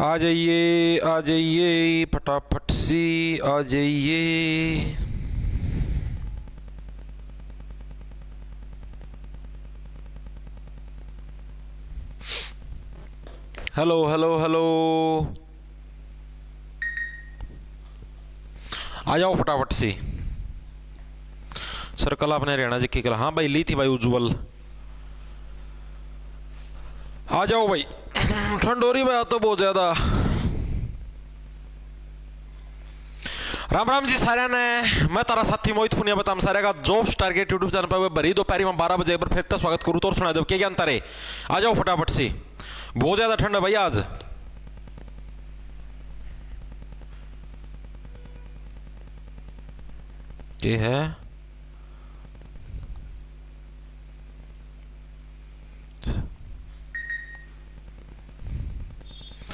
आ जाइए फटाफट सी आ जाइए। हेलो हेलो हेलो, आ जाओ फटाफट से। सर कल आपने हरियाणा जी की कल, हाँ भाई ली थी भाई उज्जवल। आ जाओ भाई, ठंड हो रही भाई तो बहुत ज्यादा। राम राम जी सारे ने, मैं तारा साथी मोहित पुनिया बताम सारे का जॉब स्टार के यूट्यूब चैनल पर भरी दोपहरी में 12 बजे एक बार फिर तक स्वागत करूँ तो सुना दो क्या अंतर है। आ जाओ फटाफट से, बहुत ज्यादा ठंड है भाई आज। ये है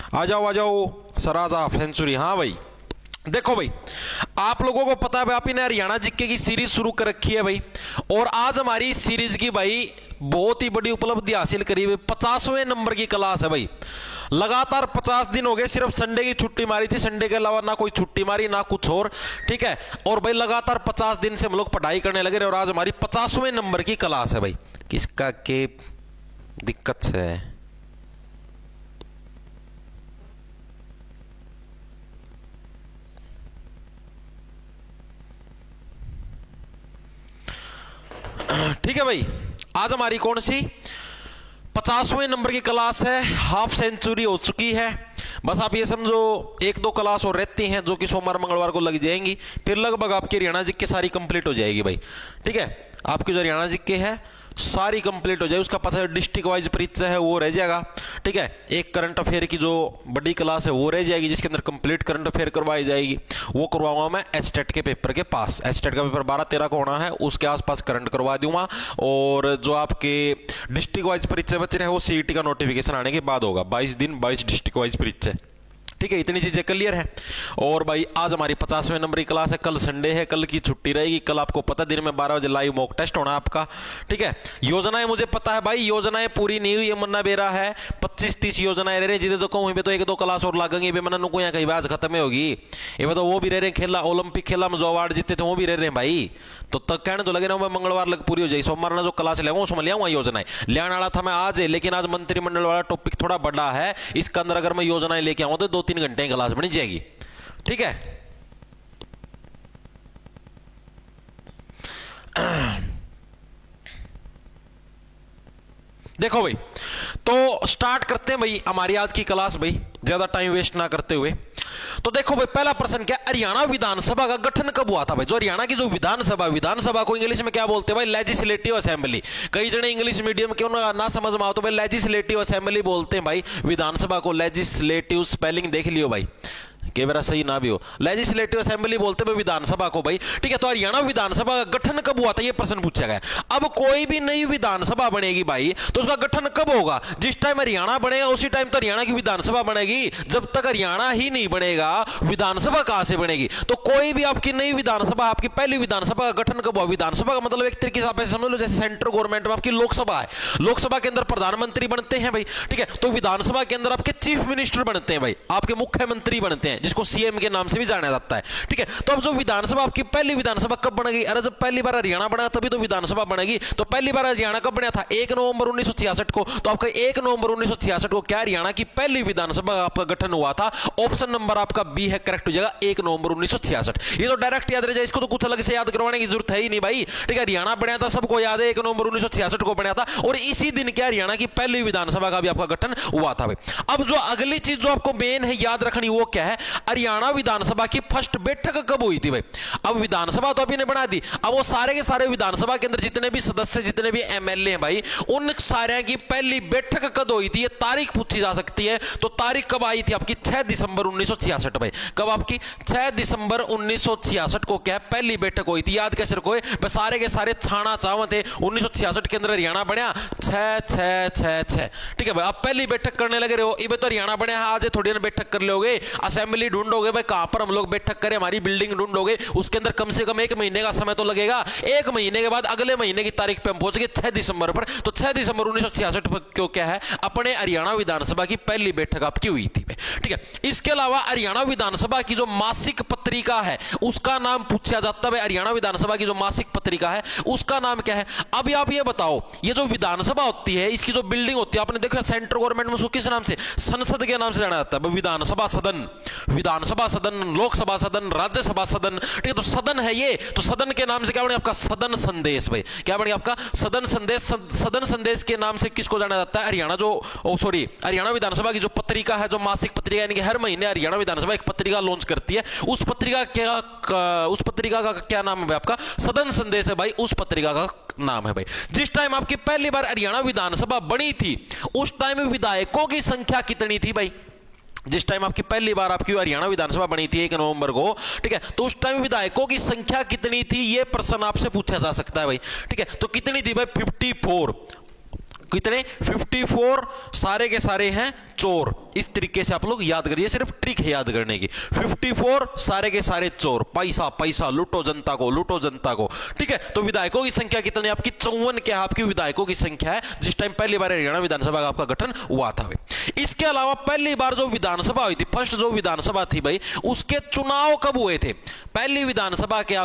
आ जाओ सराजा सेंचुरी। हाँ भाई देखो भाई, आप लोगों को पता है भाई, आप ने हरियाणा जीके की सीरीज शुरू कर रखी है भाई, और आज हमारी सीरीज की भाई बहुत ही बड़ी उपलब्धि हासिल करी है। 50वें नंबर की क्लास है भाई। लगातार 50 दिन हो गए, सिर्फ संडे की छुट्टी मारी थी, संडे के अलावा ना कोई छुट्टी मारी ना कुछ और, ठीक है। और भाई लगातार 50 दिन से हम लोग पढ़ाई करने लगे और आज हमारी 50वें नंबर की क्लास है भाई। किसका के दिक्कत है? ठीक है भाई, आज हमारी कौन सी 50वें नंबर की क्लास है। हाफ सेंचुरी हो चुकी है, बस आप ये समझो एक दो क्लास और रहती हैं जो कि सोमवार मंगलवार को लग जाएंगी, फिर लगभग आपकी हरियाणा जी के सारी कंप्लीट हो जाएगी भाई। ठीक है, आपकी जो हरियाणा जी के है सारी कंप्लीट हो जाए। उसका पता है डिस्ट्रिक्ट वाइज परीक्षा है वो रह जाएगा, ठीक है। एक करंट अफेयर की जो बड़ी क्लास है वो रह जाएगी, जिसके अंदर कंप्लीट करंट अफेयर करवाई जाएगी। वो करवाऊंगा मैं एचटेट के पेपर के पास। एचटेट का पेपर 12-13 को होना है, उसके आसपास करंट करवा दूंगा। और जो आपके डिस्ट्रिक्ट वाइज परीक्षा बच रहे हैं वो सीईटी का नोटिफिकेशन आने के बाद होगा। 22 दिन 22 डिस्ट्रिक्ट वाइज परीक्षा, ठीक है। इतनी चीजें क्लियर है। और भाई आज हमारी 50वें नंबर की क्लास है, कल संडे है, कल की छुट्टी रहेगी। कल आपको पता दिन में 12 बजे लाइव मॉक टेस्ट होना आपका, ठीक है। योजनाएं मुझे पता है भाई, योजनाएं पूरी नहीं हुई, मन्ना बेरा है 25-30 योजनाएं रह रही, जिधे तो कहूँ तो एक दो क्लास और लागेंगी मना नुको यहाँ कहीं बाज खत्म होगी। ये तो वो भी रह रहे हैं, खेला ओलंपिक खेला में जो अवार्ड जीते थे वो भी रह रहे हैं भाई। तो तक कहने तो लगे ना मैं मंगलवार लग पूरी हो जाए, सोमवार ना जो क्लास ले उसमें ले आऊंगा योजनाएं। लेने वाला था मैं आज, लेकिन आज मंत्रिमंडल वाला टॉपिक थोड़ा बड़ा है, इसके अंदर अगर मैं योजनाएं लेके आऊं तो 2-3 घंटे की क्लास बनी जाएगी, ठीक है। देखो भाई, तो स्टार्ट करते हैं भाई हमारी आज की क्लास भाई, ज्यादा टाइम वेस्ट ना करते हुए। तो देखो भाई पहला प्रश्न क्या, हरियाणा विधानसभा का गठन कब हुआ था भाई? जो हरियाणा की जो विधानसभा को इंग्लिश में क्या बोलते हैं भाई? Legislative assembly. कई जने इंग्लिश मीडियम क्यों ना समझ में आओ तो भाई लेजिस्लेटिव असेंबली बोलते हैं भाई विधानसभा को। लेजिस्लेटिव स्पेलिंग देख लियो भाई, कई बार सही ना भी हो। लेजिस्लेटिव असेंबली बोलते हैं विधानसभा को भाई, ठीक है। तो हरियाणा विधानसभा का गठन कब हुआ था ये प्रश्न पूछा गया। अब कोई भी नई विधानसभा बनेगी भाई तो उसका गठन कब होगा? जिस टाइम हरियाणा बनेगा उसी टाइम तो हरियाणा की विधानसभा बनेगी। जब तक हरियाणा ही नहीं बनेगा विधानसभा कहां से बनेगी? तो कोई भी आपकी नई विधानसभा, आपकी पहली विधानसभा का गठन कब हुआ? विधानसभा का मतलब एक तरीके से आप समझ लो जैसे सेंट्रल गवर्नमेंट में आपकी लोकसभा है, लोकसभा के अंदर प्रधानमंत्री बनते हैं भाई, ठीक है। तो विधानसभा के अंदर आपके चीफ मिनिस्टर बनते हैं भाई, आपके मुख्यमंत्री बनते हैं, जिसको सीएम के नाम से भी जाना जाता है, ठीक है। तो अब जो विधानसभा आपकी पहली विधानसभा कब बनेगी? अरे जब पहली बार हरियाणा बना तभी तो विधानसभा बनेगी। तो पहली बार हरियाणा कब बना था? 1 नवंबर 1966 को। तो आपका 1 नवंबर 1966 को क्या हरियाणा की पहली विधानसभा आपका गठन हुआ था? ऑप्शन नंबर आपका बी है, करेक्ट हो जाएगा 1 नवंबर 1966। ये तो डायरेक्ट याद रह जाए, इसको तो कुछ अलग से याद करवाने की जरूरत है ही नहीं भाई, ठीक है। हरियाणा बना था सबको याद है, 1 नवंबर 1966 को बना था, और इसी दिन क्या हरियाणा की पहली विधानसभा का भी आपका गठन हुआ था भाई। अब जो अगली चीज जो आपको मेन है याद रखनी वो क्या है? हरियाणा विधानसभा की फर्स्ट बैठक कब हुई थी भाई? अब विधानसभा तो अभी ने बना दी, अब वो सारे के सारे विधानसभा के अंदर जितने भी सदस्य, जितने भी एमएलए हैं भाई, उन सारे की पहली बैठक कब हुई थी ये तारीख पूछी जा सकती है। तो तारीख कब आई थी आपकी? 6 दिसंबर 1966 भाई। कब आपकी? 6 दिसंबर 1966 को क्या पहली बैठक हुई थी? याद कैसे रखोगे? बस सारे के सारे छाना चावत है 1966 के अंदर हरियाणा बना 6-6-6-6, ठीक है भाई। आप पहली बैठक करने लगे रहे हो, ये तो हरियाणा बना आज थोड़ी देर बैठक कर लोगे, असेंबली फैसिलिटी ढूंढोगे भाई, कहां पर हम लोग बैठक करें, हमारी बिल्डिंग ढूंढोगे, उसके अंदर कम से कम 1 महीने का समय तो लगेगा। 1 महीने के बाद अगले महीने की तारीख पे हम पहुंच गए 6 दिसंबर पर। तो 6 दिसंबर 1966 को क्या है, अपने हरियाणा विधानसभा की पहली बैठक आपकी हुई थी, ठीक है। इसके अलावा हरियाणा विधानसभा की जो मासिक पत्रिका है उसका नाम पूछा जाता है। हरियाणा विधानसभा की जो मासिक पत्रिका है उसका नाम क्या है। अभी आप ये बताओ, ये जो विधानसभा होती है इसकी जो बिल्डिंग होती है, आपने देखा सेंट्रल गवर्नमेंट में उसको किस नाम से, संसद के नाम से जाना जाता है। विधानसभा सदन, विधानसभा सदन, लोकसभा सदन, राज्यसभा सदन, ठीक है। तो सदन है ये, तो सदन के नाम से क्या बने आपका, सदन संदेश भाई, क्या बने आपका, सदन संदेश। सदन संदेश के नाम से किसको जाना जाता है, हरियाणा जो हरियाणा विधानसभा की जो पत्रिका है, जो मासिक पत्रिका, यानी कि हर महीने हरियाणा विधानसभा एक पत्रिका लॉन्च करती है। उस पत्रिका का क्या नाम है आपका, सदन संदेश है भाई, उस पत्रिका का नाम है भाई। जिस टाइम आपकी पहली बार हरियाणा विधानसभा बनी थी उस टाइम विधायकों की संख्या कितनी थी भाई, जिस टाइम आपकी पहली बार आपकी हरियाणा विधानसभा बनी थी 1 नवंबर को, ठीक है, तो उस टाइम विधायकों की संख्या कितनी थी, यह प्रश्न आपसे पूछा जा सकता है भाई, ठीक है। तो कितनी थी भाई, 54। कितने, 54, सारे के सारे हैं चोर। इस तरीके से आप लोग याद करिए, सिर्फ ट्रिक है याद करने की। 54 सारे के सारे चोर, पैसा पैसा, लूटो जनता को, लूटो जनता को, ठीक है। तो विधायकों की संख्या कितनी आपकी, 54 क्या आपकी विधायकों की संख्या है जिस टाइम पहली बार हरियाणा विधानसभा का आपका गठन हुआ था भाई। इसके अलावा पहली बार जो विधानसभा हुई थी, फर्स्ट जो विधानसभा थी भाई, उसके चुनाव कब हुए थे, पहली विधानसभा के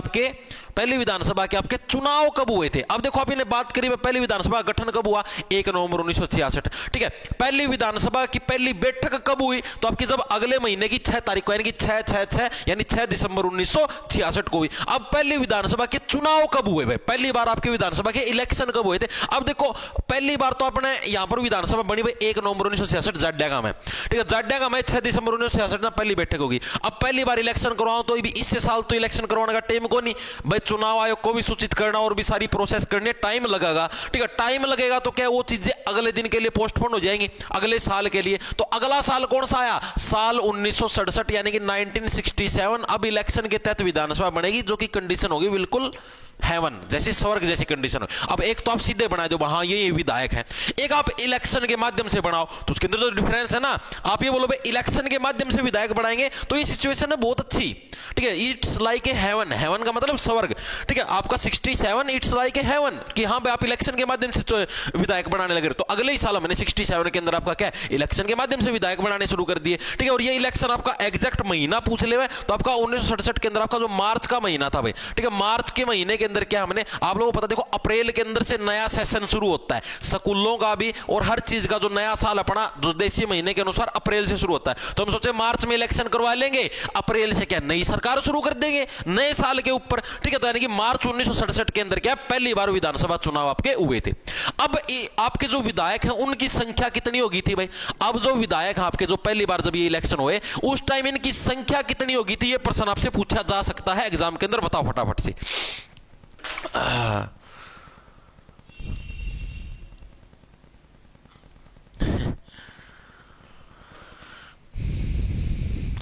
आपके चुनाव कब हुए थे। अब देखो, अभी ने बात करी पहली विधानसभा गठन कब हुआ, 1 नवंबर 1966, ठीक है। पहली विधानसभा की पहली बैठक कब हुई, तो आपकी जब अगले महीने की 6 तारीख को, यानी कि 6 यानी 6 दिसंबर 1966 को हुई। अब पहली विधानसभा के चुनाव कब हुए भाई, पहली बार आपके विधानसभा के इलेक्शन कब हुए थे। अब देखो, पहली बार तो अपने यहां पर विधानसभा बनी भाई 1 नवंबर 1966 जाड्यागा में, ठीक है। जाड्यागा में 6 दिसंबर 1966 में पहली बैठक होगी। अब पहली बार इलेक्शन करवाओ तो भी इससे साल तो इलेक्शन करवाने का टाइम को नहीं भाई, चुनाव आयोग को भी सूचित करना और भी सारी प्रोसेस करनी, टाइम लगेगा, ठीक है। टाइम लगेगा तो क्या वो चीजें अगले दिन के लिए पोस्टपोन हो जाएंगी, अगले साल के लिए। तो अगला साल कौन सा आया, साल 1967 यानी कि 1967। अब इलेक्शन के तहत विधानसभा बनेगी, जो कि कंडीशन होगी बिल्कुल हेवन जैसी, स्वर्ग जैसी कंडीशन हो। अब एक तो आप सीधे बना दो वहां ये विधायक है, एक आप इलेक्शन के माध्यम से बनाओ, तो उसके अंदर तो डिफरेंस है ना। आप ये बोलो भाई इलेक्शन के माध्यम से विधायक बनाएंगे तो ये सिचुएशन है बहुत अच्छी, ठीक है। It's like a heaven, heaven का मतलब स्वर्ग, ठीक है। आपका 67 इट्स लाइक ए हेवन, कि हाँ भाई आप इलेक्शन के माध्यम से विधायक बनाने लगे। तो अगले ही साल मैंने 67 के अंदर आपका क्या इलेक्शन के माध्यम से विधायक बनाने शुरू कर दिए, ठीक है। और ये इलेक्शन आपका एग्जैक्ट महीना पूछ ले तो आपका 1967 के अंदर आपका जो मार्च का महीना था भाई, ठीक है। मार्च के महीने के अंदर क्या हमने, आप लोगों को पता, देखो अप्रैल के अंदर से नया सेशन शुरू होता है स्कूलों का भी, और हर चीज का जो नया साल अपना जो देशी महीने के अनुसार अप्रैल से शुरू होता है। तो हम सोचे मार्च में इलेक्शन करवा लेंगे, अप्रैल से क्या नई सरकार शुरू कर देंगे नए साल के ऊपर, ठीक है। तो यानी कि मार्च 1967 के अंदर क्या पहली बार विधानसभा चुनाव आपके हुए थे। अब आपके जो विधायक हैं उनकी संख्या कितनी होगी थी भाई, अब जो विधायक हैं आपके जो पहली बार जब ये इलेक्शन हुए उस टाइम इनकी संख्या कितनी होगी थी, ये प्रश्न आपसे पूछा जा सकता है एग्जाम के अंदर, बताओ फटाफट से।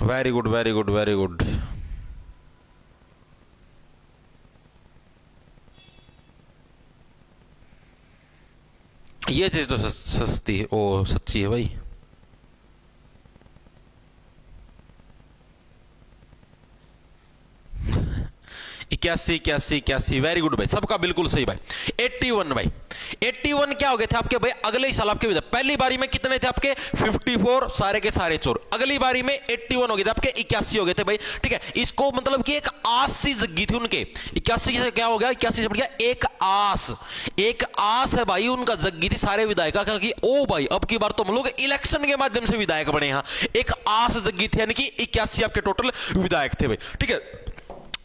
Very good very good very good. ये चीज तो सस्ती ओ सच्ची है भाई। इक्यासी वेरी गुड भाई, सबका बिल्कुल सही भाई। 81 भाई, 81 क्या हो गए थे आपके भाई अगले ही साल आपके विधायक। पहली बारी में कितने थे आपके 54 सारे के सारे चोर, अगली बारी में 81 हो गए थे आपके 81 हो गए थे भाई, ठीक है। इसको मतलब कि एक आस सी जग्गी थी उनके, 81 से क्या हो गया 81 से बढ़ गया एक आस है भाई उनका जग्गी थी सारे विधायक का कि ओ भाई अब की बार तो हम लोग इलेक्शन के माध्यम से विधायक बने। यहां एक आस जग्गी थी, यानी कि 81 आपके टोटल विधायक थे भाई, ठीक है।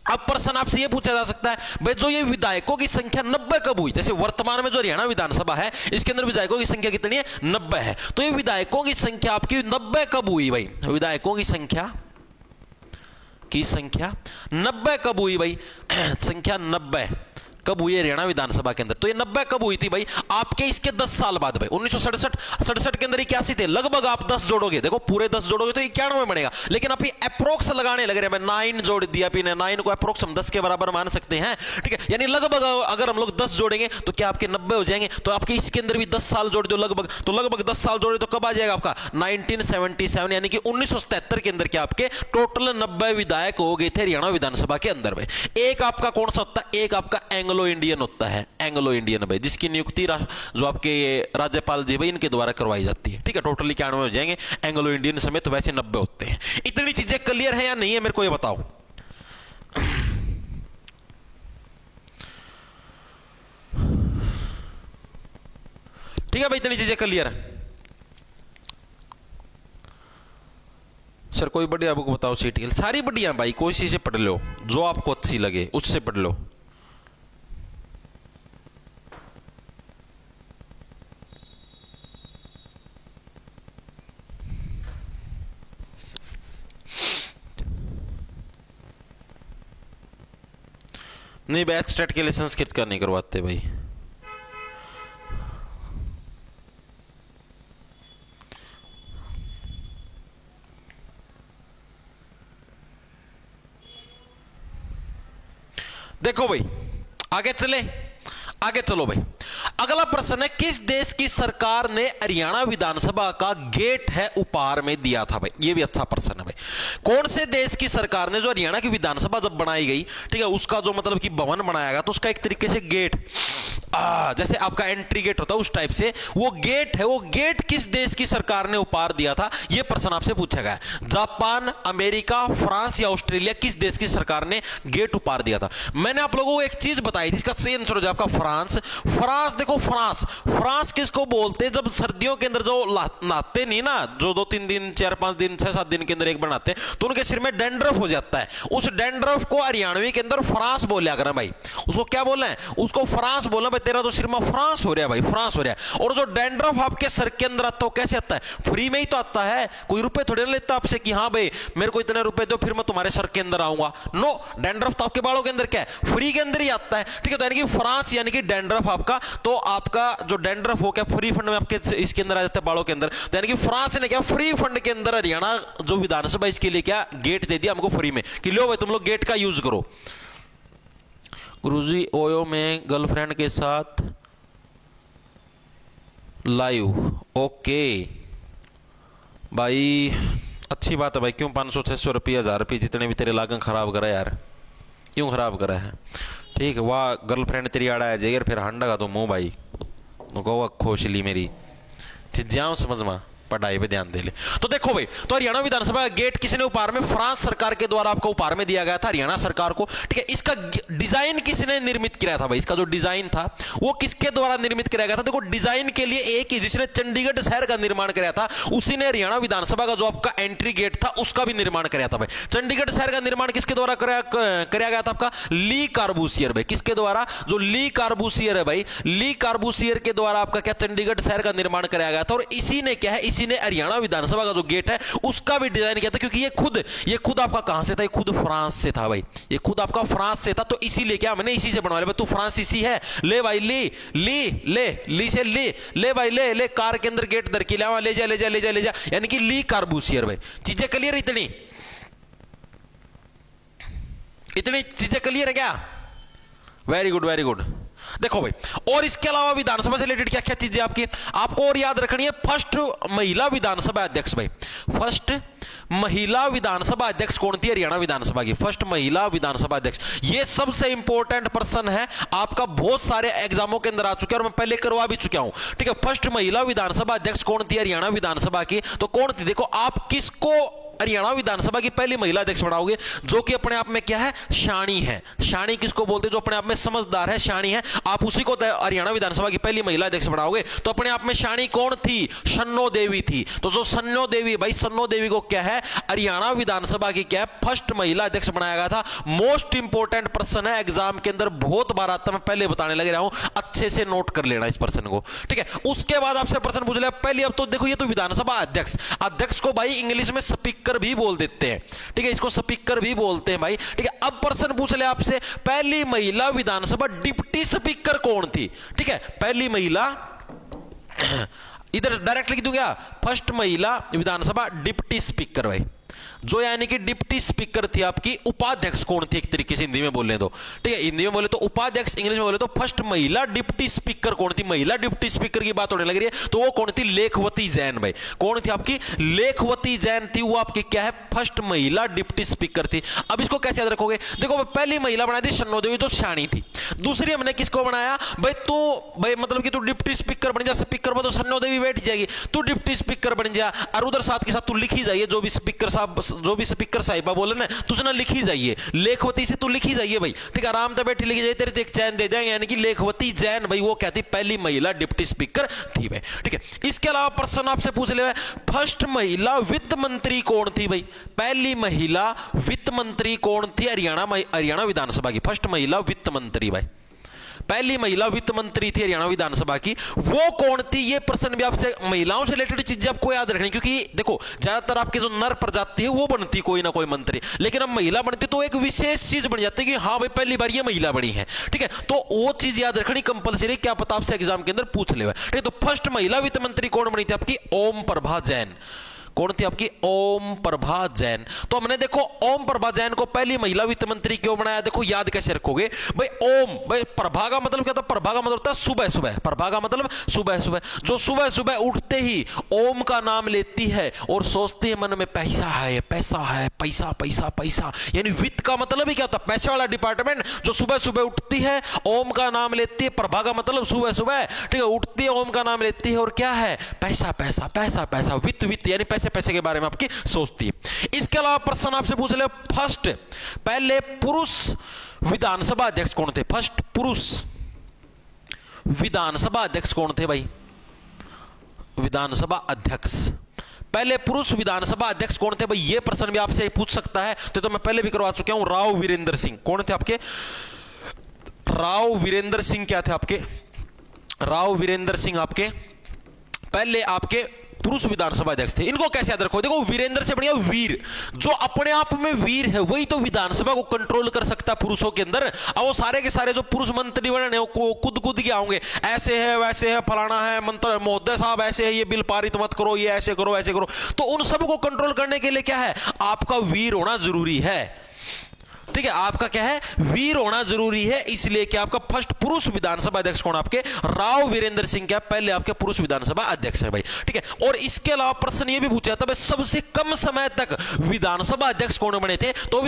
अब प्रश्न आपसे यह पूछा जा सकता है भाई जो ये विधायकों की संख्या 90 कब हुई, जैसे वर्तमान में जो हरियाणा विधानसभा है इसके अंदर विधायकों की संख्या कितनी है 90 है, तो ये विधायकों की संख्या आपकी 90 कब हुई भाई, विधायकों की संख्या 90 कब हुई भाई, संख्या 90 कब हुई हरियाणा विधानसभा के अंदर? तो ये 90 कब हुई थी भाई? आपके इसके 10 साल बाद भाई। 1967 के अंदर 81 थे। लगभग आप 10 जोड़ोगे, देखो पूरे 10 जोड़ोगे तो 91 बनेगा, लेकिन आप ये अप्रोक्स लगाने लग रहे हैं। 9 जोड़ दिया पीने, 9 को अप्रोक्स हम 10 के बराबर मान सकते हैं, ठीक है। यानी लगभग अगर हम लोग 10 जोड़ेंगे तो क्या आपके 90 हो जाएंगे? तो आपके इसके अंदर भी 10 साल जोड़ दो लगभग, तो लगभग 10 साल जोड़े तो कब आ जाएगा आपका 1977, यानी कि 1977 के अंदर क्या आपके टोटल 90 विधायक हो गए थे हरियाणा विधानसभा के अंदर में। एक आपका कौन सा होता है? एक आपका एंग्लो इंडियन होता है, एंग्लो इंडियन भाई, जिसकी नियुक्ति जो आपके राज्यपाल जी भाई इनके द्वारा करवाई जाती है, ठीक है। टोटली 91 हो जाएंगे एंग्लो इंडियन समेत, वैसे 90 होते हैं। इतनी चीजें क्लियर है या नहीं है मेरे को ये बताओ। ठीक है भाई, इतनी चीजें क्लियर है। सर कोई बढ़िया बुक बताओ सीटीएल। सारी बढ़िया भाई, कोई सी से पढ़ लो जो आपको अच्छी लगे उससे पढ़ लो। नहीं बैच स्टेट के लिए संस्कृत का नहीं करवाते भाई। देखो भाई आगे चलो भाई। अगला प्रश्न है, किस देश की सरकार ने हरियाणा विधानसभा का गेट है उपहार में दिया था भाई? ये भी अच्छा प्रश्न है भाई। कौन से देश की सरकार ने, जो हरियाणा की विधानसभा जब बनाई गई, ठीक है, उसका जो मतलब कि भवन बनाया गया तो उसका एक तरीके से गेट, जैसे आपका एंट्री गेट होता है उस टाइप से वो गेट है, वो गेट किस देश की सरकार ने उपहार दिया था? ये प्रश्न आपसे पूछा गया। जापान, अमेरिका, फ्रांस या ऑस्ट्रेलिया, किस देश की सरकार ने गेट उपहार दिया था? मैंने आप लोगों को एक चीज बताई थी, इसका सही आंसर हो जाए आपका फ्रांस। देखो फ्रांस किसको बोलते हैं? जब सर्दियों के अंदर जो नहाते नहीं ना, जो 2-3 दिन, 4-5 दिन, 6-7 दिन के अंदर एक बनाते हैं, तो उनके सिर में डैंड्रफ हो जाता है। उस डैंड्रफ को हरियाणवी के अंदर फ्रांस बोलिया करें भाई। उसको क्या बोलना है? उसको फ्रांस बोलना भाई। तेरा तो सिर में फ्रांस हो रहा है भाई, फ्रांस हो रहा है। और जो डैंड्रफ आपके सर के अंदर आता है कैसे आता है? फ्री में ही तो आता है, कोई रुपए थोड़े ना लेता आपसे कि हाँ भाई मेरे को इतने रुपए दो फिर मैं तुम्हारे सर के अंदर आऊंगा। नो, डैंड्रफ तो आपके बालों के अंदर क्या है? फ्री के अंदर ही आता है, ठीक है। तो यानी कि फ्रांस यानी कि डैंड्रफ आपका, तो आपका जो डैंड्रफ हो क्या फ्री फंड में आपके इसके अंदर आ जाता है बालों के अंदर। तो यानी कि फ्रांस ने क्या फ्री फंड के अंदर हरियाणा जो विधानसभा इसके लिए क्या गेट दे दिया हमको फ्री में कि लो भाई तुम लोग गेट का यूज करो। गुरुजी ओयो में गर्लफ्रेंड के साथ लाइव, ओके भाई अच्छी बात है भाई। क्यों 500-600 रुपये 1000 रुपये जितने भी तेरे लागन खराब करा यार, क्यों खराब करा है? ठीक है, वाह गर्लफ्रेंड तेरी आड़ा है जेगर फिर हंडा का तो मुंह भाई कहो खोश ली मेरी जाऊं समझ में, पढ़ाई पे ध्यान दे ले। तो देखो भाई, तो हरियाणा विधानसभा गेट किसने उपहार में? फ्रांस सरकार के द्वारा आपको उपहार में दिया गया था हरियाणा सरकार को, ठीक है। इसका डिजाइन किसने निर्मित किया था भाई? इसका जो डिजाइन था वो किसके द्वारा निर्मित किया गया था? देखो डिजाइन के लिए एक ही जिसने चंडीगढ़ शहर का निर्माण कराया था उसी ने हरियाणा विधानसभा का जो आपका एंट्री गेट था उसका भी निर्माण कराया था भाई। चंडीगढ़ शहर का निर्माण किसके द्वारा कराया गया था? आपका ली कार्बूसियर भाई। किसके द्वारा? जो ली कार्बूसियर है भाई, ली कार्बूसियर के द्वारा आपका क्या चंडीगढ़ शहर का निर्माण कराया गया था। और इसी ने क्या है, इसी ने हरियाणा विधानसभा का जो गेट है उसका भी डिजाइन किया था, क्योंकि ये खुद आपका कहां से था? ये खुद फ्रांस से था भाई, ये खुद आपका फ्रांस से था। तो इसीलिए क्या मैंने इसी से बनवा लिया। तू फ्रांसीसी है, ले भाई ली से ले भाई ले कार के अंदर गेट दर के ले जा, यानी कि ली कार्बूसियर भाई। चीजें क्लियर? इतनी चीजें क्लियर है क्या? Very good. देखो भाई, और इसके अलावा विधानसभा से रिलेटेड क्या क्या चीजें आपको और याद रखनी है। फर्स्ट महिला विधानसभा अध्यक्ष भाई, फर्स्ट महिला विधानसभा अध्यक्ष कौन थी हरियाणा विधानसभा की? फर्स्ट महिला विधानसभा अध्यक्ष, ये सबसे इंपॉर्टेंट पर्सन है, आपका बहुत सारे एग्जामों के अंदर आ चुके हैं और मैं पहले करवा भी चुका हूं, ठीक है। फर्स्ट महिला विधानसभा अध्यक्ष कौन थी हरियाणा विधानसभा की? तो कौन थी? देखो आप किसको हरियाणा विधानसभा की पहली महिला अध्यक्ष बनाओगे? जो कि अपने आप में क्या है? शानी है। शानी किसको बोलते हैं? जो अपने आप में समझदार है, शानी है। आप उसी को हरियाणा विधानसभा की पहली महिला अध्यक्ष बनाओगे। तो अपने आप में शानी कौन थी? सन्नो देवी थी। तो जो सन्नो देवी भाई, सन्नो देवी को क्या है हरियाणा विधानसभा की क्या है फर्स्ट महिला अध्यक्ष बनाया गया था। मोस्ट इंपॉर्टेंट पर्सन है, एग्जाम के अंदर बहुत बार आता, मैं पहले बताने लग रहा हूं, अच्छे से नोट कर लेना इस पर्सन को, ठीक है। उसके बाद आपसे प्रश्न पूछ लिया पहले। अब तो देखो ये तो विधानसभा अध्यक्ष को भाई इंग्लिश में स्पीकर स्पीकर भी बोल देते हैं, ठीक है, इसको स्पीकर भी बोलते हैं भाई, ठीक है। अब प्रश्न पूछ ले आपसे, पहली महिला विधानसभा डिप्टी स्पीकर कौन थी, ठीक है, पहली महिला, इधर डायरेक्ट लिख दूं क्या, फर्स्ट महिला विधानसभा डिप्टी स्पीकर भाई, जो यानी कि डिप्टी स्पीकर थी आपकी, उपाध्यक्ष कौन थी एक तरीके से हिंदी में बोले तो, ठीक है, हिंदी में बोले तो उपाध्यक्ष, इंग्लिश में बोले तो फर्स्ट महिला डिप्टी स्पीकर कौन थी, महिला डिप्टी स्पीकर की बात होने लग रही है, तो वो कौन थी, लेखवती जैन भाई, कौन थी आपकी, लेखवती जैन थी, वो आपकी क्या है, फर्स्ट महिला डिप्टी स्पीकर थी। अब इसको कैसे याद रखोगे, देखो पहली महिला बनाई थी शन्नोदेवी, तो शानी थी, दूसरी हमने किसको बनाया भाई, तू भाई मतलब कि तू डिप्टी स्पीकर बन जा, स्पीकर पर तो शन्नोदेवी बैठ जाएगी, तू डिप्टी स्पीकर बन जा, और उधर साथ के साथ तू लिखी जाइए, जो भी स्पीकर साहब, जो भी स्पीकर साहिबा बोले ना, तुझे ना लिखी जाइए, लेखवती से तू लिखी जाइए भाई, ठीक है, आराम से बैठी लिखी जाइए, तेरे एक चैन दे जाएंगे, यानी कि लेखवती जैन भाई, वो कहती पहली महिला डिप्टी स्पीकर थी भाई, ठीक है। इसके अलावा प्रश्न आपसे पूछ ले, फर्स्ट महिला वित्त मंत्री कौन थी भाई, पहली महिला वित्त मंत्री कौन थी, हरियाणा विधानसभा की फर्स्ट महिला वित्त मंत्री भाई, पहली महिला वित्त मंत्री थी हरियाणा विधानसभा की, वो कौन थी, ये प्रश्न भी आपसे, महिलाओं से रिलेटेड चीजें आपको याद रखनी, क्योंकि देखो ज्यादातर आपके जो नर प्रजाति है वो बनती कोई ना कोई मंत्री, लेकिन अब महिला बनती तो एक विशेष चीज बन जाती है कि हाँ भाई पहली बार ये महिला बनी है, ठीक है, तो वो चीज याद रखनी कंपलसरी, क्या पता आपसे एग्जाम के अंदर पूछ ले, ठीक है। तो फर्स्ट महिला वित्त मंत्री कौन बनी थी आपकी, ओम प्रभा जैन, कौन थी आपकी, ओम प्रभा जैन। तो हमने देखो ओम प्रभा जैन को पहली महिला वित्त मंत्री क्यों बनाया, देखो याद कैसे रखोगे भाई, ओम भाई, प्रभा का मतलब क्या था, प्रभा का मतलब होता है सुबह सुबह, प्रभा का मतलब सुबह सुबह, जो सुबह सुबह उठते ही ओम का नाम लेती है और सोचती है मन में पैसा है, पैसा है, पैसा पैसा पैसा, यानी वित्त का मतलब ही क्या होता है, पैसे वाला डिपार्टमेंट, जो सुबह सुबह उठती है ओम का नाम लेती है, प्रभा का मतलब सुबह सुबह, ठीक है, उठती है ओम का नाम लेती है और क्या है, पैसा पैसा पैसा पैसा, वित्त वित्त, यानी पैसे पैसे के बारे में आपकी सोचती है। इसके अलावा प्रश्न आपसे पूछ ले, फर्स्ट पहले पुरुष विधानसभा अध्यक्ष कौन थे, फर्स्ट पुरुष विधानसभा अध्यक्ष कौन थे भाई, विधानसभा अध्यक्ष, पहले पुरुष विधानसभा अध्यक्ष कौन थे भाई, ये प्रश्न भी आपसे पूछ सकता है, तो मैं पहले भी करवा चुका हूं, राव वीरेंद्र सिंह, कौन थे आपके, राव वीरेंद्र सिंह, क्या थे आपके, राव वीरेंद्र सिंह आपके पहले आपके पुरुष विधानसभा अध्यक्ष थे। इनको कैसे याद रखो, देखो वीरेंद्र से बढ़िया वीर, जो अपने आप में वीर है वही तो विधानसभा को कंट्रोल कर सकता है पुरुषों के अंदर। अब वो सारे के सारे जो पुरुष मंत्री बने वो कूद के आओगे, ऐसे है वैसे है, फलाना है, मंत्री महोदय साहब ऐसे है, ये बिल पारित मत करो, ये ऐसे करो ऐसे करो, तो उन सबको कंट्रोल करने के लिए क्या है, आपका वीर होना जरूरी है, ठीक है, आपका क्या है, वीर होना जरूरी है। इसलिए क्या आपका फर्स्ट पुरुष विधानसभा अध्यक्ष कौन, आपके राव वीरेंद्र सिंह, क्या पहले आपके पुरुष विधानसभा अध्यक्ष है भाई, ठीक है। और इसके अलावा प्रश्न ये भी पूछा जाता है सबसे कम समय तक विधानसभा अध्यक्ष कौन बने थे, तो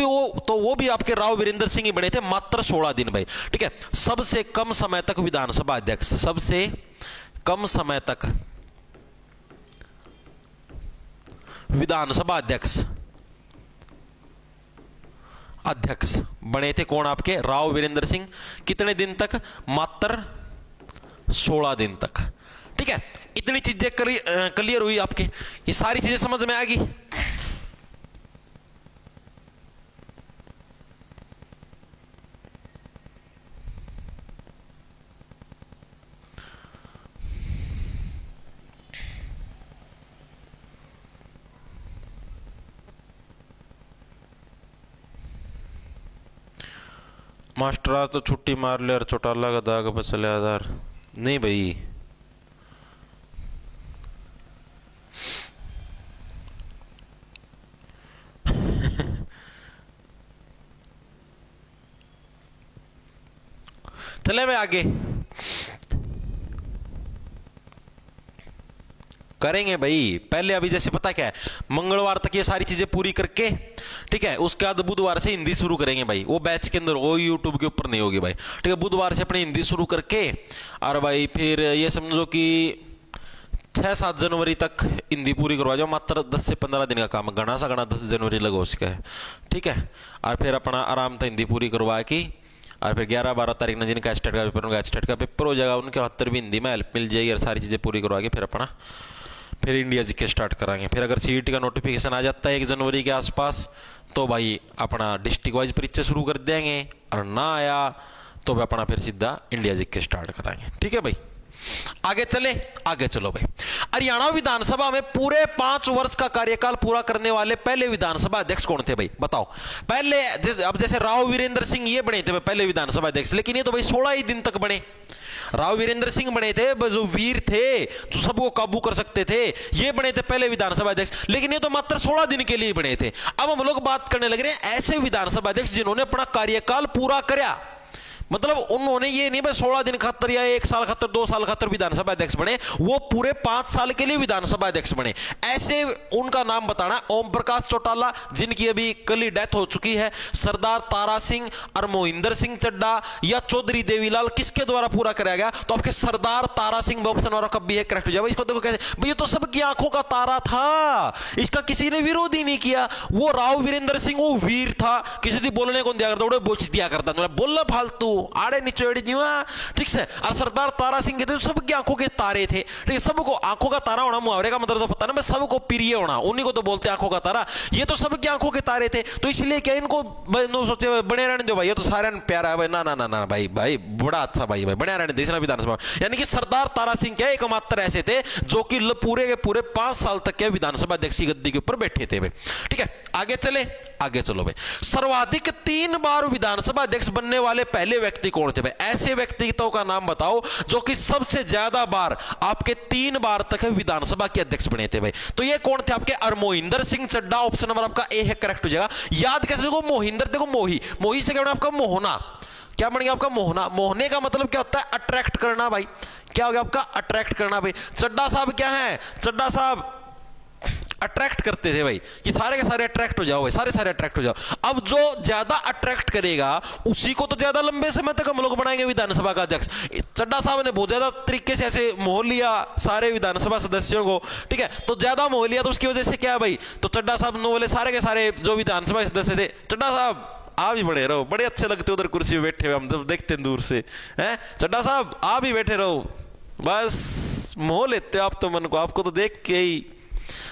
वो भी आपके राव वीरेंद्र सिंह ही बने थे, मात्र 16 दिन भाई, ठीक है। सबसे कम समय तक विधानसभा अध्यक्ष, सबसे कम समय तक विधानसभा अध्यक्ष बने थे कौन, आपके राव वीरेंद्र सिंह, कितने दिन तक, मात्र 16 दिन तक, ठीक है। इतनी चीजें क्लियर हुई आपके, ये सारी चीजें समझ में आ गई। मास्टर आज तो छुट्टी मार ले और चौटाला का दाग पर चले आधार, नहीं भाई चले भाई आगे करेंगे भाई। पहले अभी जैसे पता क्या है, मंगलवार तक ये सारी चीजें पूरी करके, ठीक है, उसके बाद बुधवार से हिंदी शुरू करेंगे भाई, वो बैच के अंदर, वो यूट्यूब के ऊपर नहीं होगी भाई, ठीक है। बुधवार से अपनी हिंदी शुरू करके और भाई फिर ये समझो कि 6-7 जनवरी तक हिंदी पूरी करवा जाओ, मात्र 10 से 15 दिन का काम, घना सा घना 10 जनवरी लगो उसका है, ठीक है। और फिर अपना आराम से हिंदी पूरी करवा के और फिर 11-12 तारीख में जिनका स्टेट का पेपर होगा, स्टेट का पेपर हो जाएगा, उनके 72 भी हिंदी में हेल्प मिल जाएगी और सारी चीज़ें पूरी करवा के फिर अपना फिर इंडिया जीके स्टार्ट कराएंगे। फिर अगर सीईटी का नोटिफिकेशन आ जाता है 1 जनवरी के आसपास, तो भाई अपना डिस्ट्रिक्ट वाइज परीक्षा शुरू कर देंगे, और ना आया तो अपना फिर सीधा इंडिया जीके स्टार्ट कराएंगे, ठीक है भाई। आगे चले, आगे चलो भाई। हरियाणा विधानसभा में पूरे 5 वर्ष का कार्यकाल पूरा करने वाले पहले विधानसभा अध्यक्ष कौन थे भाई, बताओ। पहले अब जैसे राव वीरेंद्र सिंह ये बने थे भाई पहले विधानसभा अध्यक्ष, लेकिन ये तो भाई 16 ही दिन तक बने। राव वीरेंद्र सिंह बने थे जो वीर थे, जो सबको काबू कर सकते थे, ये बने थे पहले विधानसभा अध्यक्ष, लेकिन ये तो मात्र 16 दिन के लिए बने थे। अब हम लोग बात करने लग रहे हैं ऐसे विधानसभा अध्यक्ष जिन्होंने अपना कार्यकाल पूरा कराया, मतलब उन्होंने ये नहीं भाई 16 दिन खातर या 1 साल खातर 2 साल खातर विधानसभा अध्यक्ष बने, वो पूरे 5 साल के लिए विधानसभा अध्यक्ष बने। ऐसे उनका नाम बताना, ओम प्रकाश चौटाला जिनकी अभी कल ही डेथ हो चुकी है, सरदार तारा सिंह और मोहिंदर सिंह चड्डा या चौधरी देवीलाल, किसके द्वारा पूरा कराया गया? तो आपके सरदार तारा सिंह ऑप्शन और कब भी है करेक्ट हो जाए। इसको देखो कैसे भाई, ये तो सबकी आंखों का तारा था, इसका किसी ने विरोध ही नहीं किया। वो राव वीरेंद्र सिंह वो वीर था, किसी भी बोलने को दिया करता, बोच दिया करता, बोलना फालतू आड़े निचोड़ी दी, ठीक है। और सरदार तारा सिंह कहते सबकी आंखों के तारे थे, ठीक है। सबको आंखों का तारा होना मुहावरे का मतलब तो पता ना, सबको प्रिय होना, उन्हीं को तो बोलते आंखों का तारा। ये तो सबकी आंखों के तारे थे, तो इसलिए क्या इनको सोचे बने रहने दो भाई, ये तो सारे प्यारा है भाई, ना ना ना ना भाई, भाई बड़ा अच्छा भाई, भाई बने रहने देना विधानसभा। यानी कि सरदार तारा सिंह क्या एकमात्र ऐसे थे जो कि पूरे के पूरे 5 साल तक के विधानसभा अध्यक्ष की गद्दी के ऊपर बैठे थे भाई, ठीक है। आगे चले, आगे चलो भाई। सर्वाधिक 3 बार विधानसभा अध्यक्ष बनने वाले पहले व्यक्ति कौन थे भाई? ऐसे व्यक्तित्वों का नाम बताओ जो कि सबसे ज्यादा बार आपके 3 बार तक विधानसभा के अध्यक्ष बने थे भाई। तो ये कौन थे आपके? मोहिंदर सिंह चड्डा, ऑप्शन नंबर आपका ए है करेक्ट हो जाएगा। याद कैसे? देखो मोहिंदर, देखो मोही, मोही से क्या बना आपका? मोहना। क्या बन गया आपका? मोहना। मोहने का मतलब क्या होता है? अट्रैक्ट करना भाई। क्या हो गया आपका? अट्रैक्ट करना भाई। चड्डा साहब क्या है? चड्डा साहब अट्रैक्ट करते थे भाई, कि सारे के सारे अट्रैक्ट हो जाओ भाई, सारे सारे अट्रैक्ट हो जाओ। अब जो ज्यादा अट्रैक्ट करेगा उसी को तो ज्यादा लंबे समय तक हम लोग बनाएंगे विधानसभा का अध्यक्ष। चड्डा साहब ने बहुत ज्यादा तरीके से ऐसे मोह लिया सारे विधानसभा सदस्यों को, ठीक है। तो ज्यादा मोह लिया तो उसकी वजह से क्या है भाई, तो चड्डा साहब ने बोले सारे के सारे जो विधानसभा सदस्य थे, चड्डा साहब आप भी बड़े रहो, बड़े अच्छे लगते उधर कुर्सी पे बैठे हुए, हम जब देखते हैं दूर से, हैं चड्डा साहब आप भी बैठे रहो, बस मोह लेते हो आप तो मन को, आपको तो देख के ही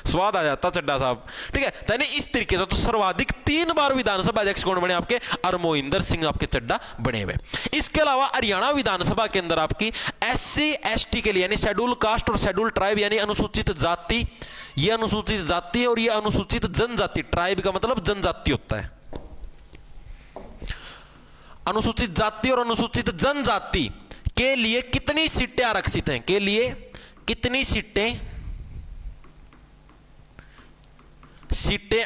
स्वाद आ जाता चड्डा साहब, ठीक है। यानी इस तरीके से तो सर्वाधिक 3 बार विधानसभा अध्यक्ष कौन बने आपके? मोहिंदर सिंह आपके चड्डा बने हुए। इसके अलावा हरियाणा विधानसभा के अंदर आपकी SC ST के लिए यानी शेड्यूल कास्ट और शेड्यूल ट्राइब यानी अनुसूचित जाति, ये अनुसूचित जाति है और ये अनुसूचित जनजाति, ट्राइब का मतलब जनजाति होता है। अनुसूचित जाति और अनुसूचित जनजाति के लिए कितनी सीटें आरक्षित हैं? के लिए कितनी सीटें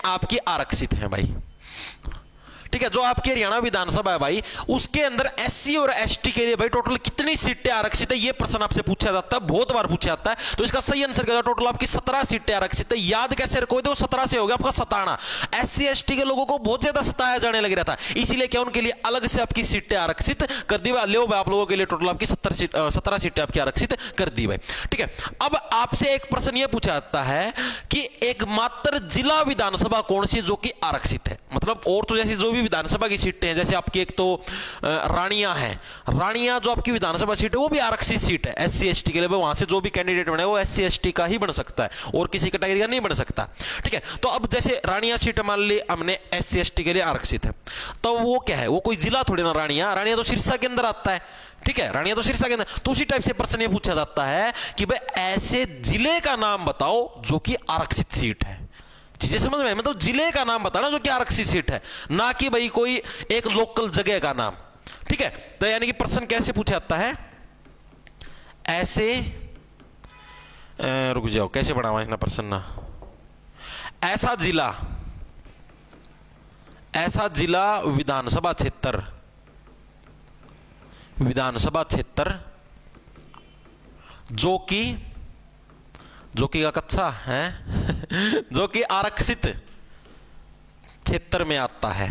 आपकी आरक्षित हैं भाई, ठीक है। जो आपकी हरियाणा विधानसभा है भाई, उसके अंदर SC और ST के लिए भाई टोटल कितनी सीटें आरक्षित है, ये प्रश्न आपसे पूछा जाता है, बहुत बार पूछा जाता है। तो इसका सही आंसर क्या है? टोटल आपकी 17 सीटें आरक्षित है। याद कैसे रखोगे? तो 17 से हो गया आपका सताना। SC ST के लोगों को बहुत ज्यादा सताया जाने लग रहा था, इसीलिए क्या उनके लिए अलग से आपकी सीटें आरक्षित कर दी भाई। लो भाई आप लोगों के लिए टोटल आपकी 17 सीटें आपकी आरक्षित कर दी भाई, ठीक है। अब आपसे एक प्रश्न यह पूछा जाता है कि एकमात्र जिला विधानसभा कौन सी जो कि आरक्षित है? मतलब और तो जैसे जो भी विधानसभा की सीटें हैं, जैसे आपकी एक तो रानिया है, रानिया जो आपकी विधानसभा सीट है वो भी आरक्षित सीट है SC ST के लिए, वहां से जो भी कैंडिडेट बने वो SC ST का ही बन सकता है और किसी कैटेगरी का नहीं बन सकता, ठीक है। तो अब जैसे रानिया सीट मान ली हमने SC ST के लिए आरक्षित है, तो वो क्या है? वो कोई जिला थोड़ी ना, रानिया तो सिरसा के अंदर आता है, ठीक है। रानिया तो सिरसा के अंदर। तो उसी टाइप से प्रश्न ये पूछा जाता है कि भाई ऐसे जिले का नाम बताओ जो कि आरक्षित सीट है। चीजें समझ में? मतलब जिले का नाम बताना जो कि आरक्षित सीट है, ना कि भाई कोई एक लोकल जगह का नाम, ठीक है। तो यानी कि प्रश्न कैसे पूछा जाता है? ऐसे रुक जाओ, कैसे पढ़ावा इतना प्रश्न ना, ऐसा जिला विधानसभा क्षेत्र जो कि का कच्चा है जो कि आरक्षित क्षेत्र में आता है।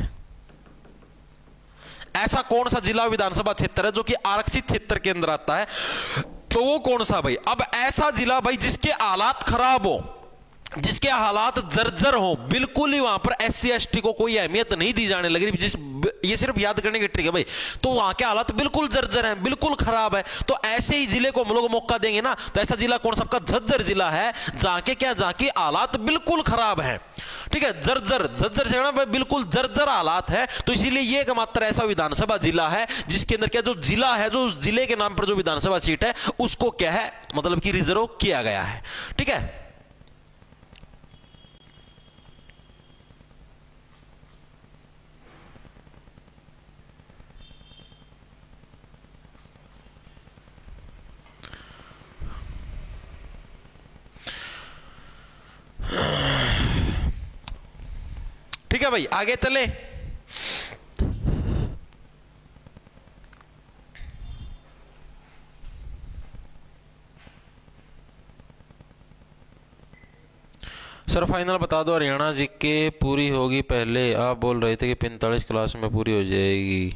ऐसा कौन सा जिला विधानसभा क्षेत्र है जो कि आरक्षित क्षेत्र के अंदर आता है? तो वो कौन सा भाई? अब ऐसा जिला भाई जिसके हालात खराब हो, जिसके हालात जर्जर हो, बिल्कुल ही वहां पर SC ST को कोई अहमियत नहीं दी जाने लगी, ये सिर्फ याद करने की ट्रिक है भाई। तो वहां के हालात बिल्कुल जर्जर हैं, बिल्कुल खराब है, तो ऐसे ही जिले को हम लोग मौका देंगे ना। तो ऐसा जिला कौन सा? आपका झज्जर जिला है, जहां के क्या, जहां के हालात बिल्कुल खराब है, ठीक है, जर्जर जर्जर से ना भाई बिल्कुल जर्जर हालात है। तो इसीलिए ये एकमात्र ऐसा विधानसभा जिला है जिसके अंदर क्या जो जिला है, जो जिले के नाम पर जो विधानसभा सीट है उसको क्या है मतलब कि रिजर्व किया गया है। ठीक है, ठीक है भाई आगे चले। सर फाइनल बता दो, हरियाणा जीके पूरी होगी पहले आप बोल रहे थे कि 45 क्लास में पूरी हो जाएगी,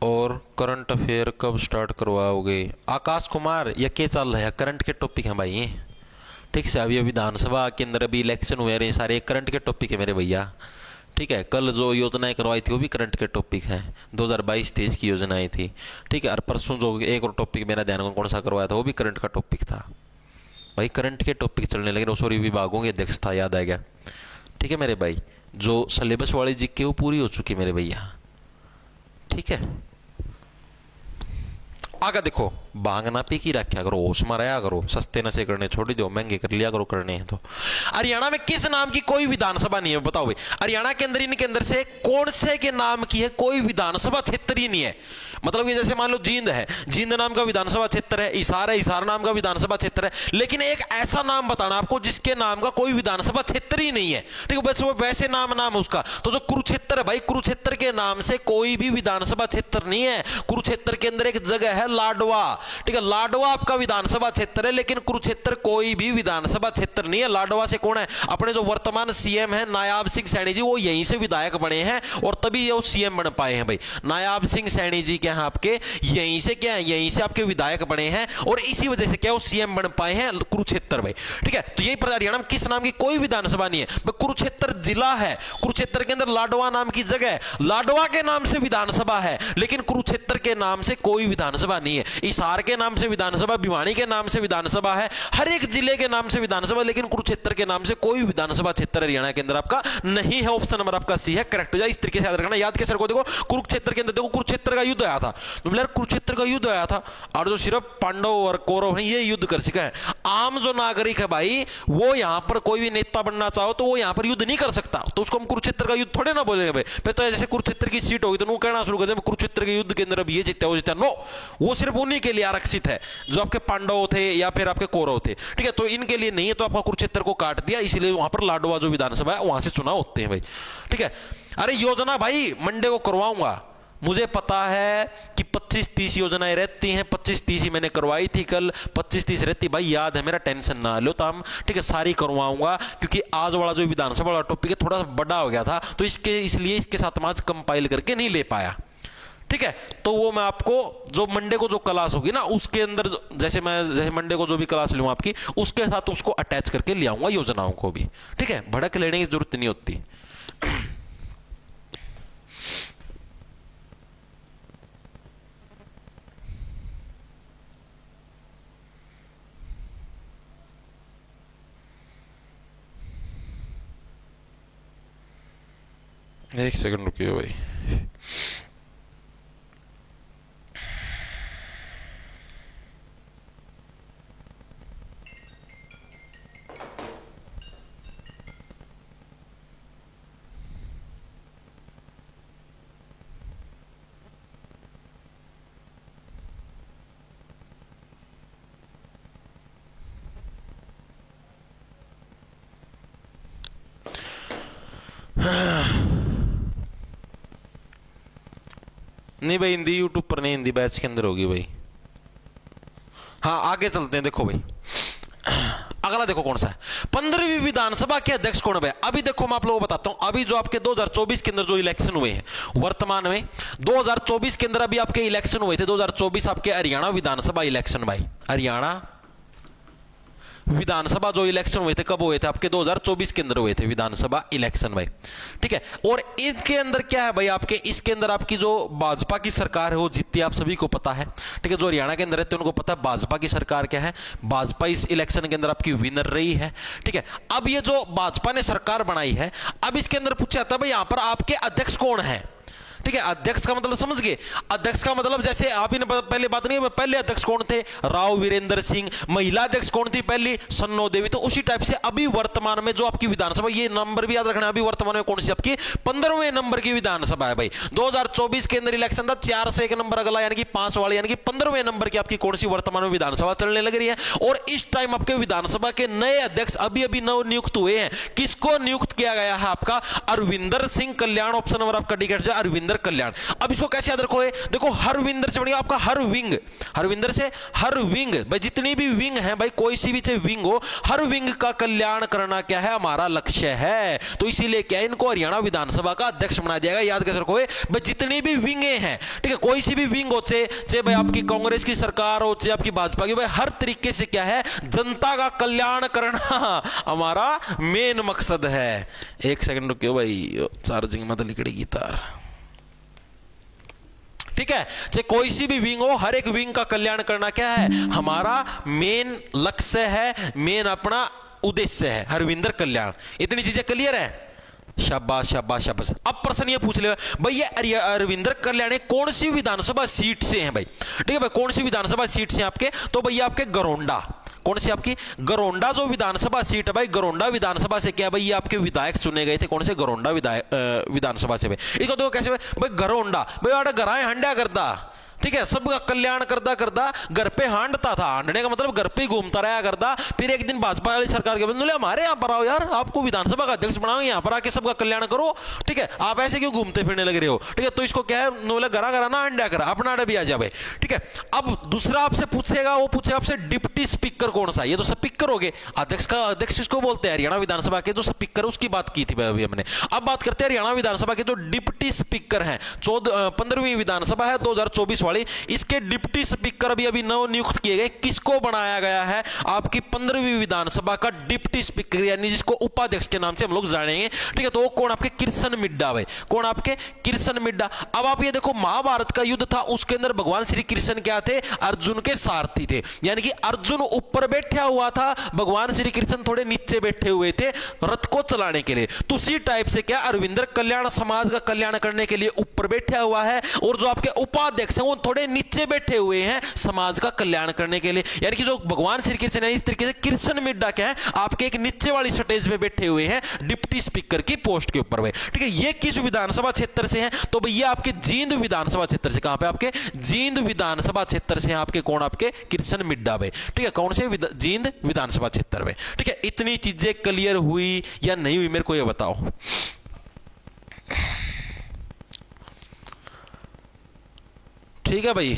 और करंट अफेयर कब स्टार्ट करवाओगे? आकाश कुमार ये क्या चल रहा है, करंट के टॉपिक हैं भाई ये, ठीक से। अभी विधानसभा के अंदर अभी इलेक्शन हुए रहे सारे, करंट के टॉपिक है मेरे भैया। ठीक है, कल जो योजनाएं करवाई थी वो भी करंट के टॉपिक है, 2022-23 की योजनाएं थी। ठीक है, और परसों जो एक और टॉपिक मेरा ध्यान में कौन सा करवाया था वो भी करंट का टॉपिक था भाई। करंट के टॉपिक चलने लगे, सॉरी विभागों की अध्यक्षता याद आ गया। ठीक है मेरे भाई, जो सिलेबस वाली जीके वो पूरी हो चुकी मेरे भैया। ठीक है, आगे देखो, भांग ना पी की रखा करो, होश में रहा करो, सस्ते नशे करने छोड़ दो, महंगे कर लिया करो करने हैं तो। हरियाणा में किस नाम की कोई विधानसभा नहीं है बताओ भाई? हरियाणा के अंदर इनके अंदर से कौन से के नाम की है कोई विधानसभा क्षेत्र ही नहीं है। मतलब कि जैसे मान लो जींद है, जींद नाम का विधानसभा क्षेत्र है, हिसार है, हिसार नाम का विधानसभा क्षेत्र है, लेकिन एक ऐसा नाम बताना आपको जिसके नाम का कोई विधानसभा क्षेत्र ही नहीं है। ठीक है, बस वो वैसे नाम है उसका। तो जो कुरुक्षेत्र है भाई, कुरुक्षेत्र के नाम से कोई भी विधानसभा क्षेत्र नहीं है। कुरुक्षेत्र के अंदर एक जगह है लाडवा। ठीक है, लाडवा आपका विधानसभा क्षेत्र है, लेकिन कुरुक्षेत्र कोई भी विधानसभा क्षेत्र नहीं है। लाडवा से कौन है? अपने जो वर्तमान सीएम है नायाब सिंह सैनी जी, वो यहीं से विधायक बने हैं और तभी वो सीएम बन पाए हैं भाई। नायाब सिंह सैनी जी क्या है आपके यहीं से, क्या है यहीं से आपके विधायक बने हैं और इसी वजह से क्या वो सीएम बन पाए हैं कुरुक्षेत्र भाई। ठीक है, तो यही पर हरियाणा में किस नाम की कोई विधानसभा नहीं है। कुरुक्षेत्र जिला है, कुरुक्षेत्र के अंदर लाडवा नाम की जगह है, लाडवा के नाम से विधानसभा है, लेकिन कुरुक्षेत्र के नाम से कोई विधानसभा नहीं है। हिसार के नाम से विधानसभा, भिवानी के नाम से विधानसभा है, हर एक जिले के नाम से विधानसभा, लेकिन कुरुक्षेत्र के नाम से कोई विधानसभा क्षेत्र हरियाणा के अंदर आपका नहीं है। ऑप्शन नंबर आपका सी है, करेक्ट हो जाए। इस तरीके से याद रखना। याद कैसे रखो? देखो कुरुक्षेत्र के अंदर देखो कुरुक्षेत्र का युद्ध आया था, कुरुक्षेत्र का युद्ध आया था और जो सिर्फ पांडव और कौरव हैं ये युद्ध कर सके हैं। आम जो नागरिक है भाई, वो यहां पर कोई भी नेता बनना चाहो तो वो यहां पर युद्ध नहीं कर सकता, तो उसको हम कुरुक्षेत्र का युद्ध थोड़े ना बोलेंगे भाई। फिर तो जैसे कुरुक्षेत्र की सीट होगी तो वो कहना शुरू कर दे कुरुक्षेत्र के युद्ध के अंदर अब ये जीता वो जीता। नो, वो सिर्फ उन्हीं के लिए आरक्षित है जो आपके पांडव थे या फिर आपके कौरव थे। ठीक है, तो इनके लिए नहीं है, तो आपका कुरुक्षेत्र को काट दिया, इसलिए वहां पर लाडवा जो विधानसभा है वहां से चुनाव होते हैं भाई। ठीक है, अरे योजना भाई मंडे को करवाऊंगा, मुझे पता है कि 25-30 योजनाएं रहती हैं, 25-30 ही मैंने करवाई थी कल, 25-30 रहती भाई, याद है मेरा, टेंशन ना लो। तो हम ठीक है सारी करवाऊंगा, क्योंकि आज वाला जो विधानसभा वाला टॉपिक है थोड़ा बड़ा हो गया था, तो इसलिए इसके साथ मैं आज कंपाइल करके नहीं ले पाया। ठीक है, तो वो मैं आपको जो मंडे को जो क्लास होगी ना उसके अंदर, जैसे मंडे को जो भी क्लास लूँ आपकी, उसके साथ उसको अटैच करके ले आऊंगा योजनाओं को भी। ठीक है, भड़क लेने की जरूरत नहीं होती। एक सेकंड रुकिए भाई। नहीं भाई, हिंदी यूट्यूब पर नहीं, हिंदी बैच के अंदर होगी भाई। हाँ आगे चलते हैं। देखो भाई अगला देखो कौन सा है, 15वीं विधानसभा के अध्यक्ष कौन है भाई? अभी देखो मैं आप लोगों को बताता हूं, अभी जो आपके 2024 के अंदर जो इलेक्शन हुए हैं, वर्तमान में 2024 के अंदर अभी आपके इलेक्शन हुए थे, 2024 आपके हरियाणा विधानसभा इलेक्शन भाई, हरियाणा विधानसभा जो इलेक्शन हुए थे कब हुए थे आपके 2024 के अंदर हुए थे विधानसभा इलेक्शन भाई। ठीक है, और इनके अंदर क्या है भाई आपके, इसके अंदर आपकी जो भाजपा की सरकार है वो जीतती है, आप सभी को पता है। ठीक है, जो हरियाणा के अंदर रहते हैं उनको पता है भाजपा की सरकार क्या है, भाजपा इस इलेक्शन के अंदर आपकी विनर रही है। ठीक है, अब ये जो भाजपा ने सरकार बनाई है, अब इसके अंदर पूछा जाता है भाई यहां पर आपके अध्यक्ष कौन है। ठीक है, अध्यक्ष का मतलब समझ गए, अध्यक्ष का मतलब जैसे आप ही ने पहले बात नहीं है, पहले अध्यक्ष कौन थे, राव वीरेंद्र सिंह, महिला अध्यक्ष कौन थी पहली, सन्नो देवी। तो उसी टाइप से अभी वर्तमान में जो आपकी विधानसभा, ये नंबर भी याद रखना, अभी वर्तमान में कौन सी आपकी 15वें नंबर की विधानसभा है भाई। 2024 के अंदर इलेक्शन था, 4 से 1 नंबर अगला यानी कि 5 वाले, यानी कि 15वें नंबर की आपकी कौन सी वर्तमान में विधानसभा चलने लग रही है। और इस टाइम आपके विधानसभा के नए अध्यक्ष अभी अभी नव नियुक्त हुए हैं। किसको नियुक्त किया गया है आपका, अरविंदर सिंह कल्याण, ऑप्शन नंबर आपका डी है अरविंदर कल्याण। अब इसको कैसे याद रखोगे, देखो हरविंदर से बनेगा आपका हर विंग, हरविंदर से हर विंग भाई, जितनी भी विंग है भाई, कोई सी भी चाहे विंग हो, हर विंग का कल्याण करना क्या है हमारा लक्ष्य है। तो इसीलिए क्या इनको हरियाणा विधानसभा का अध्यक्ष बनाया जाएगा। याद कैसे रखोगे भाई, जितनी भी विंगे हैं, ठीक है, कोई सी भी विंग हो, चाहे भाई आपकी कांग्रेस की सरकार हो, चाहे आपकी भाजपा की, भाई हर तरीके से क्या है, जनता का कल्याण करना हमारा मेन मकसद है। एक सेकंड रुकियो भाई, चार्जिंग मत लिकड़ेगी तार। ठीक है, चाहे कोई सी भी विंग हो, हर एक विंग का कल्याण करना क्या है हमारा मेन लक्ष्य है, मेन अपना उद्देश्य है, हरविंदर कल्याण। इतनी चीजें क्लियर है, शाबाश शाबाश शाबाश। अब प्रश्न ये पूछ ले भाई, ये अरविंदर कल्याण कौन सी विधानसभा सीट से हैं भाई। ठीक है भाई, कौन सी विधानसभा सीट से आपके, तो भैया आपके गरोंडा, कौन सी आपकी गरोंडा जो विधानसभा सीट है भाई, गरोंडा विधानसभा से क्या भाई ये आपके विधायक चुने गए थे, कौन से गरोंडा विधानसभा से भाई। इसको देखो कैसे भाई, गरोंडा भाई आड़ा गराए हंडा करता, ठीक है, सबका कल्याण करता करता घर पे हांडता था, हांडने का मतलब घर पे ही घूमता रहा करता। फिर एक दिन भाजपा वाली सरकार के बंदे हमारे यहाँ पर आओ यार, आपको विधानसभा का अध्यक्ष बनाओ, यहाँ पर आके सबका कल्याण करो। ठीक है, आप ऐसे क्यों घूमते फिरने लग रहे हो। ठीक है, तो इसको क्या है, बोले घरा घरा ना अंडा करा, अपना आड़ा भी आ जाए। ठीक है, अब दूसरा आपसे पूछेगा, वो पूछेगा आपसे डिप्टी स्पीकर कौन सा। ये तो स्पीकर हो गए, अध्यक्ष का अध्यक्ष इसको बोलते हैं, हरियाणा विधानसभा के जो स्पीकर उसकी बात की थी अभी हमने। अब बात करते हैं हरियाणा विधानसभा के जो डिप्टी स्पीकर हैं, 15वीं विधानसभा है 2024 वाली, इसके डिप्टी स्पीकर अभी अभी नव नियुक्त किए गए। किसको बनाया गया है, आपकी 15वीं विधानसभा का डिप्टी स्पीकर, यानी जिसको उपाध्यक्ष के नाम से हम लोग जानेंगे। ठीक है, तो वो कौन, आपके कृष्ण मिड्डा भाई, कौन आपके कृष्ण मिड्डा। अब आप ये देखो, महाभारत का युद्ध था, उसके अंदर भगवान श्री कृष्ण क्या थे, अर्जुन के सारथी थे, यानी कि अर्जुन ऊपर बैठा हुआ था, भगवान श्री कृष्ण थोड़े नीचे बैठे हुए थे रथ को चलाने के लिए। तो उसी टाइप से क्या अरविंदर कल्याण समाज का कल्याण करने के लिए ऊपर बैठा हुआ है, और जो आपके उपाध्यक्ष हैं वो थोड़े नीचे बैठे हुए हैं समाज का कल्याण करने के लिए। यानी कि जो भगवान श्री कृष्ण है, इस तरीके से कृष्ण मिड्डा क्या है, आपके एक नीचे वाली स्टेज पे बैठे हुए हैं डिप्टी स्पीकर की पोस्ट के ऊपर। ठीक है, ये किस विधानसभा क्षेत्र से हैं, तो भैया आपके जींद विधानसभा क्षेत्र से। कहां पे, आपके जींद विधानसभा क्षेत्र से हैं आपके कौन, आपके कृष्ण मिड्डा भाई। ठीक है, कौन से जींद विधानसभा क्षेत्र में। ठीक है, इतनी चीजें क्लियर हुई या नहीं हुई मेरे को ये बताओ। ठीक है भाई,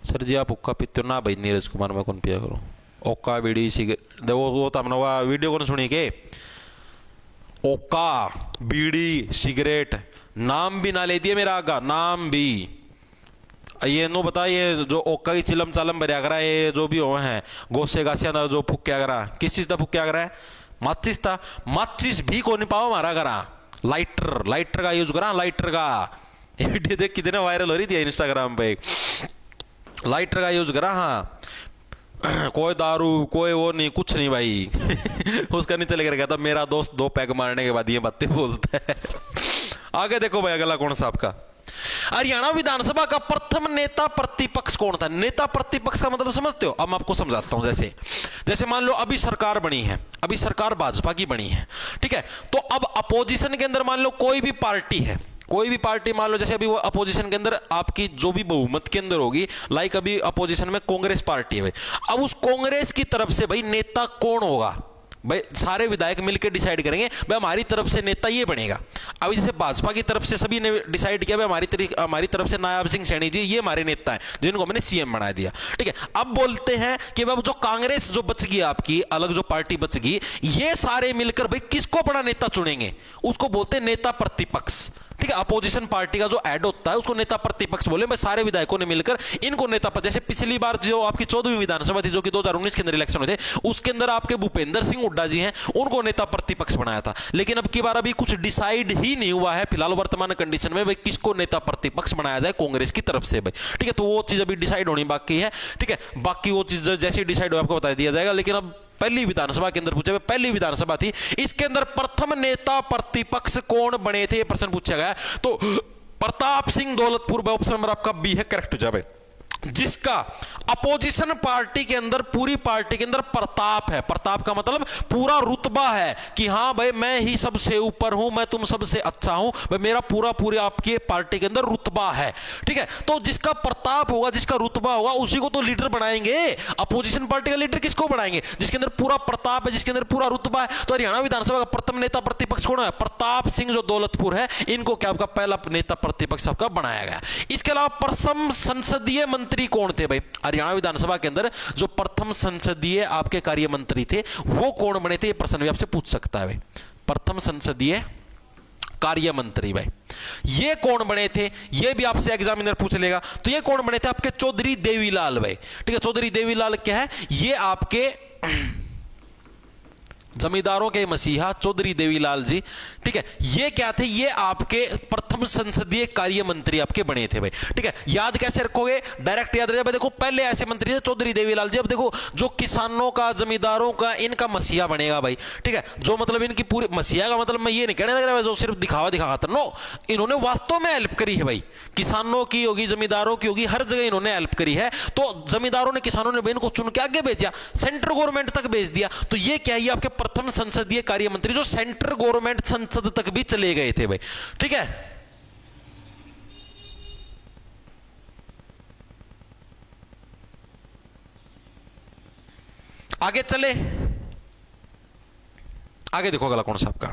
सर जी आप हुक्का पीते हो ना भाई, नीरज कुमार मैं कौन पिया करूं ओका बीड़ी सिगरेट, देखो वो तो हमने वो वीडियो कौन सुनी के, ओका बीड़ी सिगरेट नाम भी ना ले दिए मेरा आगा, नाम भी। ये नो बता, ये जो ओका की चिलम चालम भरिया करा, ये जो भी हो हैं गोसे गासिया जो फुक्या करा, किस चीज का फुक्या करा है, माचिस था, माचिस भी को नहीं पाओ मारा करा, लाइटर, लाइटर का यूज करा, लाइटर का। ये वीडियो देख कितने वायरल हो रही थी इंस्टाग्राम पे, लाइटर का यूज करा। हाँ, कोई दारू कोई वो नहीं, कुछ नहीं भाई उसका नहीं चलेगा। कहता मेरा दोस्त 2 पैग मारने के बाद ये बातें बोलता है। आगे देखो भाई, अगला कौन सा आपका, हरियाणा विधानसभा का प्रथम नेता प्रतिपक्ष कौन था। नेता प्रतिपक्ष का मतलब समझते हो, अब मैं आपको समझाता हूं। जैसे जैसे मान लो अभी सरकार बनी है, अभी सरकार भाजपा की बनी है, ठीक है, तो अब अपोजिशन के अंदर मान लो कोई भी पार्टी है, कोई भी पार्टी मान लो, जैसे अभी वो अपोजिशन के अंदर आपकी जो भी बहुमत के अंदर होगी, लाइक अभी अपोजिशन में कांग्रेस पार्टी है भाई, अब उस कांग्रेस की तरफ से भाई नेता कौन होगा, भाई सारे विधायक मिलकर डिसाइड करेंगे भाई हमारी तरफ से नेता ये बनेगा। अभी जैसे भाजपा की तरफ से सभी ने डिसाइड किया भाई हमारी तरफ से नायाब सिंह सैनी जी ये हमारे नेता हैं जिनको हमने सीएम बना दिया। ठीक है, अब बोलते हैं कि भाई जो कांग्रेस जो बच गई आपकी अलग जो पार्टी बच गई, ये सारे मिलकर भाई किसको बड़ा नेता चुनेंगे, उसको बोलते हैं नेता प्रतिपक्ष। ठीक है, अपोजिशन पार्टी का जो ऐड होता है उसको नेता प्रतिपक्ष बोले। मैं सारे विधायकों ने मिलकर इनको नेता, जैसे पिछली बार जो आपकी 14वीं विधानसभा थी जो कि 2019 के अंदर इलेक्शन हुए थे, उसके अंदर आपके भूपेंद्र सिंह हुड्डा जी हैं, उनको नेता प्रतिपक्ष बनाया था। लेकिन अब की बार अभी कुछ डिसाइड ही नहीं हुआ है फिलहाल वर्तमान कंडीशन में भाई किसको नेता प्रतिपक्ष बनाया जाए कांग्रेस की तरफ से भाई। ठीक है, तो वो चीज अभी डिसाइड होनी बाकी है। ठीक है, बाकी वो चीज जैसे डिसाइड हो आपको बता दिया जाएगा। लेकिन अब पहली विधानसभा के अंदर पूछा, पहली विधानसभा थी, इसके अंदर प्रथम नेता प्रतिपक्ष कौन बने थे, प्रश्न पूछा गया। तो प्रताप सिंह दौलतपुर, ऑप्शन नंबर आपका बी है, करेक्ट हो जाए, जिसका अपोजिशन पार्टी के अंदर, पूरी पार्टी के अंदर प्रताप है। प्रताप का मतलब पूरा रुतबा है कि हां भाई मैं ही सबसे ऊपर हूं, मैं तुम सबसे अच्छा हूं भाई, मेरा पूरा आपके पार्टी के अंदर रुतबा है। ठीक है, तो जिसका प्रताप होगा, जिसका रुतबा होगा, उसी को तो लीडर बनाएंगे। अपोजिशन पार्टी का लीडर किसको बनाएंगे? जिसके अंदर पूरा प्रताप है, जिसके अंदर पूरा रुतबा है। तो हरियाणा विधानसभा का प्रथम नेता प्रतिपक्ष कौन है? प्रताप सिंह जो दौलतपुर है, इनको क्या आपका पहला नेता प्रतिपक्ष आपका बनाया गया। इसके अलावा प्रथम संसदीय मंत्री कौन थे भाई? हरियाणा विधानसभा के अंदर जो प्रथम संसदीय आपके कार्य मंत्री थे वो कौन बने थे? ये प्रश्न भी आपसे पूछ सकता है भाई। प्रथम संसदीय कार्य मंत्री भाई ये कौन बने थे? ये भी आपसे एग्जामिनर पूछ लेगा। तो ये कौन बने थे? आपके चौधरी देवीलाल भाई। ठीक है, चौधरी देवीलाल क्या है? ये आपके जमींदारों के मसीहा चौधरी देवीलाल जी। ठीक है, ये क्या थे? ये आपके प्रथम संसदीय कार्य मंत्री आपके बने थे भाई। ठीक है, याद कैसे रखोगे? डायरेक्ट याद रखेगा। देखो पहले ऐसे मंत्री थे चौधरी देवीलाल जी। अब देखो जो किसानों का, जमींदारों का, इनका मसीहा बनेगा भाई। ठीक है, जो मतलब इनकी पूरी मसीहा का मतलब मैं ये नहीं कहने लग रहा है जो सिर्फ दिखावा दिखाता, नो, इन्होंने वास्तव में हेल्प करी है भाई। किसानों की होगी, जमींदारों की होगी, हर जगह इन्होंने हेल्प करी है। तो जमींदारों ने, किसानों ने इनको चुन के आगे भेजा, सेंट्रल गवर्नमेंट तक भेज दिया। तो ये क्या है? आपके प्रथम संसदीय कार्य मंत्री जो सेंट्रल गवर्नमेंट संसद तक भी चले गए थे भाई। ठीक है, आगे चले, आगे देखो अगला कौन सा आपका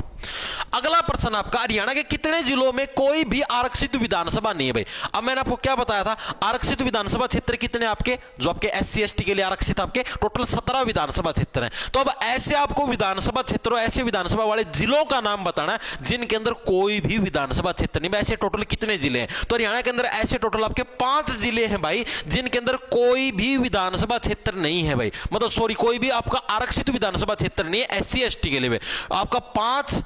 अगला प्रश्न आपका, हरियाणा के कितने जिलों में कोई भी आरक्षित विधानसभा नहीं है भाई? अब मैंने आपको क्या बताया था, आरक्षित विधानसभा क्षेत्र कितने आपके, जो आपके SC ST के लिए आरक्षित आपके टोटल 17 विधानसभा क्षेत्र हैं। तो अब ऐसे आपको विधानसभा क्षेत्रों, ऐसे विधानसभा वाले जिलों का नाम बताना है जिनके अंदर कोई भी विधानसभा क्षेत्र नहीं। ऐसे टोटल कितने जिले हैं? तो हरियाणा के अंदर ऐसे टोटल आपके 5 जिले हैं भाई जिनके अंदर कोई भी विधानसभा क्षेत्र नहीं है भाई। मतलब सॉरी, कोई भी आपका आरक्षित विधानसभा क्षेत्र नहीं है SC ST के लिए। आपका 5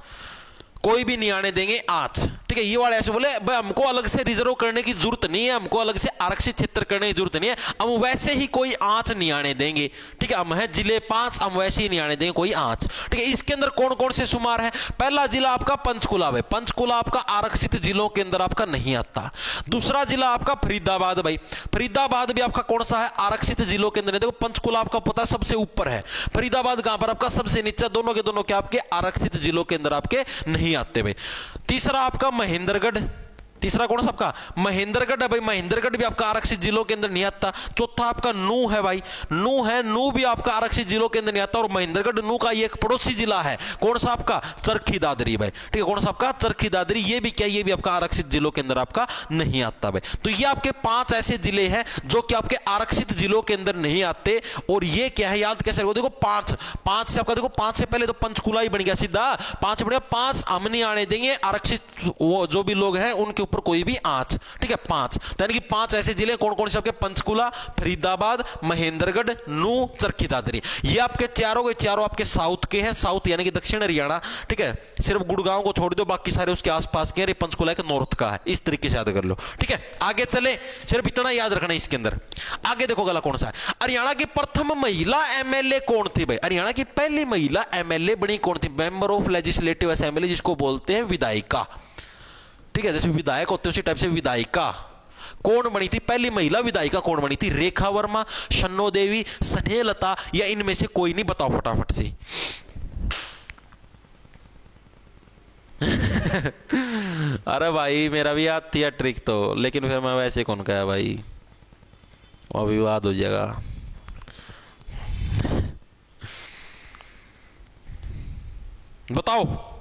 कोई भी नहीं आने देंगे 8। ठीक है, ये वाले ऐसे बोले भाई हमको अलग से रिजर्व करने की जरूरत नहीं है, हमको अलग से आरक्षित क्षेत्र करने की जरूरत नहीं है, हम वैसे ही कोई 8 नहीं आने देंगे। ठीक है, हम है जिले 5, हम वैसे ही नहीं आने देंगे कोई 8। ठीक है, इसके अंदर कौन कौन से शुमार है? पहला जिला आपका पंचकुला है। पंचकुला आपका आरक्षित जिलों के अंदर आपका नहीं आता। दूसरा जिला आपका फरीदाबाद भाई। फरीदाबाद भी आपका कौन सा है? आरक्षित जिलों के अंदर नहीं। देखो पंचकुला आपका पता है सबसे ऊपर है, फरीदाबाद कहां पर? आपका सबसे नीचे। दोनों के दोनों क्या आपके आरक्षित जिलों के अंदर आपके नहीं आते भाई। तीसरा आपका महेंद्रगढ़। तीसरा कौन सा आपका? महेंद्रगढ़ है भाई। महेंद्रगढ़ भी आपका आरक्षित जिलों के अंदर नहीं आता। चौथा आपका नू है भाई। नू है, नू भी आपका आरक्षित जिलों के अंदर नहीं आता। और महेंद्रगढ़ नू का ये एक पड़ोसी जिला है, कौन सा आपका? चरखी दादरी भाई। ठीक है, कौन सा आपका? चरखी दादरी। ये भी क्या? ये भी आपका आरक्षित जिलों के अंदर आपका नहीं आता भाई। तो ये आपके 5 ऐसे जिले हैं जो कि आपके आरक्षित जिलों के अंदर नहीं आते। और ये क्या है, याद कैसे रखो? देखो 5 से आपका, देखो 5 से पहले तो पंचकुला ही बन गया सीधा। 5 बने, 5 हम नहीं आने देंगे आरक्षित वो जो भी लोग हैं उनके ऊपर कोई भी आंच। ठीक है, 5, यानी कि 5 ऐसे जिले कौन कौन से आपके? पंचकुला, फरीदाबाद, महेंद्रगढ़, नू, चरखी दादरी। ये आपके चारों के चारों आपके साउथ के हैं, साउथ यानी कि दक्षिण हरियाणा। ठीक है, सिर्फ गुड़गांव को छोड़ दो, बाकी सारे उसके आसपास के। पंचकुला के नॉर्थ का है, इस तरीके से याद कर लो। ठीक है, आगे चले, सिर्फ इतना याद रखना है इसके अंदर। आगे देखो अगला कौन सा है, हरियाणा की प्रथम महिला MLA कौन थी भाई? हरियाणा की पहली महिला MLA बनी कौन थी? मेंबर ऑफ लेजिस्लेटिव असेंबली, जिसको बोलते हैं विधायिका। ठीक है, जैसे विधायक होते हैं उसी टाइप से विधायिका कौन बनी थी? पहली महिला विधायिका कौन बनी थी? रेखा वर्मा, शन्नो देवी, स्नेहलता, या इनमें से कोई नहीं? बताओ फटाफट से। अरे भाई मेरा भी याद थी ट्रिक तो, लेकिन फिर मैं वैसे कौन कहा भाई, वो विवाद हो जाएगा। बताओ।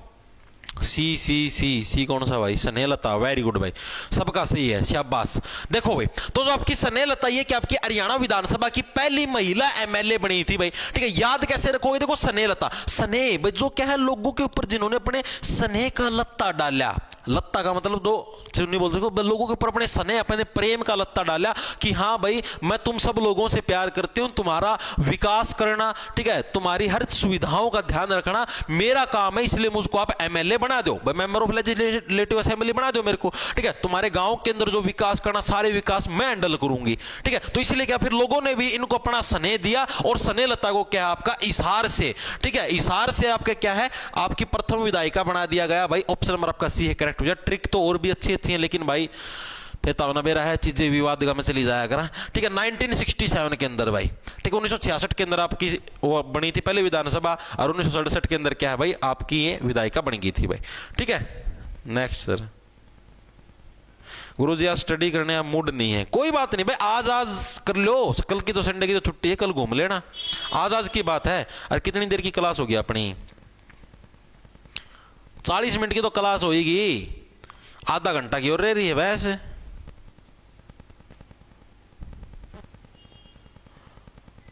सी कौन सा भाई? स्नेहलता। वेरी गुड भाई, सबका सही है, शाबाश। देखो भाई, तो जो आपकी स्नेहलता ये कि आपकी हरियाणा विधानसभा की पहली महिला MLA बनी थी भाई। ठीक है, याद कैसे रखोगे? देखो स्नेहलता, स्नेह भाई जो क्या है, लोगों के ऊपर जिन्होंने अपने स्नेह का लत्ता डाला, लत्ता का मतलब दो चुन्नी बोलते हो, लोगों के ऊपर अपने स्नेह अपने प्रेम का लत्ता डाला कि हाँ भाई मैं तुम सब लोगों से प्यार करती हूँ, तुम्हारा विकास करना, ठीक है, तुम्हारी हर सुविधाओं का ध्यान रखना मेरा काम है, इसलिए मुझको आप एमएलए बना दो, मेंबर ऑफ लेजिस्लेटिव असेंबली बना दो मेरे को, ठीक है, तुम्हारे गांव के अंदर जो विकास करना सारे विकास मैं हैंडल करूंगी, ठीक है। तो इसलिए क्या फिर लोगों ने भी इनको अपना स्नेह दिया और स्नेह लता को क्या आपका इशार से, ठीक है, इशार से आपके क्या है आपकी प्रथम विधायिका बना दिया गया भाई। ऑप्शन नंबर आपका सी है करेक्ट हो जाए। ट्रिक तो और भी अच्छी अच्छी है लेकिन भाई फिर तावना बेरा है चीजें विवाद में चली जाया करा, ठीक है। 1967 के अंदर भाई, ठीक है, 1966 के अंदर आपकी वो बनी थी पहले विधानसभा और 1967 के अंदर क्या है भाई आपकी ये विधायिका बन गई थी भाई, ठीक है। नेक्स्ट सर, गुरुजी आज स्टडी करने आप मूड नहीं है, कोई बात नहीं भाई, आज कर लो, कल की तो संडे की तो छुट्टी है, कल घूम लेना, आज की बात है। और कितनी देर की क्लास होगी अपनी, 40 मिनट की तो क्लास होगी, आधा घंटा की और रह रही है वैसे।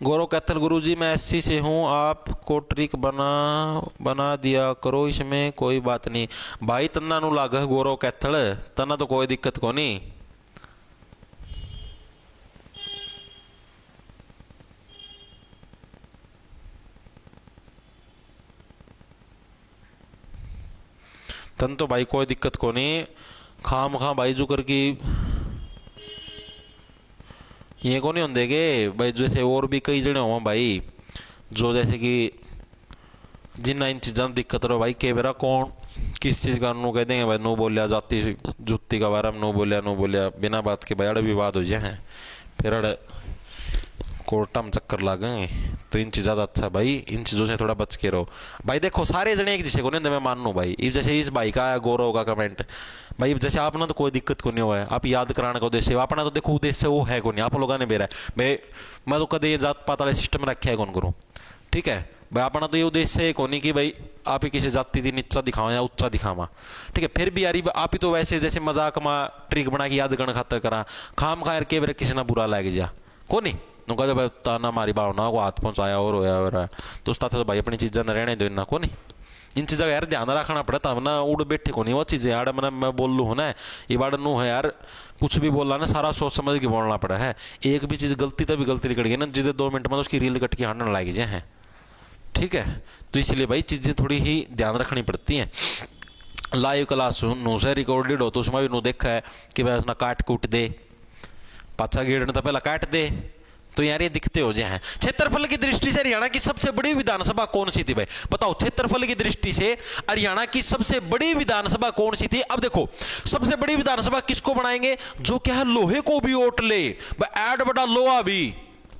गौरव कैथल, गुरुजी मैं एससी से हूँ, आपको ट्रिक बना दिया करो, इसमें कोई बात नहीं भाई। तना नु लाग गौरव कैथल, तना तो कोई दिक्कत को नहीं। तन तो भाई कोई दिक्कत को नहीं, खाम खा भाई जो कर की ये को नहीं होंगे भाई, जैसे और भी कई जने हो भाई जो जैसे कि जिन्ना इन चीज़ों में दिक्कत रहो भाई, के बेरा कौन किस चीज़ का नो कह देंगे भाई, नो बोलिया जाती जुत्ती का बारे में नो बोलिया बिना बात के भाई अड़ विवाद हो जाए, फिर अड़ कोर्टा में चक्कर लागेंगे, तो इन चीज़ ज़्यादा अच्छा भाई, इन चीज़ों से थोड़ा बच के रहो भाई। देखो सारे जने एक जैसे को नहीं मैं मान लूँ भाई, जैसे इस भाई का गौरव का कमेंट भाई, जैसे आप ना तो कोई दिक्कत को नहीं हुआ है, आप याद कराने का उद्देश्य अपना तो देखो उद्देश्य वो है को नहीं, आप लोगों ने मेरा भाई मैं तो कदे जात पात वाले सिस्टम रखे है कौन करूँ, ठीक है भाई, अपना तो ये उद्देश्य है नहीं कि भाई आप ही किसी जाति थी नीचा दिखावा या उच्चा दिखावा, ठीक है। फिर भी यार आप ही तो वैसे जैसे मजाक में ट्रिक बना के याद करने खातर करा, खाम खा के मेरे किसी ना बुरा लग जा को नहीं नुका जब ताना हमारी भावनाओं को हाथ पहुंचाया और होया हो रहा है तो उस तो भाई अपनी चीज़ें न रहने दो इतना को नहीं, इन चीज़ों का यार ध्यान रखना पड़ता है ना, उड़ बैठे को नहीं वो चीज़ें यार मैं बोल लूँ ना ये बार नू है यार, कुछ भी बोल रहा ना सारा सोच समझ के बोलना पड़ा है, एक भी चीज़ गलती तभी गलती निकल गई ना जिसे 2 मिनट में उसकी रील कट के हांडने लग जाए हैं, ठीक है। तो इसलिए भाई चीज़ें थोड़ी ही ध्यान रखनी पड़ती हैं। लाइव क्लास नू से रिकॉर्डेड हो तो उसमें भी नू देखा है कि भाई उसने काट कूट दे पाचा गेड़ तो पहला काट दे, तो यार ये दिखते हो जाए हैं। क्षेत्रफल की दृष्टि से हरियाणा की सबसे बड़ी विधानसभा कौन सी थी भाई बताओ, क्षेत्रफल की दृष्टि से हरियाणा की सबसे बड़ी विधानसभा कौन सी थी। अब देखो सबसे बड़ी विधानसभा किसको बनाएंगे, जो क्या है लोहे को भी वोट ले, ऐड बड़ा लोहा भी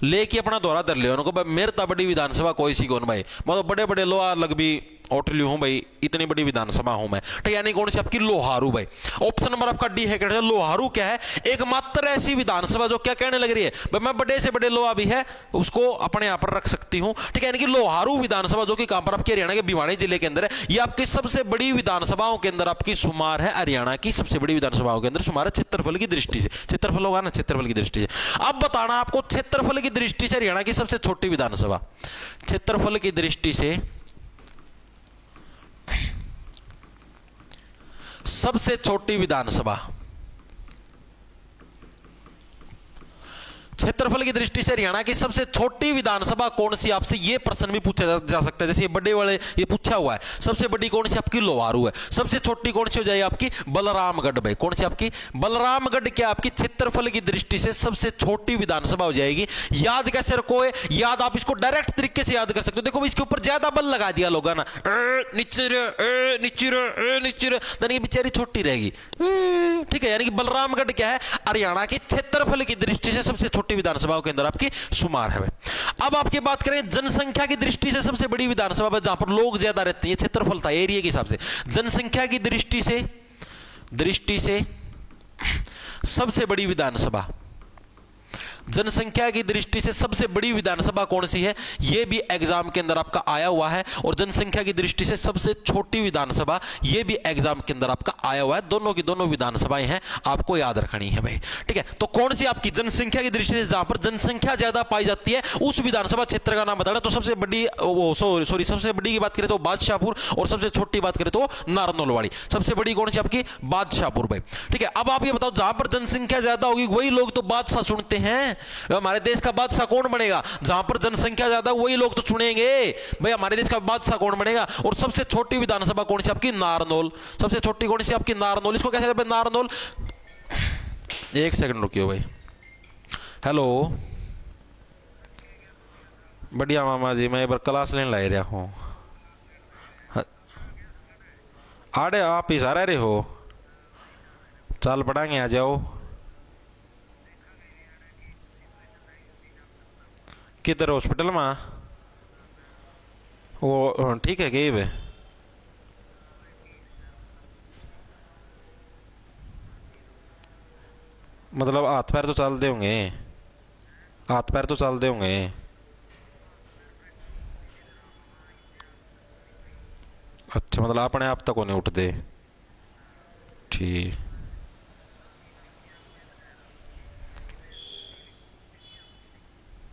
लेके अपना दौरा कर ले उनको, मेरे तो बड़ी विधानसभा कोई सी कौन भाई, मतलब बड़े बड़े लोहा लग भी ओट ली हूं भाई, इतनी बड़ी विधानसभा हूं मैं, ठीक, यानी कौन सी आपकी लोहारू भाई। ऑप्शन नंबर आपका डी है, कहते हैं लोहारू क्या है, एकमात्र ऐसी विधानसभा जो क्या कहने लग रही है भाई मैं बड़े से बड़े लोहा भी है उसको अपने यहां पर रख सकती हूं, ठीक है, यानी कि लोहारू विधानसभा जो कि कहां पर आपके हरियाणा के भिवानी जिले के अंदर है, ये आपकी सबसे बड़ी विधानसभाओं के अंदर आपकी शुमार है, हरियाणा की सबसे बड़ी विधानसभाओं के अंदर शुमार है क्षेत्रफल की दृष्टि से, क्षेत्रफल होगा ना क्षेत्रफल की दृष्टि से। अब बताना आपको क्षेत्रफल की दृष्टि से हरियाणा की सबसे छोटी विधानसभा, क्षेत्रफल की दृष्टि से सबसे छोटी विधानसभा, क्षेत्रफल की दृष्टि से हरियाणा की सबसे छोटी विधानसभा कौन सी, आपसे यह प्रश्न भी पूछा जा सकता है, जैसे ये बड़े वाले ये पूछा हुआ है, सबसे बड़ी कौन सी आपकी लोहारू है, सबसे छोटी कौन सी हो जाएगी आपकी बलरामगढ़ भाई, कौन सी आपकी बलरामगढ़ क्या आपकी क्षेत्रफल की दृष्टि से सबसे छोटी विधानसभा हो जाएगी। याद कैसे रखो है, याद आप इसको डायरेक्ट तरीके से याद कर सकते हो, देखो इसके ऊपर ज्यादा बल लगा दिया लोगों ने, नीचे बेचारी छोटी रहेगी, ठीक है, यानी कि बलरामगढ़ क्या है हरियाणा के क्षेत्रफल की दृष्टि से सबसे छोटी विधानसभाओं के अंदर आपकी शुमार है। अब आपकी बात करें जनसंख्या की दृष्टि से सबसे बड़ी विधानसभा जहां पर लोग ज्यादा रहते हैं, क्षेत्रफल था एरिया के हिसाब से, जनसंख्या की दृष्टि से सबसे बड़ी विधानसभा, जनसंख्या की दृष्टि से सबसे बड़ी विधानसभा कौन सी है, यह भी एग्जाम के अंदर आपका आया हुआ है। और जनसंख्या की दृष्टि से सबसे छोटी विधानसभा, यह भी एग्जाम के अंदर आपका आया हुआ है। दोनों की दोनों विधानसभाएं हैं, आपको याद रखनी है भाई, ठीक है। तो कौन सी आपकी जनसंख्या की दृष्टि से जहां पर जनसंख्या ज्यादा पाई जाती है उस विधानसभा क्षेत्र का नाम बताना। तो सबसे बड़ी सॉरी सबसे बड़ी की बात करें तो बादशाहपुर, और सबसे छोटी बात करें तो नारनौलवाड़ी। सबसे बड़ी कौन सी आपकी, बादशाहपुर भाई, ठीक है। अब आप ये बताओ, जहां पर जनसंख्या ज्यादा होगी वही लोग तो बादशाह चुनते हैं। हमारे देश का बादशाह कौन बनेगा, जहां पर जनसंख्या ज्यादा वही लोग तो चुनेंगे भाई, हमारे देश का बादशाह कौन बनेगा। और सबसे छोटी विधानसभा कौन सी आपकी, नारनौल। सबसे छोटी कौन सी आपकी, नारनौल। इसको कैसे कहते हैं, नारनौल। एक सेकंड रुकियो भाई। हेलो, बढ़िया मामा जी, मैं एक बार क्लास लेने ला रहा हूँ। आड़े आप ही सारे रहे हो, चल पढ़ाएंगे, आ जाओ। किधर, हॉस्पिटल में? वो ठीक है कि वे मतलब हाथ पैर तो चलते होंगे, हाथ पैर तो चलते होंगे। अच्छा, मतलब अपने आप तक नहीं उठते, ठीक।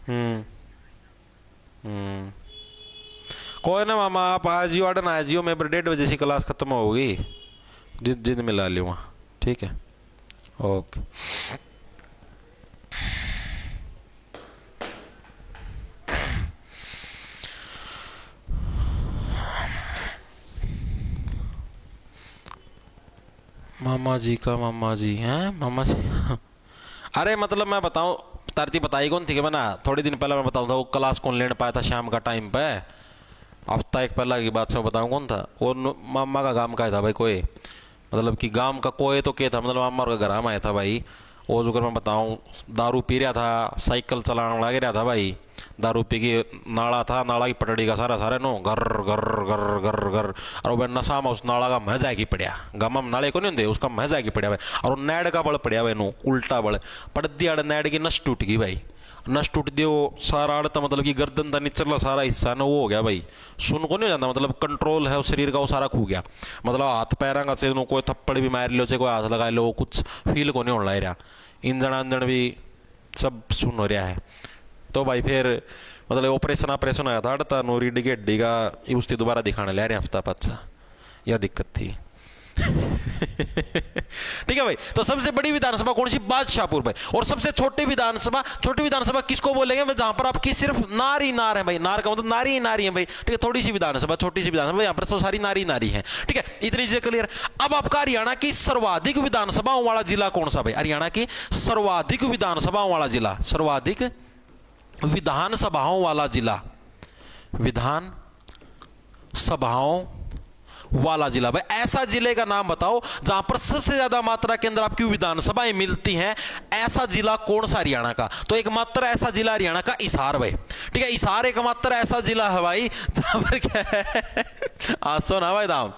हम्म हम्म कोई ना मामा, आप आ जियो, आडन आ जियो, मैं 1:30 बजे से क्लास खत्म होगी, जिद जिद मिला लूँगा, ठीक है, ओके। मामा जी का मामा जी हैं, मामा जी अरे मतलब मैं बताऊं, तरती बताई कौन थी कि मैं ना थोड़े दिन पहले मैं बताऊं था, वो क्लास कौन लेने पाया था शाम का टाइम पे, हफ्ता एक पहला की बात से मैं बताऊं कौन था वो, मामा का गांव का था भाई कोई, मतलब कि गांव का कोई तो क्या था, मतलब मामा का घर में आया था भाई। वो जो कर मैं बताऊं, दारू पी रहा था, साइकिल चलाने लग रहा था भाई, दारू पी की, नाला था, नाला की पटड़ी का सारा सारे नो घर घर घर घर घर, और वो नशा में उस नाला का मजा की पड़िया, गामा में नाले को नहीं होंगे उसका मजा की पड़िया भाई। और नैड का बल पड़िया भाई, नो उल्टा बल पड़ दिया, नैड की नस टूट गई भाई, नस टूट दियो सारा अड़ता, मतलब कि गर्दन का निचला सारा हिस्सा ना वो हो गया भाई, सुन को नहीं हो जाता, मतलब कंट्रोल है उस शरीर का वो सारा खू गया, मतलब हाथ पैर का से कोई थप्पड़ भी मार लो, चाहे कोई हाथ लगा लो, कुछ फील को नहीं होने लग रहा, इंजन अंजन भी सब सुन हो रहा है। तो भाई फिर मतलब ऑपरेशन ऑपरेशन आया था अड़ता नो, रीढ़ की हड्डी का, उसकी दोबारा दिखाने ले रहे हफ्ता पाचा, यह दिक्कत थी ठीक है भाई। तो सबसे बड़ी विधानसभा कौन सी, बादशाहपुर भाई। और सबसे छोटी विधानसभा, छोटी विधानसभा किसको बोलेंगे, जहां पर आपकी सिर्फ नार ही नार है भाई, नार का मतलब नारी ही नारी है भाई, ठीक है। थोड़ी सी विधानसभा, छोटी सी विधानसभा, यहाँ पर तो सारी नारी नारी है, ठीक है, इतनी चीजें क्लियर। अब आपका हरियाणा की सर्वाधिक विधानसभाओं वाला जिला कौन सा भाई, हरियाणा की सर्वाधिक विधानसभाओं वाला जिला, सर्वाधिक विधानसभाओं वाला जिला, विधान सभाओं वाला जिला भाई, ऐसा जिले का नाम बताओ जहां पर सबसे ज्यादा मात्रा के अंदर आपकी विधानसभाएं मिलती हैं, ऐसा जिला कौन सा हरियाणा का। तो एकमात्र ऐसा जिला हरियाणा का हिसार भाई, ठीक है, हिसार एकमात्र ऐसा जिला है भाई जहां पर क्या है आसो ना भाई दाम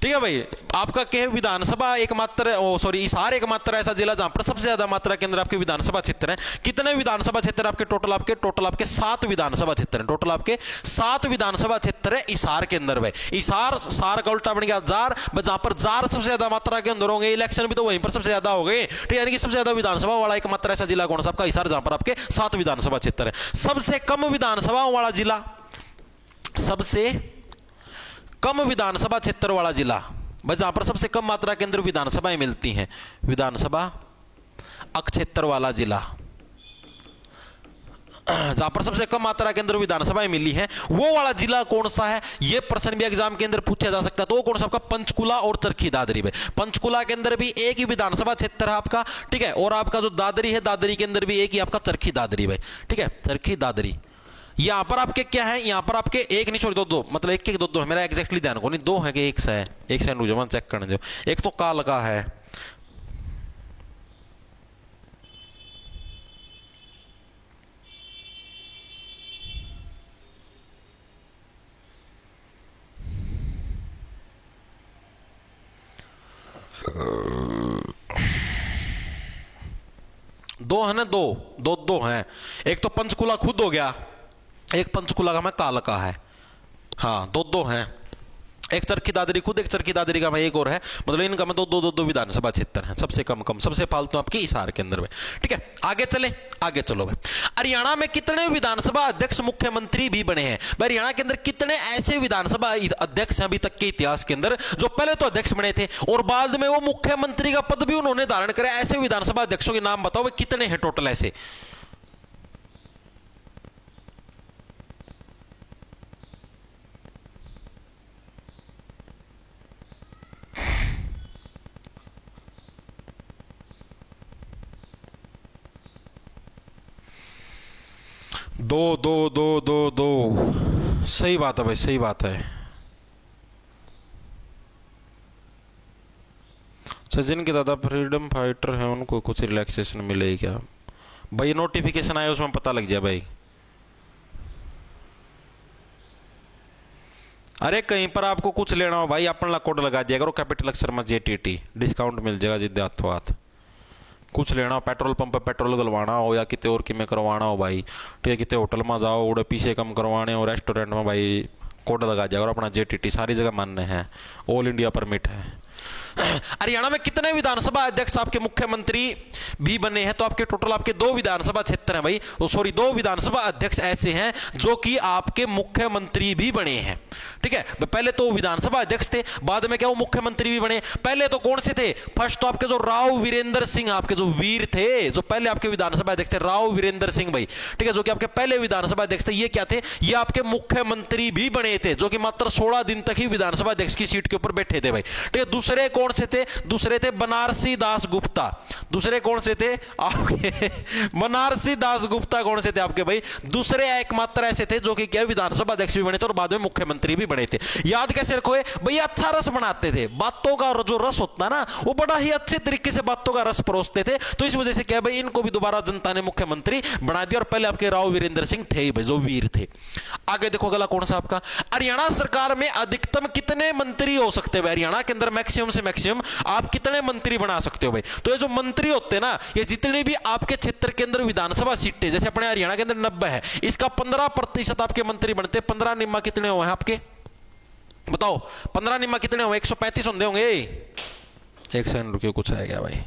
ठीक है भाई। आपका क्या विधानसभा एकमात्र, सॉरी हिसार एकमात्र ऐसा जिला जहां पर सबसे ज्यादा मात्रा के अंदर आपके विधानसभा क्षेत्र हैं। कितने विधानसभा क्षेत्र आपके टोटल, आपके 7 विधानसभा क्षेत्र हैं, टोटल आपके 7 विधानसभा क्षेत्र है हिसार के अंदर भाई। हिसार सार का उल्टा बन गया जार, जहां पर जार सबसे ज्यादा मात्रा के अंदर होंगे, इलेक्शन भी तो वहीं पर सबसे ज्यादा हो गए, ठीक है, यानी कि सबसे ज्यादा विधानसभा वाला एकमात्र ऐसा जिला कौन सा, आपका हिसार, जहां पर आपके 7 विधानसभा क्षेत्र है। सबसे कम विधानसभाओं वाला जिला, सबसे कम विधानसभा क्षेत्र वाला जिला भाई, जहां पर सबसे कम मात्रा के अंदर विधानसभाएं मिलती हैं, विधानसभा अक्षेत्र वाला जिला, जहां पर सबसे कम मात्रा के अंदर विधानसभाएं मिली हैं, वो वाला जिला कौन सा है, ये प्रश्न भी एग्जाम के अंदर पूछा जा सकता है। तो वो कौन सा आपका, पंचकुला और चरखी दादरी में। पंचकुला के अंदर भी एक ही विधानसभा क्षेत्र है आपका, ठीक है, और आपका जो दादरी है, दादरी के अंदर भी एक ही आपका चरखी दादरी भाई, ठीक है, चरखी दादरी। यहां पर आपके क्या है, यहां पर आपके एक नहीं छोड़ दो, मतलब एक दो है, मेरा एग्जैक्टली ध्यान को नहीं, 2 है कि 1 से है, 1 से रुझान चेक करने दो, एक तो काल का है, दो है ना, दो दो दो हैं। एक तो पंचकुला खुद हो गया, एक पंचकुला का मैं काल का है। हाँ दो दो हैं, एक चरखी दादरी खुद, एक चरखी दादरी का मैं एक और है, मतलब इनका मैं दो विधानसभा क्षेत्र है। सबसे कम सबसे फालतू आपके हिसार के अंदर में। ठीक है, आगे चले, आगे चलो भाई। हरियाणा में कितने विधानसभा अध्यक्ष मुख्यमंत्री भी बने हैं? भाई हरियाणा के अंदर कितने ऐसे विधानसभा अध्यक्ष हैं अभी तक के इतिहास के अंदर जो पहले तो अध्यक्ष बने थे और बाद में वो मुख्यमंत्री का पद भी उन्होंने धारण करा? ऐसे विधानसभा अध्यक्षों के नाम बताओ भाई, कितने हैं टोटल ऐसे? दो दो दो दो दो, सही बात है भाई, सही बात है। सचिन के दादा फ्रीडम फाइटर हैं, उनको कुछ रिलैक्सेशन मिलेगी क्या? भाई नोटिफिकेशन आया उसमें पता लग जाए भाई। अरे कहीं पर आपको कुछ लेना हो भाई, अपना कोड लगा दिया करो, कैपिटल अक्षर में JTT, डिस्काउंट मिल जाएगा जिद्दे हाथों हाथ। कुछ लेना हो, पेट्रोल पंप पे पेट्रोल डलवाना हो या कितने और किमें करवाना हो भाई, ठीक है, कितने होटल में जाओ उड़े पीछे कम करवाने हो, रेस्टोरेंट में भाई कोड लगा जाएगा और अपना JTT सारी जगह मान्य है, ऑल इंडिया परमिट है। हरियाणा में कितने विधानसभा अध्यक्ष आपके मुख्यमंत्री भी बने हैं? तो आपके टोटल आपके दो विधानसभा क्षेत्र हैं भाई, सॉरी दो विधानसभा अध्यक्ष ऐसे हैं जो कि आपके मुख्यमंत्री भी बने हैं। ठीक है, पहले तो विधानसभा अध्यक्ष थे, बाद में क्या वो मुख्यमंत्री भी बने। पहले तो कौन से थे? फर्स्ट तो आपके जो राव वीरेंद्र सिंह, आपके जो वीर थे, जो पहले आपके विधानसभा अध्यक्ष थे, राव वीरेंद्र सिंह भाई, ठीक है, जो कि आपके पहले विधानसभा अध्यक्ष थे। ये क्या थे? ये आपके मुख्यमंत्री भी बने थे, जो कि मात्र 16 दिन तक ही विधानसभा अध्यक्ष की सीट के ऊपर बैठे थे भाई। ठीक है, दूसरे कौन से थे? दूसरे थे बनारसी दास गुप्ता। दूसरे कौन से थे आपके? बनारसी दास गुप्ता कौन से थे आपके भाई? दूसरे एकमात्र ऐसे थे जो कि क्या विधानसभा अध्यक्ष भी बने थे और बाद में मुख्यमंत्री भी बने थे। याद कैसे रखो भाई, अच्छा रस बनाते थे, बातों का जो रस होता ना वो बड़ा ही अच्छे तरीके से बातों का रस परोसते थे। तो इस वजह से क्या भाई, इनको भी दोबारा जनता ने मुख्यमंत्री बना दिया और पहले आपके राव वीरेंद्र सिंह थे भाई, जो वीर थे। आगे देखो अगला कौन सा आपका? हरियाणा सरकार में अधिकतम कितने मंत्री हो सकते हैं? हरियाणा के अंदर मैक्सिमम से मैक्सिमम आप कितने मंत्री बना सकते हो भाई? तो ये जो मंत्री होते हैं ना, ये जितने भी आपके क्षेत्र के अंदर विधानसभा सीटें, जैसे अपने हरियाणा के अंदर 90 है, इसका 15% आपके मंत्री बनते हैं। 15 निम्मा कितने हुए हैं आपके? बताओ 15 निम्मा कितने हुए? 135 होंगे। एक सेकंड रुकिए, कुछ है क्या भाई?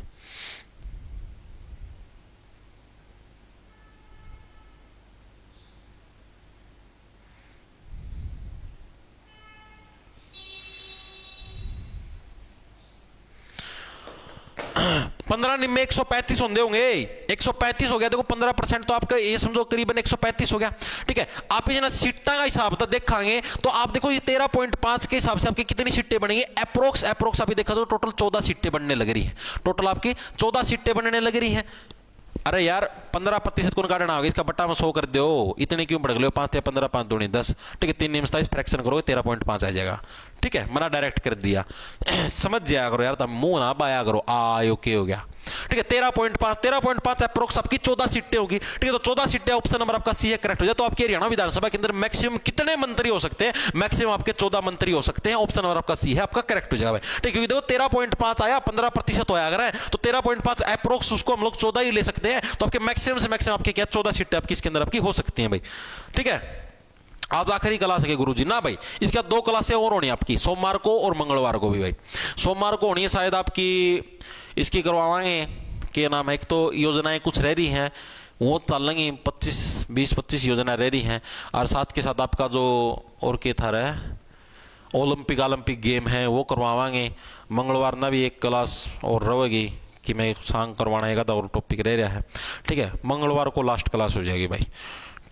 पंद्रह निम्मे 135 होंगे। 135 हो गया, देखो 15% तो आपका ये समझो करीबन 135 हो गया। ठीक है, आप ये ना सीटा का हिसाब तो देखेंगे तो आप देखो ये 13.5 के हिसाब से आपकी कितनी सीटें बनेंगी? अप्रोक्स अभी देखा तो टोटल 14 सीटें बनने लग रही है। टोटल आपकी 14 सीटें बनने लग रही है। अरे यार 15% कौन काटना होगा? इसका बट्टा में 100 कर दो, इतने क्यों बढ़ गए? 5 या 15, 5 दूनी 10। ठीक है, 3 नियम 27 फ्रैक्शन करोगे 13.5 आ जाएगा। ठीक है, मना डायरेक्ट कर दिया। समझ जाया करो यार, मुंह ना बाया करो। ओके हो गया। ठीक है, 13.5 अप्रोक्स आपकी 14 सीटें होगी। ठीक है, तो 14 सीटें ऑप्शन नंबर आपका सी है करेक्ट हो जाए। तो आपके हरियाणा विधानसभा के अंदर मैक्सिमम कितने मंत्री हो सकते हैं? मैक्सिमम आपके 14 मंत्री हो सकते हैं। ऑप्शन नंबर आपका सी है, आपका करेक्ट हो जाएगा भाई। ठीक है, क्योंकि देखो 13.5 आया, 15% होया अगर है तो 13.5 अप्रोक्स उसको हम लोग 14 ही ले सकते हैं। तो आपके मैक्सिमम से मैक्सिमम आपके क्या 14 सीटें आपकी इसके अंदर आपकी हो सकती हैं भाई। ठीक है, आज आखिरी क्लास है गुरुजी ना भाई, इसके बाद 2 क्लासें और होनी आपकी, सोमवार को और मंगलवार को भी भाई। सोमवार को होनी है शायद आपकी, इसकी करवाएंगे क्या नाम है, एक तो योजनाएं कुछ रह रही हैं वो चलेंगी, 20-25 योजना रह रही हैं, और साथ के साथ आपका जो और क्या था रहा ओलंपिक गेम है वो करवाएंगे। मंगलवार ना भी एक क्लास और रहेगी कि मैं सांग करवाना है और टॉपिक रह रहा है। ठीक है, मंगलवार को लास्ट क्लास हो जाएगी भाई।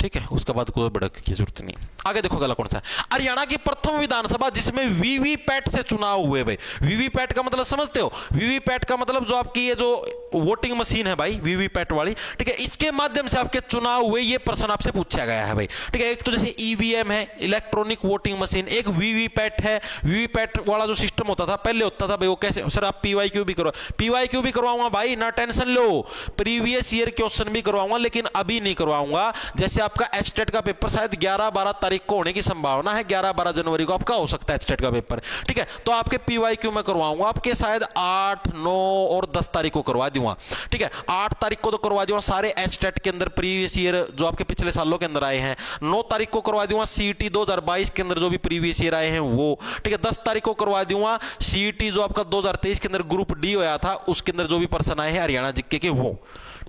ठीक है, उसके बाद कोई भड़क की जरूरत नहीं। आगे देखो अगला कौन सा है? हरियाणा की प्रथम विधानसभा जिसमें वीवीपैट से चुनाव हुए भाई। वीवीपैट का मतलब समझते हो? वीवीपैट का मतलब जो आपकी ये जो वोटिंग मशीन है भाई, वीवीपैट वाली, ठीक है, इसके माध्यम से आपके चुनाव हुए, ये प्रश्न आपसे पूछा गया है भाई। ठीक है, एक तो जैसे ईवीएम है, इलेक्ट्रॉनिक वोटिंग मशीन, एक वीवीपैट है। वीवीपैट वाला जो सिस्टम होता था पहले होता था भाई, वो कैसे? सर आप पीवाईक्यू भी करवा, पीवाईक्यू भी करवाऊंगा भाई, ना टेंशन लो, प्रीवियस ईयर क्वेश्चन भी करवाऊंगा, लेकिन अभी नहीं करवाऊंगा। जैसे आप आपका एचटेट का पेपर शायद 11-12 तारीख को होने की संभावना है, 11-12 जनवरी को आपका हो सकता है एचटेट का पेपर, ठीक है। तो आपके पीवाईक्यू में करवाऊंगा आपके शायद 8, 9 और 10 तारीख को करवा दूंगा, ठीक है। 8 तारीख को तो करवा दूंगा सारे एचटेट के अंदर प्रीवियस ईयर जो आपके पिछले सालों के अंदर आए हैं। 9 तारीख को करवा दूंगा सीईटी 2022 के अंदर जो भी प्रीवियस ईयर आए हैं वो, ठीक है। 10 तारीख को करवा दूंगा सीईटी जो आपका 2023 के अंदर ग्रुप डी होया था उसके अंदर जो भी पर्सन आए हैं हरियाणा जीके के वो,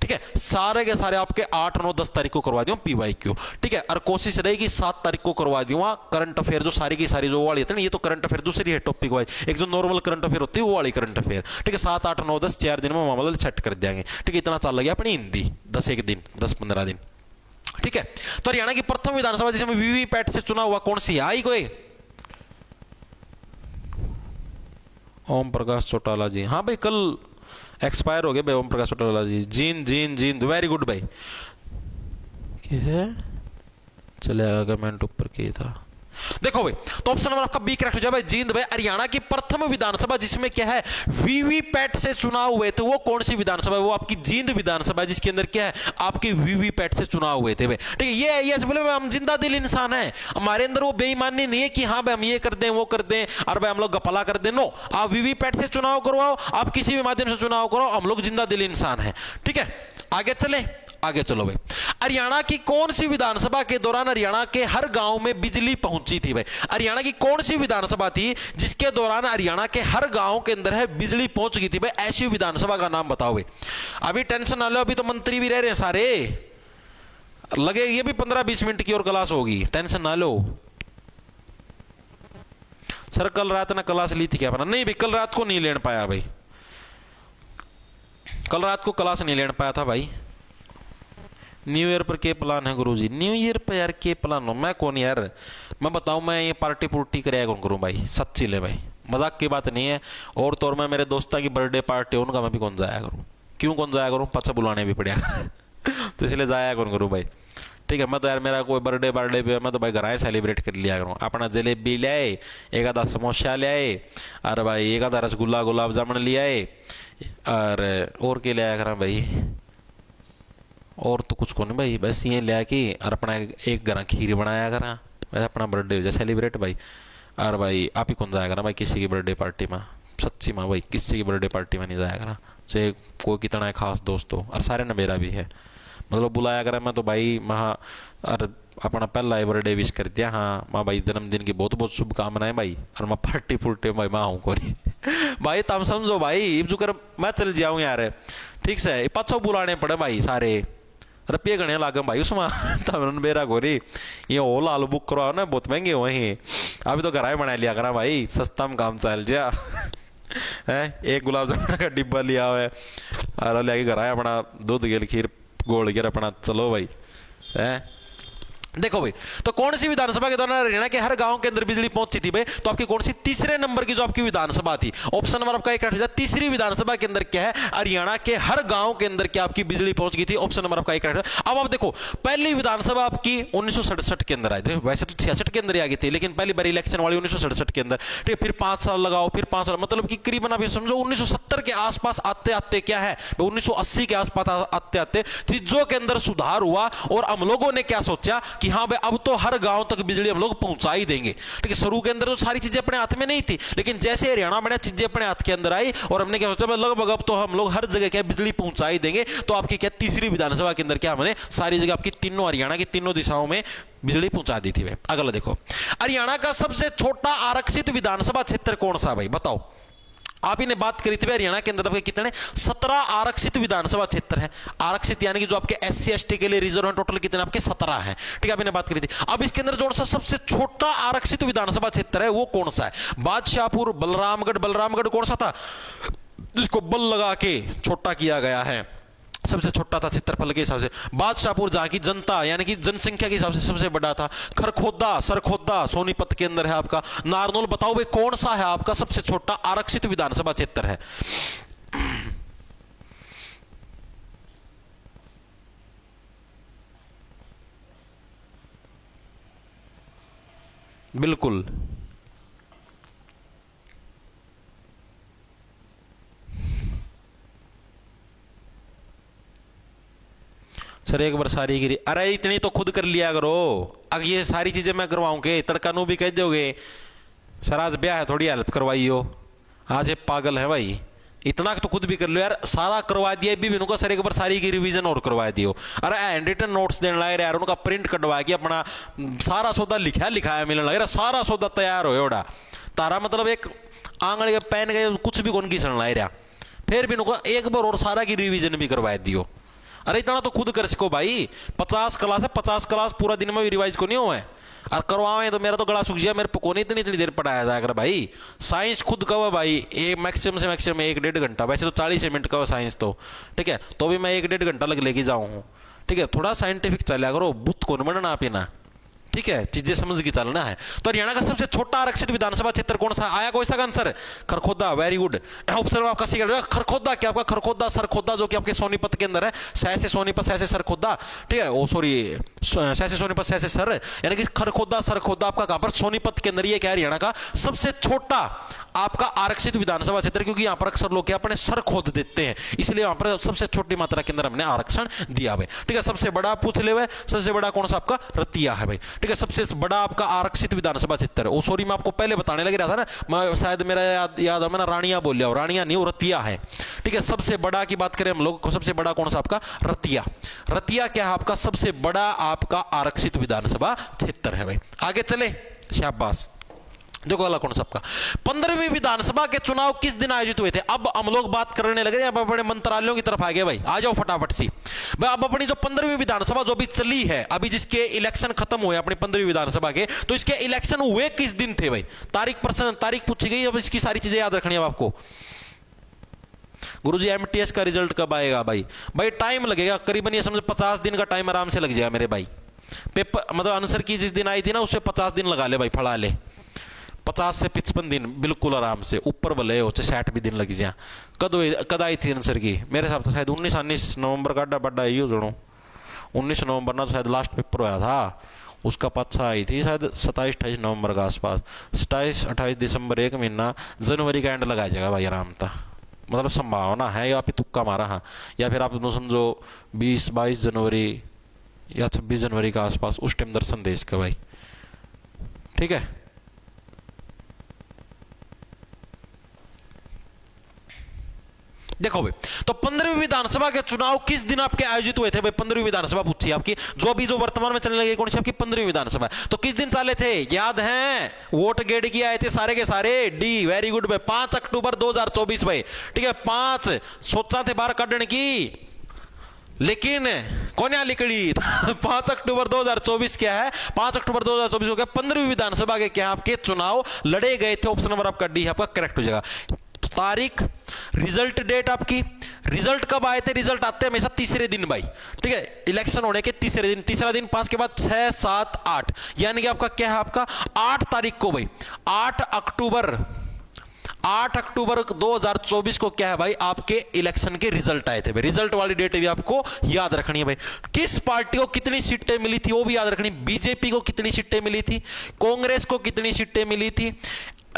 ठीक है। सारे के सारे आपके 8, 9, 10 तारीख को करवा दूंगा पीवाईक्यू, ठीक है। और कोशिश रहेगी 7 तारीख को करवा दूंगा करंट अफेयर जो सारी की सारी जो वाली होती है ना, ये तो करंट अफेयर दूसरी है टॉपिक वाइज, एक जो नॉर्मल करंट अफेयर होती है वो वाली करंट अफेयर, ठीक है। 7, 8, 9, 10 4 दिन में मामला सेट कर देंगे, ठीक है। इतना चल गया अपनी हिंदी 10 दिन 10-15 दिन, ठीक है। तो हरियाणा की प्रथम विधानसभा जिसमें वीवीपैट से चुना हुआ कौन सी आई कोई? ओम प्रकाश चौटाला जी, हाँ भाई कल एक्सपायर हो गए भाई ओम प्रकाश चौटाला जी। जीन वेरी गुड भाई, चलेगा कमेंट ऊपर की था। देखो भाई तो ऑप्शन नंबर आपका बी करेक्ट हो जाए भाई, जींद भाई। हरियाणा की प्रथम विधानसभा जिसमें क्या है वीवीपैट से चुनाव हुए थे वो कौन सी विधानसभा है? वो आपकी जींद विधानसभा जिसके अंदर क्या है आपके वीवीपैट से चुनाव हुए थे भाई, ठीक है। ये बोले हम जिंदा दिल इंसान है, हमारे अंदर वो बेईमानी नहीं है कि हाँ भाई हम ये कर दें वो कर दें और भाई हम लोग गपला कर दें। नो, आप वीवीपैट से चुनाव करवाओ, आप किसी भी माध्यम से चुनाव करो, हम लोग जिंदा दिल इंसान है, ठीक है। आगे चले, आगे चलो भाई। हरियाणा की कौन सी विधानसभा के दौरान हरियाणा के हर गांव में बिजली पहुंची थी भाई? हरियाणा की कौन सी विधानसभा थी जिसके दौरान हरियाणा के हर गांव के अंदर है बिजली पहुंच गई थी भाई? ऐसी विधानसभा का नाम बताओ भाई। अभी टेंशन ना लो, अभी तो मंत्री भी रह रहे हैं सारे, लगे ये भी 15-20 मिनट की और क्लास होगी, टेंशन ना लो। सर कल रात ना क्लास ली थी क्या अपना? नहीं भाई कल रात को नहीं लेने पाया भाई, कल रात को क्लास नहीं लेने पाया था भाई। न्यू ईयर पर के प्लान है गुरुजी? न्यू ईयर पर यार के प्लान हो, मैं कौन यार, मैं बताऊं मैं ये पार्टी पुर्टी कराया कौन करूं भाई, सच्ची ले भाई, मजाक की बात नहीं है। और तो और मैं मेरे दोस्तों की बर्थडे पार्टी उनका मैं भी कौन जाया करूं, क्यों कौन जाया करूं, पाछा बुलाने भी पड़ेगा तो इसलिए जाया कौन करूं भाई, ठीक है। मैं तो यार मेरा कोई बर्थडे भी मैं तो भाई घर आए सेलिब्रेट कर लिया करूँ, अपना जलेबी ले आए, एक आधा समोसा ले आए, और भाई एक आधा रसगुल्ला गुलाब जामुन ले आए, और क्या ले आया करा भाई, और तो कुछ को नहीं भाई, बस ये ले आके और अपना एक घर खीर बनाया करा, वैसे अपना बर्थडे हो जाए सेलिब्रेट भाई। और भाई आप ही कौन जाया करा भाई किसी की बर्थडे पार्टी में, सच्ची माँ भाई किसी की बर्थडे पार्टी में नहीं जाया करा, चाहे कोई कितना है खास दोस्त हो, और सारे ने मेरा भी है, मतलब बुलाया करा मैं तो भाई महा, और अपना पहला ही बर्थडे विश कर दिया, हाँ माँ भाई जन्मदिन की बहुत बहुत शुभकामनाएं भाई, और मैं पार्टी पुर्टी भाई माँ हूँ को भाई तुम समझो भाई, जो कर मैं चल जाऊँ यार, ठीक से पाछो बुलाने पड़े भाई सारे, रुपये गणे लागम भाई उसमें तब बेरा गोरी, ये ओला आलू बुक करवाओ ना बहुत महंगे हुए हैं, अभी तो घर बना लिया करा भाई, सस्ता में काम चल जा है। एक गुलाब जामुन का डिब्बा लिया हुआ है और ले घर अपना दूध गेल खीर गोल गिर अपना चलो भाई है। देखो भाई तो कौन सी विधानसभा के दौरान हरियाणा के हर गांव के अंदर बिजली पहुंची थी भाई? तो आपकी कौन सी तीसरे नंबर की जो आपकी विधानसभा थी, ऑप्शन नंबर आपका एक है, तीसरी विधानसभा के अंदर क्या है हरियाणा के हर गांव के अंदर क्या आपकी बिजली पहुंच गई थी, ऑप्शन नंबर आपका एक है। अब आप देखो पहली विधानसभा आपकी 1967 के अंदर आई थी, वैसे तो 66 के अंदर ही आ गई थी, लेकिन पहली बार इलेक्शन वाली 1967 के अंदर, ठीक है। फिर 5 साल लगाओ, फिर 5 साल, मतलब कि करीबन आप समझो 1970 के आसपास आते आते क्या है 1980 के आसपास आते आते चीजों के अंदर सुधार हुआ, और हम लोगों ने क्या सोचा कि हाँ भाई अब तो हर गांव तक बिजली हम लोग पहुंचा ही देंगे, ठीक है। शुरू के अंदर तो सारी चीजें अपने हाथ में नहीं थी, लेकिन जैसे हरियाणा में चीजें अपने हाथ के अंदर आई और हमने क्या सोचा लगभग अब तो हम लोग हर जगह क्या बिजली पहुंचा ही देंगे, तो आपकी क्या तीसरी विधानसभा के अंदर क्या हमने सारी जगह आपकी तीनों हरियाणा की तीनों दिशाओं में बिजली पहुंचा दी थी। अगला देखो हरियाणा का सबसे छोटा आरक्षित विधानसभा क्षेत्र कौन सा भाई बताओ? आप ही ने बात करी थी हरियाणा के अंदर आपके कितने 17 आरक्षित विधानसभा क्षेत्र है, आरक्षित यानी कि जो आपके SC ST के लिए रिजर्व है, टोटल कितने आपके 17 है, ठीक है। आपने बात करी थी। अब इसके अंदर जो सा सबसे छोटा आरक्षित विधानसभा क्षेत्र है वो कौन सा है? बादशाहपुर, बलरामगढ़ कौन सा था जिसको बल लगा के छोटा किया गया है, सबसे छोटा था क्षेत्रफल के हिसाब से। बादशाहपुर जहां की जनता यानी कि जनसंख्या के हिसाब से सबसे बड़ा था। खरखोदा सरखोदा सोनीपत के अंदर है आपका। नारनौल बताओ भाई कौन सा है आपका सबसे छोटा आरक्षित विधानसभा क्षेत्र है? बिल्कुल सर एक बार सारी गिरी, अरे इतनी तो खुद कर लिया करो। अब ये सारी चीजें मैं करवाऊं के तड़का नू भी कह दोगे सर आज ब्याह है थोड़ी हेल्प करवाई हो, आज ये पागल है भाई, इतना तो खुद भी कर लो यार। सारा करवा दिया भी बिनु का सर एक बार सारी की रिवीजन और करवा दियो। अरे हैंड रिटन नोट्स देने लगे यार, उनका प्रिंट कटवा के अपना सारा सौदा लिखाया मिलने लगे, सारा सौदा तैयार हो ओड़ा तारा, मतलब एक आंगली के पेन के कुछ भी कौन घिसन ला रहा, फिर भी उनको एक बार और सारा की रिवीजन भी करवा दियो। अरे इतना तो खुद कर सको भाई, 50 क्लास है, 50 क्लास पूरा दिन में भी रिवाइज को नहीं हुआ है, और करवावे तो मेरा तो गला सूख गया, मेरे को नहीं इतनी इतनी देर पढ़ाया जाकर भाई। साइंस खुद का भाई एक मैक्सिमम से मैक्सिमम 1-1.5 घंटा, वैसे तो 40 मिनट का साइंस तो ठीक है, तो भी मैं 1-1.5 घंटा लग लेके जाऊँ हूँ ठीक है। थोड़ा साइंटिफिक चला करो, बुत कौन बनना पीना ठीक है, चीजें समझ के चलना है। तो हरियाणा का सबसे छोटा आरक्षित विधानसभा क्षेत्र कौन सा आया, कोई सा answer? Kharkhoda, very good. Option आपका सी खरखोदा, क्या आपका खरखोदा सरखोदा जो कि आपके सोनीपत के अंदर है, सह से सोनीपत सह से सरखोदा ठीक है, ओ सॉरी सह से सोनीपत सह से सर, यानी कि खरखोदा सरखोदा आपका कहां पर, सोनीपत के अंदर। ये क्या हरियाणा का सबसे छोटा आपका आरक्षित विधानसभा क्षेत्र, क्योंकि यहां पर अक्सर लोग क्या अपने सर खोद देते हैं, इसलिए वहां पर सबसे छोटी मात्रा के अंदर हमने आरक्षण दिया भाई ठीक है। सबसे बड़ा पूछ ले हुए, सबसे बड़ा कौन सा आपका, रतिया है भाई ठीक है, सबसे बड़ा आपका आरक्षित विधानसभा क्षेत्र। ओ सॉरी मैं आपको पहले बताने लग रहा था ना, मैं शायद मेरा याद है मैंने रानिया बोल लिया, रानिया नहीं, रतिया है ठीक है। सबसे बड़ा की बात करें हम लोग, सबसे बड़ा कौन सा आपका, रतिया। रतिया क्या है आपका सबसे बड़ा आपका आरक्षित विधानसभा क्षेत्र है भाई। आगे चले, शाबाश। देखो अगला कौन सा आपका 15वीं विधानसभा के चुनाव किस दिन आयोजित हुए थे। अब हम लोग बात करने लगे, अब बड़े मंत्रालयों की तरफ आ गए भाई, आ जाओ फटाफट सी भाई। अब अपनी जो 15वीं विधानसभा जो भी चली है, अभी जिसके इलेक्शन खत्म हुए अपनी 15वीं विधानसभा के, तो इसके इलेक्शन हुए किस दिन थे भाई। तारीख प्रश्न, तारीख पूछी गई, अब इसकी सारी चीजें याद रखनी है आपको। गुरुजी एमटीएस का रिजल्ट कब आएगा भाई? भाई टाइम लगेगा करीबन, ये समझ 50 दिन का टाइम आराम से लग जाएगा मेरे भाई। पेपर मतलब आंसर की जिस दिन आई थी ना, उससे 50 दिन लगा ले भाई, फड़ा ले, 50 से 55 दिन बिल्कुल आराम से, ऊपर भले हो 60 भी दिन लग जाए। कद आई थी आंसर की, मेरे हिसाब से शायद 19 नवंबर का अड्डा बड्डा ही हो जड़ो, 19 नवंबर ना तो शायद लास्ट पेपर होया था, उसका पक्षा आई थी शायद 27-28 नवंबर का आसपास, 27-28 दिसंबर, एक महीना, जनवरी का एंड लगाया जाएगा भाई आराम था, मतलब संभावना है, या फिर तुक्का मारा हाँ, या फिर आप समझो 20-22 जनवरी या 26 जनवरी का आसपास, उस टाइम दर्शन देश का भाई ठीक है। देखो भाई, तो 15वीं विधानसभा के चुनाव किस दिन आपके आयोजित हुए थे भाई। 15वीं विधानसभा पूछी आपकी, जो अभी जो वर्तमान में चलने लगी कौन सी आपकी 15वीं विधानसभा, तो किस दिन चाले थे याद है? वोट गेड़ किए आए थे सारे के सारे, डी वेरी गुड भाई, 5 अक्टूबर 2024 भाई ठीक है। 5 सोचा थे बाहर काटने की, लेकिन कौन यहाँ लिखड़ी 5 अक्टूबर 2024 क्या है, 5 अक्टूबर 2024 हो गया 15वीं विधानसभा के क्या आपके चुनाव लड़े गए थे। ऑप्शन नंबर आपका डी आपका करेक्ट हो जाएगा। तारीख, रिजल्ट, डेट आपकी, रिजल्ट कब आए थे? रिजल्ट आते हैं हमेशा तीसरे दिन भाई ठीक है, इलेक्शन होने के तीसरे दिन, तीसरा दिन 5 के बाद 6, 7, 8, यानी कि आपका क्या है आपका 8 तारीख को भाई, 8 अक्टूबर 2024 को क्या है भाई आपके इलेक्शन के रिजल्ट आए थे भाई। रिजल्ट वाली डेट भी आपको याद रखनी है भाई। किस पार्टी को कितनी सीटें मिली थी वो भी याद रखनी, बीजेपी को कितनी सीटें मिली थी, कांग्रेस को कितनी सीटें मिली थी,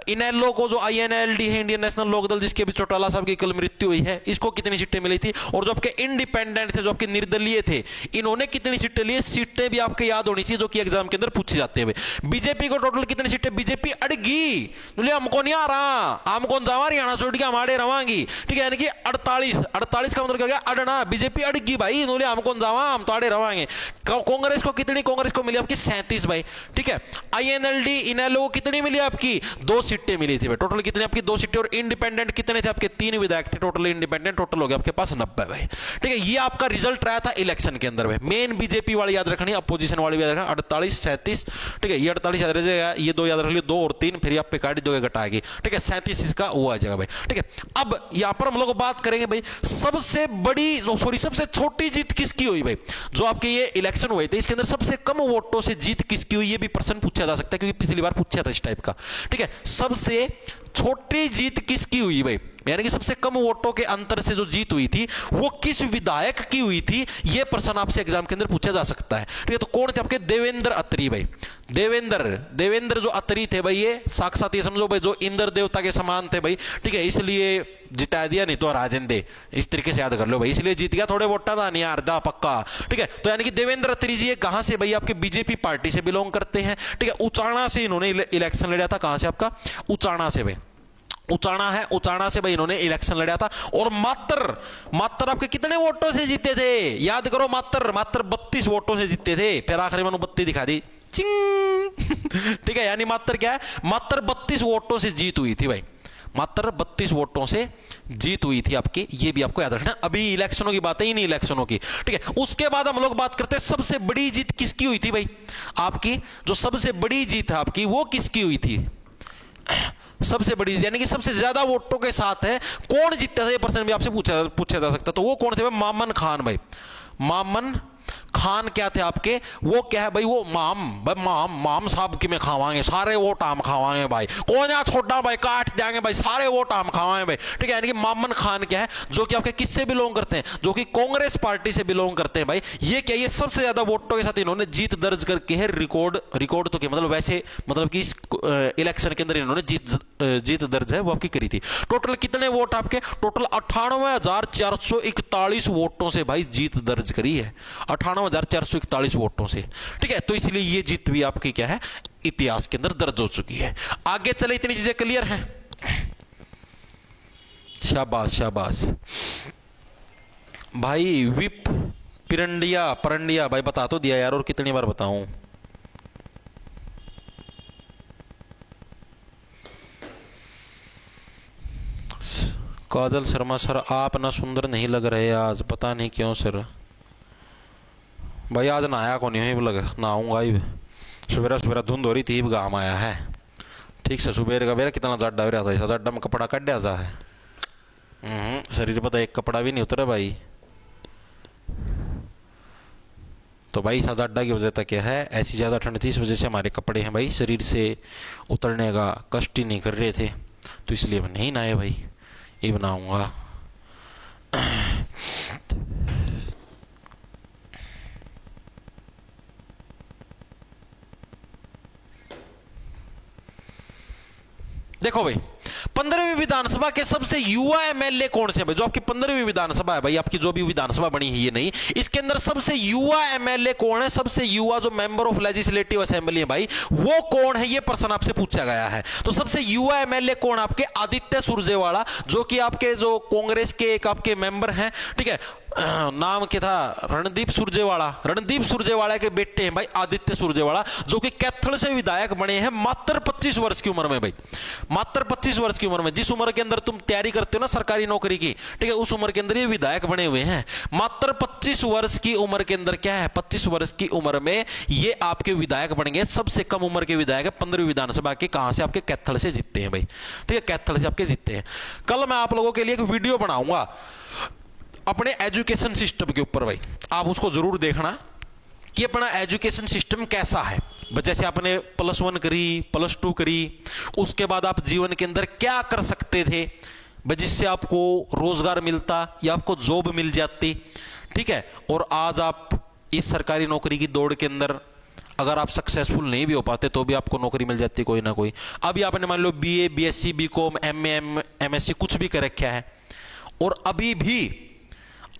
इनेलो को जो INLD है इंडियन नेशनल लोकदल, जिसके भी चौटाला साहब की कल मृत्यु हुई है, इसको कितनी सीटें मिली थी, और जो आपके इंडिपेंडेंट थे, जो आपके निर्दलीय थे, इन्होंने कितनी सीटें ली। सीटें भी आपके याद होनी चाहिए जो कि एग्जाम के अंदर पूछी जाती है। बीजेपी को टोटल कितनी सीटें, बीजेपी अड़गी, हमको नहीं आ रहा, हमको जावा हरियाणा छोड़ के हमारे रवांगी ठीक है, यानी कि 48 का मतलब क्या गया अड़ना, बीजेपी अड़गी भाई, हमको जावा हम ताड़े रवांगे। कांग्रेस को कितनी, कांग्रेस को मिली आपकी 37 भाई ठीक है। INLD इनेलो को कितनी मिली आपकी 2 सीटें मिली थी भाई, टोटल कितनी आपकी 2 सीटें, और इंडिपेंडेंट कितने थे आपके 3 विधायक थे टोटल, इंडिपेंडेंट टोटल हो गया आपके पास 90 भाई ठीक है। ये आपका रिजल्ट रहा था इलेक्शन के अंदर भाई। मेन बीजेपी वाली याद रखनी, अपोजिशन वाली याद रखना, 48, 37 ठीक है, ये 48 याद रह जाएगा, ये 2 याद रख लियो, 2 और 3 फिर आप पे काट दोगे घटाएगी ठीक है, 37 इसका वो आ जाएगा भाई ठीक है। अब यहां पर हम लोग बात करेंगे भाई सबसे बड़ी सॉरी सबसे छोटी जीत किसकी हुई भाई, जो आपके ये इलेक्शन हुए थे इसके अंदर सबसे कम वोटों से जीत किसकी हुई, ये भी प्रश्न पूछा जा सकता है, क्योंकि पिछली बार पूछा था इस टाइप का ठीक है। सबसे छोटी जीत किसकी हुई भाई, यानी कि सबसे कम वोटों के अंतर से जो जीत हुई थी वो किस विधायक की हुई थी, ये प्रश्न आपसे एग्जाम के अंदर पूछा जा सकता है। ठीक है, तो कौन थे आपके, देवेंद्र अत्री भाई। देवेंद्र जो अत्री थे भाई, ये साक्षात ये समझो भाई जो इंद्र देवता के समान थे भाई। ठीक है, इसलिए जिता दिया, नहीं तो हरा देंगे, इस तरीके से याद कर लो भाई, इसलिए जीत गया, थोड़े वोटा था नहीं हारदा पक्का। ठीक है, तो यानी कि देवेंद्र अत्री जी कहां से भाई, आपके बीजेपी पार्टी से बिलोंग करते हैं। ठीक है, उचाणा से इन्होंने इलेक्शन लड़ा था, कहां से आपका, उचाणा से भाई, उचाणा है, उचाणा से भाई इन्होंने इलेक्शन लड़ा था। और मात्र आपके कितने वोटों से जीते थे, याद करो, मात्र 32 वोटों से जीते थे। फिर आखिरी में बत्ती दिखा दी, चिंग। ठीक है, यानी मात्र क्या है, मात्र 32 वोटों से जीत हुई थी भाई, मात्र 32 वोटों से जीत हुई थी आपकी, ये भी आपको याद रखना। अभी इलेक्शनों की बात है ही नहीं, इलेक्शनों की। ठीक है, उसके बाद हम लोग बात करते हैं सबसे बड़ी जीत किसकी हुई थी भाई, आपकी जो सबसे बड़ी जीत है आपकी वो किसकी हुई थी, सबसे बड़ी यानी कि सबसे ज्यादा वोटों के साथ है, कौन जीतता था, ये प्रश्न भी आपसे पूछा जा सकता। तो वो कौन थे भाई, मामन खान भाई। मामन खान क्या थे आपके, वो क्या है भाई, वो माम साहब की में खावांगे, सारे वोट आम खावांगे भाई, कौन यहाँ छोटा भाई, काट देंगे भाई, सारे वोट आम खावांगे भाई। ठीक है, यानी कि मामन खान क्या है, जो कि आपके किससे बिलोंग करते हैं, जो कि कांग्रेस पार्टी से बिलोंग करते हैं भाई। ये क्या, ये सबसे ज्यादा वोटों के साथ इन्होंने जीत दर्ज करके है, रिकॉर्ड तो क्या मतलब, वैसे मतलब कि इस इलेक्शन के अंदर इन्होंने जीत दर्ज है वो आपकी करी थी। टोटल कितने वोट आपके, टोटल 98,441 वोटों से भाई जीत दर्ज करी है, 98,441 वोटों से। ठीक है, तो इसलिए ये जीत भी आपकी क्या है, इतिहास के अंदर दर्ज हो चुकी है। आगे चले, इतनी चीजें क्लियर हैं, शाबाश शाबाश भाई। विप परंडिया भाई बता तो दिया यार, और कितनी बार बताऊं। काजल शर्मा सर, आप ना सुंदर नहीं लग रहे आज, पता नहीं क्यों सर। भाई आज नहाया को नहीं लग, नहाऊंगा ही, सवेरा सवेरा धुंध हो रही थी, घाम आया है। ठीक से सुबह का बेरा कितना जड्डा हो रहा था, इस जड्डा में कपड़ा कट दिया है, शरीर पता एक कपड़ा भी नहीं उतरा भाई। तो भाई इस जड्डा की वजह तक क्या है, ऐसी ज़्यादा ठंड थी, इस वजह से हमारे कपड़े हैं भाई शरीर से उतरने का कष्ट ही नहीं कर रहे थे, तो इसलिए मैं नहीं नहाए भाई, ये बनाऊंगा। देखो भाई 15वीं विधानसभा के सबसे युवा एमएलए कौन से भाई, जो आपकी 15वीं विधानसभा है भाई, आपकी जो भी विधानसभा बनी है ये नहीं, इसके अंदर सबसे युवा एमएलए कौन है, सबसे युवा जो मेंबर ऑफ लेजिस्लेटिव असेंबली है भाई, वो कौन है, ये प्रश्न आपसे पूछा गया है। तो सबसे युवा एमएलए कौन, आपके आदित्य सुरजेवाला, जो कि आपके जो कांग्रेस के एक आपके मेंबर हैं। ठीक है, नाम क्या था, रणदीप सुरजेवाला के बेटे हैं भाई आदित्य सुरजेवाला, जो कि कैथल से विधायक बने हैं मात्र 25 वर्ष की उम्र में भाई, मात्र 25 वर्ष की उम्र में। जिस उम्र के अंदर तुम तैयारी करते हो ना सरकारी नौकरी की, ठीक है, उस उम्र के अंदर ये विधायक बने हुए हैं, मात्र 25 वर्ष की उम्र के अंदर क्या है, 25 वर्ष की उम्र में ये आपके विधायक बन गए, सबसे कम उम्र के विधायक है 15वीं विधानसभा के। कहां से, आपके कैथल से जीतते हैं भाई। ठीक है, कैथल से आपके जीतते हैं। कल मैं आप लोगों के लिए एक वीडियो बनाऊंगा अपने एजुकेशन सिस्टम के ऊपर भाई, आप उसको जरूर देखना कि अपना एजुकेशन सिस्टम कैसा है। जैसे आपने +1 करी, +2 करी, उसके बाद आप जीवन के अंदर क्या कर सकते थे जिससे आपको रोजगार मिलता या आपको जॉब मिल जाती। ठीक है, और आज आप इस सरकारी नौकरी की दौड़ के अंदर अगर आप सक्सेसफुल नहीं भी हो पाते तो भी आपको नौकरी मिल जाती कोई ना कोई। अभी आपने मान लो BA, BSc, BCom, MA, MSc कुछ भी कर रखा है, और अभी भी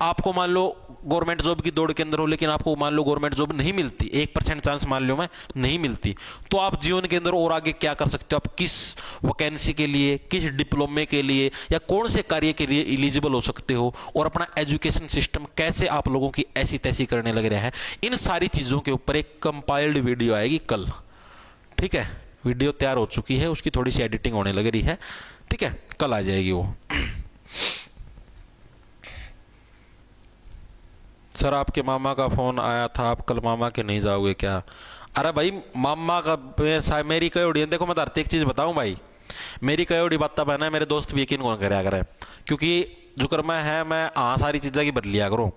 आपको मान लो गवर्नमेंट जॉब की दौड़ के अंदर हो, लेकिन आपको मान लो गवर्नमेंट जॉब नहीं मिलती, 1% चांस मान लो मैं नहीं मिलती, तो आप जीवन के अंदर और आगे क्या कर सकते हो, आप किस वैकेंसी के लिए, किस डिप्लोमे के लिए या कौन से कार्य के लिए एलिजिबल हो सकते हो, और अपना एजुकेशन सिस्टम कैसे आप लोगों की ऐसी तैसी करने लग रहा है, इन सारी चीज़ों के ऊपर एक कंपाइल्ड वीडियो आएगी कल। ठीक है, वीडियो तैयार हो चुकी है, उसकी थोड़ी सी एडिटिंग होने लग रही है। ठीक है, कल आ जाएगी वो। सर आपके मामा का फोन आया था, आप कल मामा के नहीं जाओगे क्या? अरे भाई मामा का मेरी कयोड़ी, देखो मैं एक चीज़ बताऊं भाई, मेरी कयोड़ी बात बहना है, मेरे दोस्त भी यकीन कौन करे अगर है, क्योंकि जो कर मैं है मैं हाँ सारी चीज़ें की बदल लिया करूँ।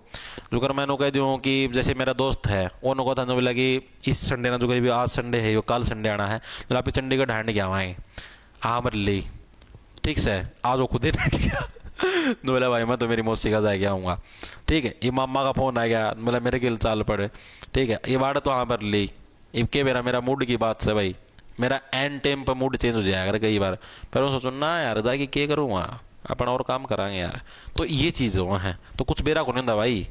जो कर मैंने कह दूँ कि जैसे मेरा दोस्त है वो नो था बोला कि इस संडे ना जो कहीं भी आज संडे है वो कल संडे आना है, तो आप चंडीगढ़ ढांड के आवाएँ हाँ मर ली ठीक से आज वो खुद ही बैठ गया। तो बोला भाई मैं तो मेरी मौसी का जाके आऊँगा। ठीक है, ये मामा का फ़ोन आ गया, बोला मेरे गिल चाल पड़े। ठीक है, ये बात तो हाँ पर ली इबके मेरा मूड की बात से भाई, मेरा एंड टाइम पर मूड चेंज हो जाएगा कई बार। पर वो सोचो ना यार जाके क्या करूँगा, अपन और काम करांगे यार। तो ये चीज़ वो है, तो कुछ बेरा को नहीं था भाई।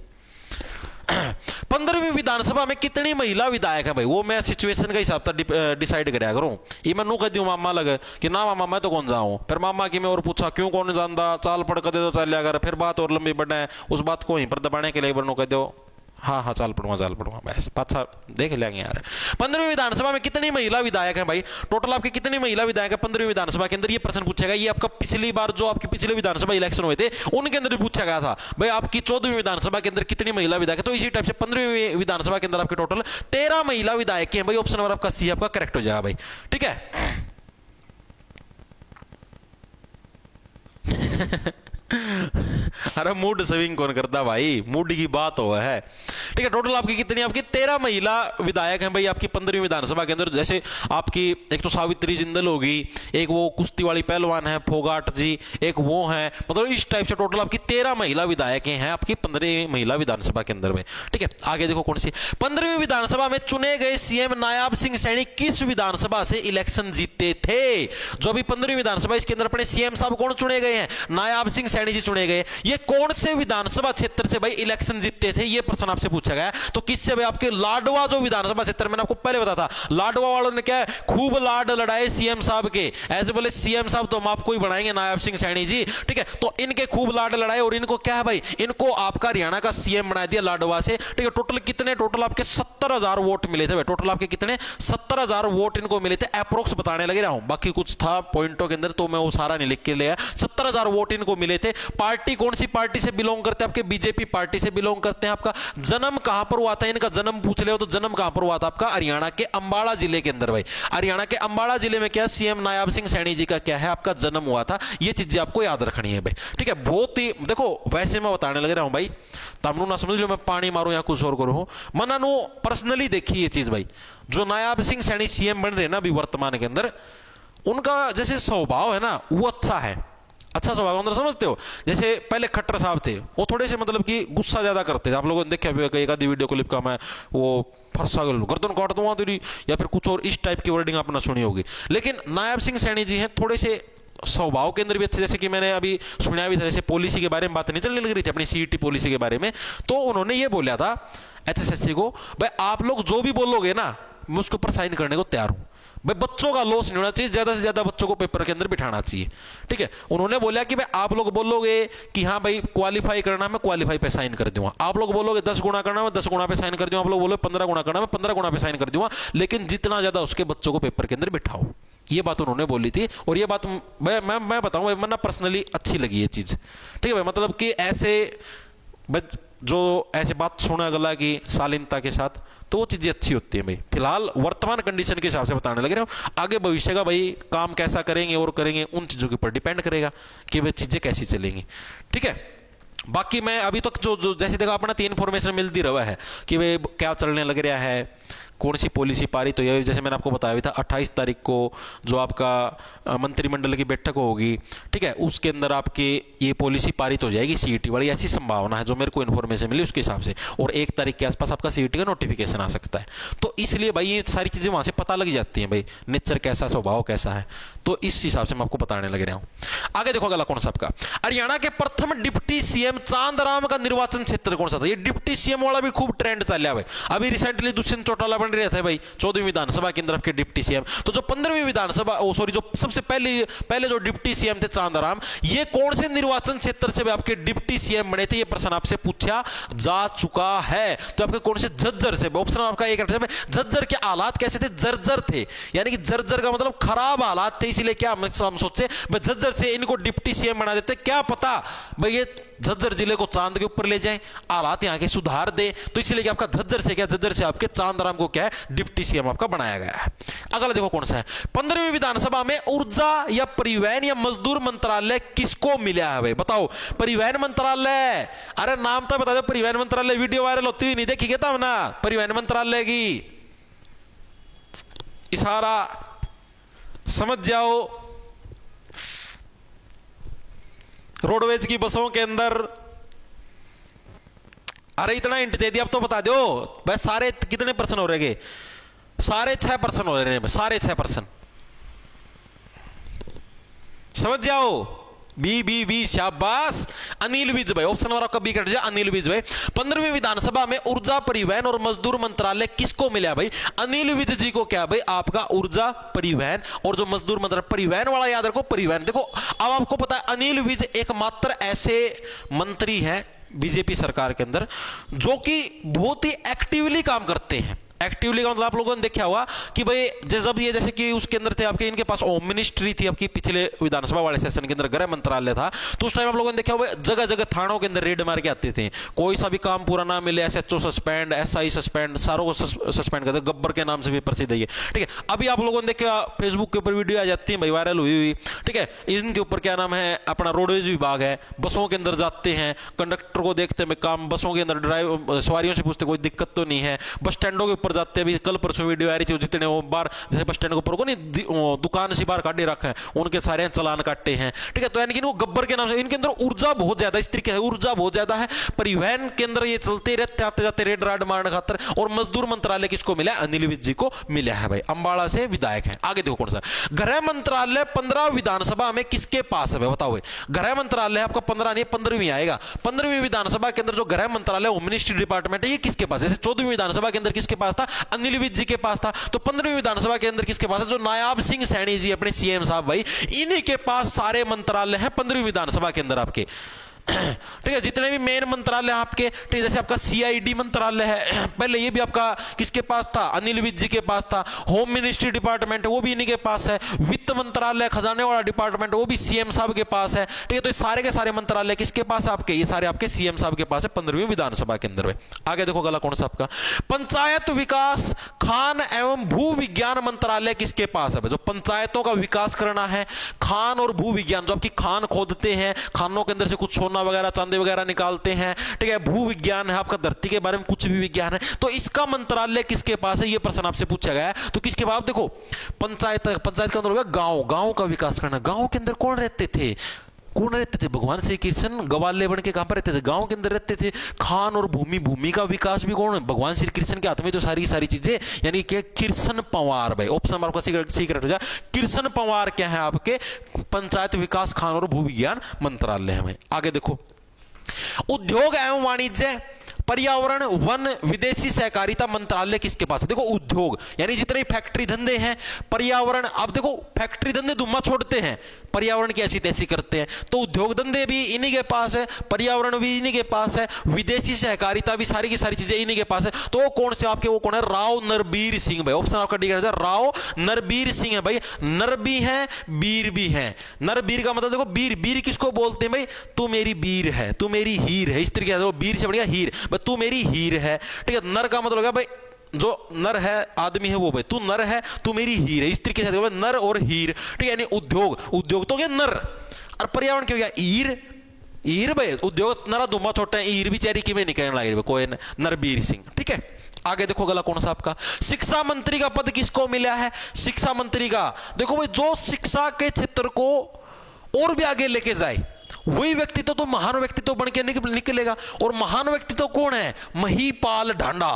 15वीं विधानसभा में कितनी महिला विधायक है भाई, वो मैं सिचुएशन के हिसाब से डिसाइड कराया करूं। ये मैं नू कह दूं मामा लगे कि ना मामा मैं तो कौन जाऊं, फिर मामा की मैं और पूछा क्यों कौन जानता, चाल पड़ कर दे तो चल अगर फिर बात और लंबी बढ़े, उस बात को वहीं पर दबाने के लिए बनो कह दो हाँ हाँ चाल पड़ूंगा बस पाछा देख लेंगे यार। 15वीं विधानसभा में कितनी महिला विधायक हैं भाई, टोटल आपकी कितनी महिला विधायक है 15वीं विधानसभा के अंदर, ये प्रश्न पूछा गया। ये आपका पिछली बार जो आपके पिछले विधानसभा इलेक्शन हुए थे उनके अंदर भी पूछा गया था भाई आपकी 14वीं विधानसभा के अंदर कितनी महिला विधायक है। तो इसी टाइप से 15वीं विधानसभा के अंदर आपके टोटल 13 महिला विधायक हैं भाई। ऑप्शन नंबर आपका सी आपका करेक्ट हो जाएगा भाई। ठीक है अरे मूड स्विंग कौन करता भाई, मूड की बात हो है। ठीक है, टोटल आपकी कितनी, आपकी 13 महिला विधायक हैं भाई आपकी 15वीं विधानसभा के अंदर। जैसे आपकी एक तो सावित्री जिंदल होगी, एक वो कुश्ती वाली पहलवान है फोगाट जी, एक वो है, मतलब इस टाइप से टोटल आपकी 13 महिला विधायक हैं आपकी 15वीं महिला विधानसभा के अंदर में। ठीक है, आगे देखो कौन सी 15वीं विधानसभा में चुने गए सीएम नायाब सिंह सैनी किस विधानसभा से इलेक्शन जीते थे। जो अभी 15वीं विधानसभा इसके अंदर अपने सीएम साहब कौन चुने गए हैं, नायाब सिंह सैनी जी चुने गए। ये कौन से विधानसभा क्षेत्र से भाई इलेक्शन जीतते थे, ये प्रश्न आपसे पूछा गया। तो किससे भाई, आपके लाडवा जो विधानसभा क्षेत्र, मैंने आपको पहले बताया था लाडवा वालों ने क्या खूब लाड लड़ाए सीएम साहब के, ऐसे बोले सीएम साहब तो हम आपको ही बनाएंगे नायाब सिंह सैनी जी। ठीक है, तो इनके खूब लाड लड़ाए और इनको क्या है भाई, इनको आपका हरियाणा का सीएम बना दिया लाडवा से। ठीक है, टोटल कितने, टोटल आपके 70,000 वोट मिले थे भाई। टोटल आपके कितने 70,000 वोट इनको मिले थे, अप्रोक्स बताने लगे रहा हूं, बाकी कुछ था पॉइंटों के अंदर तो मैं वो सारा नहीं लिख के लिया। 70,000 वोट इनको मिले थे। पार्टी कौन सी पार्टी से बिलोंग करते हैं, आपके बीजेपी पार्टी से बिलोंग करते हैं। आपका जन्म कहां पर हुआ था, इनका जन्म पूछ ले हो तो जन्म कहां पर हुआ था आपका हरियाणा के अंबाला जिले के अंदर भाई। हरियाणा के अंबाला जिले में क्या सीएम नायाब सिंह सैनी जी का क्या है आपका जन्म हुआ था। ये चीजें आपको याद रखनी है भाई। ठीक है, बहुत ही देखो वैसे मैं बताने लग रहा हूं भाई, तमनु ना समझ लो मैं पानी मारूं या कुछ और करूं, मना नो पर्सनली देखी ये चीज भाई। जो नायाब सिंह सैनी सीएम बन रहे ना अभी वर्तमान के अंदर, उनका जैसे स्वभाव है ना वो अच्छा है, अच्छा स्वभाव अंदर समझते हो। जैसे पहले खट्टर साहब थे, वो थोड़े से मतलब कि गुस्सा ज्यादा करते थे, आप लोगों ने देखा भी एक आधी वीडियो क्लिप का, मैं वो फरसा गर्दन काट दूंगा तेरी या फिर कुछ और इस टाइप की वर्डिंग आपने सुनी होगी। लेकिन नायाब सिंह सैनी जी हैं थोड़े से स्वभाव के अंदर भी अच्छे, जैसे कि मैंने अभी सुना भी था, जैसे पॉलिसी के बारे में बात नहीं चलने लग रही थी अपनी सीईटी पॉलिसी के बारे में, तो उन्होंने ये बोला था एचएसएससी को भाई आप लोग जो भी बोलोगे ना मैं उसके ऊपर साइन करने को तैयार हूं भाई। बच्चों का लॉस नहीं होना चाहिए, ज्यादा से ज्यादा बच्चों को पेपर के अंदर बिठाना चाहिए। ठीक है, उन्होंने बोला कि भाई आप लोग बोलोगे कि हाँ भाई क्वालिफाई करना, मैं क्वालिफाई पे साइन कर दूंगा। आप लोग बोलोगे 10 गुना करना, मैं 10 गुना पे साइन कर दूंगा। आप लोग बोलोगे 15 गुना करना, मैं 15 गुना पे साइन कर दूंगा। लेकिन जितना ज्यादा उसके बच्चों को पेपर के अंदर बिठाओ, ये बात उन्होंने बोली थी। और ये बात मैं बताऊं मैं ना पर्सनली अच्छी लगी ये चीज। ठीक है भाई, मतलब कि ऐसे जो ऐसे बात सुना गला की शालीनता के साथ, तो वो चीजें अच्छी होती है भाई। फिलहाल वर्तमान कंडीशन के हिसाब से बताने लगे रहे हो, आगे भविष्य का भाई काम कैसा करेंगे और करेंगे उन चीजों के ऊपर डिपेंड करेगा कि वे चीजें कैसी चलेंगी। ठीक है, बाकी मैं अभी तक जो जैसे देखा अपना 3 इन्फॉर्मेशन मिलती रहा है कि भाई क्या चलने लग रहा है, कौन सी पॉलिसी पारित हो जाए। जैसे मैंने आपको बताया था 28 तारीख को जो आपका मंत्रिमंडल की बैठक होगी, ठीक है, उसके अंदर आपकी ये पॉलिसी पारित हो जाएगी सीईटी वाली, ऐसी संभावना है जो मेरे को इन्फॉर्मेशन मिली उसके हिसाब से। और 1 तारीख के आसपास आपका सीईटी का नोटिफिकेशन आ सकता है। तो इसलिए भाई ये सारी चीजें वहां से पता लग जाती हैं भाई, नेचर कैसा, स्वभाव कैसा है। तो इस हिसाब से मैं आपको बताने लग रहा हूं। आगे देखो अगला कौन सा आपका, हरियाणा के प्रथम डिप्टी सीएम चांदराम का निर्वाचन क्षेत्र कौन सा था। ये डिप्टी सीएम वाला भी खूब ट्रेंड चल रहा है भाई। अभी रिसेंटली दुष्यंत चौटाला रहे थे भाई 14वीं विधानसभा के अंदर आपके डिप्टी सीएम। तो जो 15वीं विधानसभा जो सबसे पहले जो डिप्टी सीएम थे चांदाराम, ये कौन से निर्वाचन क्षेत्र से आपके डिप्टी सीएम बने थे, ये प्रश्न आपसे पूछा जा चुका है। तो आपके कौन से झज्जर से, ऑप्शन आपका एक झज्जर के हालात कैसे थे, जर्जर थे, यानी कि जर्जर का मतलब खराब हालात थे, इसीलिए क्या हम सोचे झज्जर से इनको डिप्टी सीएम बना देते, क्या पता भाई ये झज्जर जिले को चांद के ऊपर ले जाए, हालात यहाँ के सुधार दे। तो इसलिए कि आपका झज्जर से क्या, झज्जर से आपके चांदराम को क्या है डिप्टी सीएम आपका बनाया गया है। अगला देखो कौन सा है, 15वीं विधानसभा में ऊर्जा या परिवहन या मजदूर मंत्रालय किसको मिला है भाई, बताओ। परिवहन मंत्रालय, अरे नाम तो बता दो, परिवहन मंत्रालय वीडियो वायरल होती हुई नहीं देखी क्या ना परिवहन मंत्रालय की, इशारा समझ जाओ। रोडवेज की बसों के अंदर, अरे इतना हिंट दे दिया, अब तो बता दो बस। सारे कितने परसेंट हो रहे? सारे 6% हो रहे हैं, सारे 6%। समझ जाओ। बी बी बी, शाबाश। अनिल विज भाई, ऑप्शन नंबर आपका बी कट जाए, अनिल विज भाई। 15वीं विधानसभा में ऊर्जा, परिवहन और मजदूर मंत्रालय किसको मिला भाई? अनिल विज जी को क्या भाई? आपका ऊर्जा, परिवहन और जो मजदूर मंत्रालय, परिवहन वाला याद रखो, परिवहन। देखो अब आपको पता है अनिल विज एकमात्र ऐसे मंत्री हैं बीजेपी सरकार के अंदर जो कि बहुत ही एक्टिवली काम करते हैं। एक्टिवली का मतलब आप लोगों ने देखा हुआ कि भाई जब ये जैसे कि उसके अंदर थे आपके, इनके पास होम मिनिस्ट्री थी आपकी, पिछले विधानसभा वाले सेशन के अंदर गृह मंत्रालय था, तो उस टाइम आप लोगों ने देखा हुआ जगह जगह थानों के अंदर रेड मार के आते थे। कोई सा भी काम पूरा ना मिले, SHO सस्पेंड, SI सस्पेंड, सारों को सस्पेंड करते, गब्बर के नाम से भी प्रसिद्ध है। ठीक है, अभी आप लोगों ने देखा फेसबुक के ऊपर वीडियो आ जाती है भाई, वायरल हुई। ठीक है, इनके ऊपर क्या नाम है, अपना रोडवेज विभाग है, बसों के अंदर जाते हैं, कंडक्टर को देखते हैं काम, बसों के अंदर ड्राइव सवारियों से पूछते कोई दिक्कत तो नहीं है, बस स्टैंडों के ऊपर जाते हैं। कल परसों वीडियो आ रही थी, जितने वो बार जैसे बस स्टैंड के ऊपर को नहीं दुकान से बाहर काटे रखे हैं, उनके सारे चालान काटे हैं। ठीक है, तो यानी कि वो गब्बर के नाम से, इनके अंदर ऊर्जा बहुत ज्यादा, इस तरीके से ऊर्जा बहुत ज्यादा है। परिवहन के अंदर ये चलते रहते, आते जाते रेड राड मारने खातर। और मजदूर मंत्रालय किसको मिला? अनिल विज जी को मिला है भाई, अंबाला से विधायक है। आगे देखो कौन सा गृह मंत्रालय 15 विधानसभा में किसके पास है? बताओ भाई, गृह मंत्रालय आपका 15 नहीं 15वीं आएगा। 15वीं विधानसभा के अंदर जो गृह मंत्रालय, होम मिनिस्ट्री डिपार्टमेंट है, ये किसके पास? जैसे 14वीं विधानसभा के अंदर किसके पास था? अनिल विज जी के पास था। तो 15वीं विधानसभा के अंदर किसके पास है? जो नायाब सिंह सैनी जी अपने CM साहब भाई, इन्हीं के पास सारे मंत्रालय हैं 15वीं विधानसभा के अंदर आपके। ठीक है, जितने भी मेन मंत्रालय आपके, ठीक है, जैसे आपका CID मंत्रालय है, पहले ये भी आपका किसके पास था? अनिल विज जी के पास था। होम मिनिस्ट्री डिपार्टमेंट वो भी इन्हीं के पास है। वित्त मंत्रालय, खजाने वाला डिपार्टमेंट, वो भी CM साहब के पास है। ठीक है, तो ये सारे के सारे मंत्रालय किसके पास है आपके? ये सारे आपके CM साहब के पास है 15वीं विधानसभा के अंदर। आगे देखो अगला कौन सा आपका? पंचायत विकास, खान एवं भू विज्ञान मंत्रालय किसके पास है? जो पंचायतों का विकास करना है, खान और भू विज्ञान, जो आपकी खान खोदते हैं, खानों के अंदर से कुछ सोना वगैरह, चांदी वगैरह निकालते हैं। ठीक है, भू विज्ञान है आपका, धरती के बारे में कुछ भी विज्ञान है, तो इसका मंत्रालय किसके पास है? ये प्रश्न आपसे पूछा गया है। तो किसके पास? देखो पंचायत का अंदर होगा गांव, गांव का विकास करना। गांव के अंदर कौन रहते थे? कौन रहते थे? भगवान श्री कृष्ण गवाले बन के कहां पर रहते थे? गांव के अंदर रहते थे। खान और भूमि, भूमि का विकास भी कौन है? भगवान श्री कृष्ण के हाथ में तो सारी सारी चीजें, यानी कि कृष्ण पंवार भाई, ऑप्शन आपका सीक्रेट हो जाए। कृष्ण पंवार क्या है आपके? पंचायत विकास, खान और भू विज्ञान मंत्रालय है। आगे देखो उद्योग एवं वाणिज्य, पर्यावरण, वन, विदेशी सहकारिता मंत्रालय किसके पास है? देखो उद्योग यानी जितने फैक्ट्री धंधे हैं, पर्यावरण, आप देखो फैक्ट्री धंधे धुआं छोड़ते हैं, पर्यावरण की ऐसी तैसी करते हैं, तो उद्योग धंधे भी इन्हीं के पास है, पर्यावरण भी इन्हीं के पास है, विदेशी सहकारिता भी, सारी की सारी चीजें इन्हीं के पास है। तो वो कौन से आपके? वो कौन है? राव नरबीर सिंह भाई, ऑप्शन आपका डी है राव नरबीर सिंह है भाई। नर भी है, बीर भी है। नरबीर का मतलब देखो, बीर, बीर किसको बोलते हैं भाई? तू मेरी बीर है, तू मेरी हीर है, इस तरीके से बीर से बढ़िया हीर, तू मेरी हीर है। ठीक है, नर का मतलब है भाई जो नर है, आदमी है वो भाई, तू नर है, तू मेरी हीर है, इस तरीके से नर और हीर। ठीक है, यानी उद्योग, उद्योग तो क्या नर, और पर्यावरण क्या हो गया? ईर, ईर भाई, उद्योग नरा धुआं छोटा है, ईर भी चेरी की में निकलने लगे कोई नरबीर सिंह। ठीक है, आगे देखो अगला कौन सा आपका? शिक्षा मंत्री का पद किसको मिला है? शिक्षा मंत्री का देखो भाई, जो शिक्षा के क्षेत्र को और भी आगे लेके जाए वही व्यक्तित्व तो महान व्यक्तित्व बन के निकलेगा। और महान व्यक्तित्व कौन है? महिपाल ढांडा।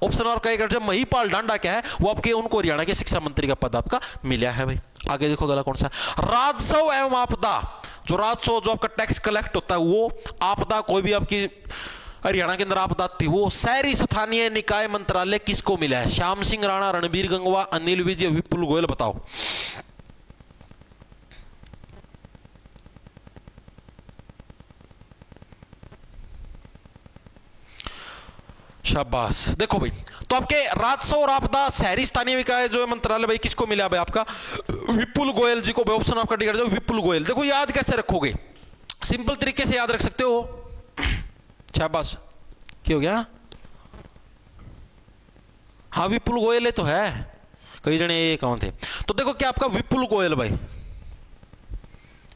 ऑप्शन और कहेगा जब महिपाल ढांडा क्या है? वो आपके, उनको हरियाणा के शिक्षा मंत्री का पद आपका मिला है भाई। आगे देखो अगला कौन सा? राजस्व एवं आपदा, जो राजस्व जो आपका टैक्स कलेक्ट होता है, वो आपदा कोई भी आपकी हरियाणा के अंदर आपदा थी, वो शहरी स्थानीय निकाय मंत्रालय किसको मिला है? श्याम सिंह राणा, रणबीर गंगवा, अनिल विज, विपुल गोयल, बताओ। शाबाश। देखो भाई, तो आपके राजस्व और आपदा, शहरी स्थानीय विकास जो मंत्रालय भाई किसको मिला भाई? आपका विपुल गोयल जी को। ऑप्शन आपका डी जो विपुल गोयल। देखो याद कैसे रखोगे? सिंपल तरीके से याद रख सकते हो। शाबाश। क्या हो गया? हाँ विपुल गोयल है तो है, कई जने ये कौन थे? तो देखो क्या आपका विपुल गोयल भाई,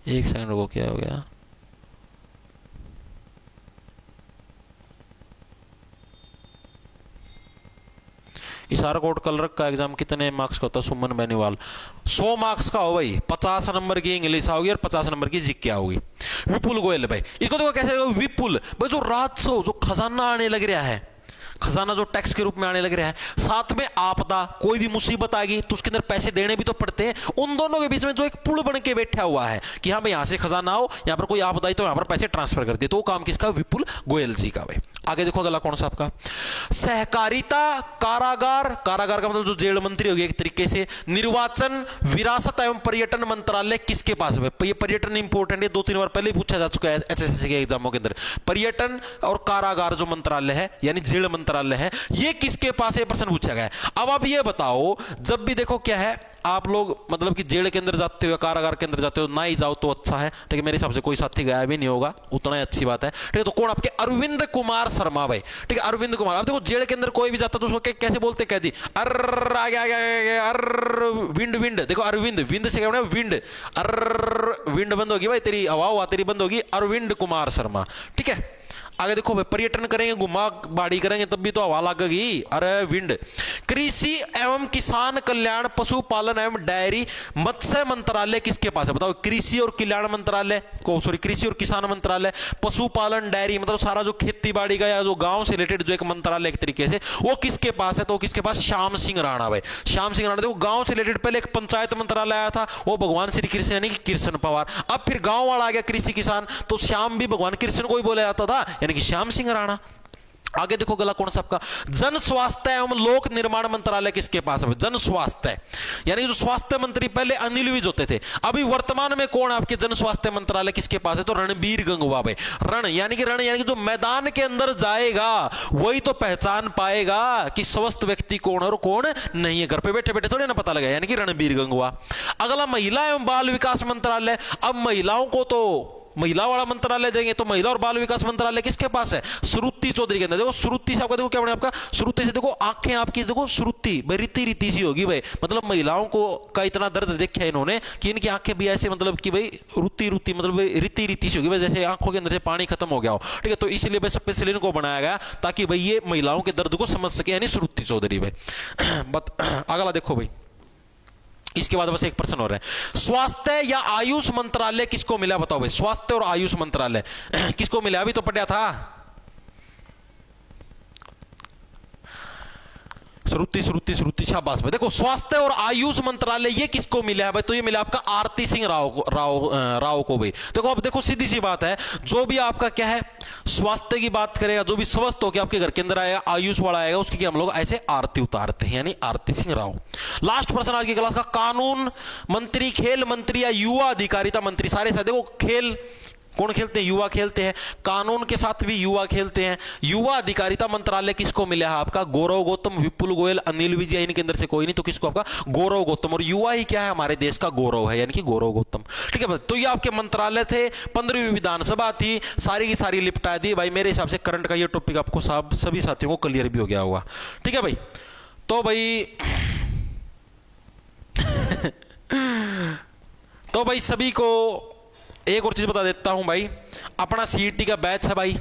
एक सेकंड रुको, क्या हो गया? इशारकोट कलर का एग्जाम कितने मार्क्स का होता है? सुमन बेनीवाल 100 मार्क्स का हो भाई, 50 नंबर की इंग्लिश आओगी और 50 नंबर की जीके आओगी। विपुल गोयल भाई, इसको देखो कैसे विपुल भाई, जो राजस्व जो खजाना आने लग रहा है, खजाना जो टैक्स के रूप में आने लग रहा है, साथ में आपदा, कोई भी मुसीबत आएगी तो उसके अंदर पैसे देने भी तो पड़ते हैं। उन दोनों के बीच में जो एक पुल बन के बैठा हुआ है कि हाँ भाई यहां से खजाना आओ, यहां पर कोई आपदा आई तो यहां पर पैसे ट्रांसफर कर दिए, तो वो काम किसका? विपुल गोयल जी का भाई। आगे देखो अगला कौन सा आपका? सहकारिता, कारागार, कारागार का मतलब जो जेल मंत्री होगी एक तरीके से, निर्वाचन, विरासत एवं पर्यटन मंत्रालय किसके पास है? ये पर्यटन इंपोर्टेंट है, 2-3 बार पहले पूछा जा चुका है एचएसएससी के एग्जामों के अंदर। पर्यटन और कारागार जो मंत्रालय है यानी जेल मंत्रालय है, ये किसके पास है? प्रश्न पूछा गया है। अब आप ये बताओ, जब भी देखो क्या है, आप लोग मतलब कि जेल के अंदर जाते हो, कारागार के अंदर जाते हो, ना ही जाओ तो अच्छा है, ठीक है, मेरे हिसाब से कोई साथी गया भी नहीं होगा, उतना ही अच्छी बात है, ठीक है। तो कौन? आपके अरविंद कुमार शर्मा भाई, ठीक है, अरविंद कुमार। अब देखो जेल के अंदर कोई भी जाता तो उसको कैसे बोलते? कह दी अर्र आ गया अर्र विंड विंड, देखो अरविंद, विंद से क्या बना? विंड, अर्र विंड बंद होगी भाई, तेरी हवा हुआ तेरी बंद होगी, अरविंद कुमार शर्मा, ठीक है। आगे देखो भाई, पर्यटन करेंगे, घुमा बाड़ी करेंगे तब भी तो हवा लगेगी, अरे विंड। कृषि एवं किसान कल्याण, पशुपालन एवं डेयरी, मत्स्य मंत्रालय किसके पास है? बताओ। कृषि और कल्याण मंत्रालय को, सॉरी कृषि और किसान मंत्रालय, पशुपालन डेयरी मतलब सारा जो खेती बाड़ी का या जो गांव से रिलेटेड जो एक मंत्रालय एक तरीके से, वो किसके पास है? तो किसके पास? श्याम सिंह राणा भाई। श्याम सिंह राणा। देखो गांव से रिलेटेड पहले एक पंचायत मंत्रालय आया था, वो भगवान श्री कृष्ण यानी कि कृष्ण पवार। अब फिर गांव वाला आ गया कृषि किसान, तो श्याम भी भगवान कृष्ण को ही बोला जाता था, यानी कि श्याम सिंह राणा। आगे देखो गला कौन सा आपका? जन स्वास्थ्य एवं लोक निर्माण मंत्रालय किसके पास है? जन स्वास्थ्य यानी जो स्वास्थ्य मंत्री पहले अनिल विज होते थे, अभी वर्तमान में कौन है आपके? जन स्वास्थ्य मंत्रालय किसके पास है? तो रणबीर गंगवा भाई। रण यानी कि जो मैदान के अंदर जाएगा वही तो पहचान पाएगा कि स्वस्थ व्यक्ति कौन है और कौन नहीं है। घर पे बैठे बैठे थोड़ी ना पता लगा, यानी कि रणबीर गंगवा। अगला महिला एवं बाल विकास मंत्रालय। अब महिलाओं को तो महिला वाला मंत्रालय देंगे, तो महिला और बाल विकास मंत्रालय किसके पास है? श्रुति चौधरी के अंदर। देखो श्रुति से आपका देखो क्या बने आपका? श्रुति से देखो आंखें आपकी देखो श्रुति भाई, रीति रीति सी होगी भाई, मतलब महिलाओं को का इतना दर्द देखा इन्होंने कि इनकी आंखें भी ऐसे मतलब कि भाई रुति रुति मतलब रीति रीति सी होगी भाई, जैसे आंखों के अंदर से पानी खत्म हो गया हो, ठीक है। तो इसीलिए भाई स्पेशली इनको बनाया गया ताकि भाई ये महिलाओं के दर्द को समझ सके, यानी श्रुति चौधरी भाई। अगला देखो भाई, इसके बाद बस एक प्रश्न हो रहा है, स्वास्थ्य या आयुष मंत्रालय किसको मिला? बताओ भाई, स्वास्थ्य और आयुष मंत्रालय किसको मिला? अभी तो पढ़ा था श्रुति शाबाश भाई। देखो स्वास्थ्य और आयुष मंत्रालय ये किसको मिला है भाई? तो ये मिला आपका आरती सिंह राव को भाई। देखो अब देखो सीधी सी बात है, जो भी आपका क्या है स्वास्थ्य की बात करेगा, जो भी स्वस्थ होकर आपके घर के अंदर आएगा, आयुष वाला आएगा, उसकी क्या हम लोग ऐसे आरती उतारते हैं, यानी आरती सिंह राव। लास्ट प्रश्न आज की क्लास का, कानून मंत्री, खेल मंत्री या युवा अधिकारिता मंत्री, सारे साथ देखो खेल कौन खेलते हैं? युवा खेलते हैं, कानून के साथ भी युवा खेलते हैं। युवा अधिकारिता मंत्रालय किसको मिला है आपका? गौरव गौतम, विपुल गोयल, अनिल विजय, इनके अंदर से कोई नहीं, तो किसको आपका? गौरव गौतम। और युवा ही क्या है? हमारे देश का गौरव है, यानी कि गौरव गौतम, ठीक है। तो ये आपके मंत्रालय थे। 15वीं विधानसभा थी, सारी की सारी लिपटा दी भाई। मेरे हिसाब से करंट का ये टॉपिक आपको सभी साथियों को क्लियर भी हो गया होगा, ठीक है भाई। तो भाई सभी को एक और चीज बता देता हूं भाई, अपना सीईटी का बैच है भाई,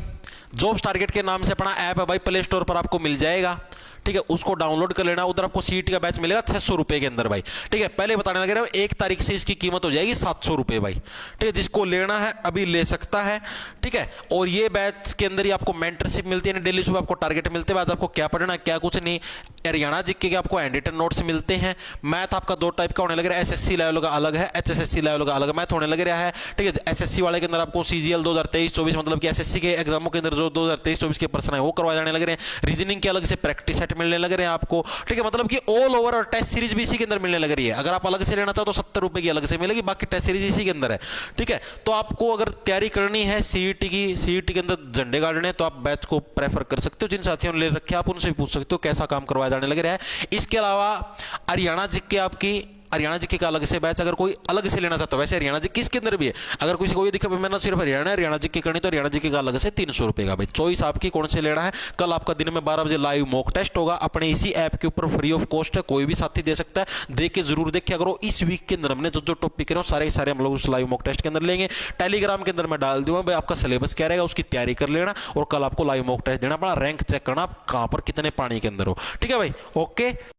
जॉब्स टारगेट के नाम से अपना ऐप है भाई, प्ले स्टोर पर आपको मिल जाएगा, ठीक है। उसको डाउनलोड कर लेना, उधर आपको सीईटी का बैच मिलेगा 600 रुपए के अंदर भाई, ठीक है। पहले बताने लगे रहा हूं, 1 तारीख से इसकी कीमत हो जाएगी 700 रुपए भाई, ठीक है। जिसको लेना है अभी ले सकता है, ठीक है। और ये बैच के अंदर ही आपको मेंटरशिप मिलती है, डेली सुबह आपको टारगेट मिलते हैं, बाद आपको क्या पढ़ना क्या कुछ नहीं। हरियाणा जीके के आपको हैंड रिटन नोट्स मिलते हैं। मैथ आपका 2 टाइप का होने लग रहा है, एसएससी लेवल का अलग है, एचएसएससी लेवल का अलग मैथ होने लग रहा है, ठीक है। एसएससी वाले के अंदर आपको सीजीएल 2023-24 मतलब कि एसएससी के एग्जामों के अंदर जो 2023-24 के प्रश्न है वो करवाए जाने लग रहे हैं। रीजनिंग के अलग से प्रैक्टिस सेट मिलने लग रहे हैं आपको, ठीक है। मतलब कि ऑल ओवर और टेस्ट सीरीज भी इसी के अंदर मिलने लग रही है। अगर आप अलग से लेना चाहो तो 70 रुपए की अलग से मिलेगी, बाकी टेस्ट सीरीज इसी के अंदर है, ठीक है। तो आपको अगर तैयारी करनी है सीईटी के अंदर झंडे गाड़ने, तो आप बैच को प्रेफर कर सकते हो। जिन साथियों ने ले रखे आप उनसे पूछ सकते हो कैसा काम करवाया जाने लग रहा है। इसके अलावा हरियाणा जीके आपकी हरियाणा जीके का अलग से बैच अगर कोई अलग से लेना चाहता है, वैसे हरियाणा जीके इसके अंदर भी है। अगर किसी को ये दिखे मैंने सिर्फ हरियाणा जीके करनी तो हरियाणा जीके का अलग से 300 रुपए का भाई, चॉइस आपकी कौन से लेना है। कल आपका दिन में 12 बजे लाइव मॉक टेस्ट होगा अपने इसी ऐप के ऊपर, फ्री ऑफ कॉस्ट है, कोई भी साथी दे सकता है। देख के जरूर देखिए करो। इस वीक के अंदर हमने जो जो टॉपिक करें सारे हम लोग उस लाइव मॉक टेस्ट के अंदर लेंगे। टेलीग्राम के अंदर मैं डाल दूंगा भाई, आपका सिलेबस क्या रहेगा उसकी तैयारी कर लेना, और कल आपको लाइव मॉक टेस्ट देना, अपना रैंक चेक करना आप कहां पर कितने पानी के अंदर हो। ठीक है भाई, ओके।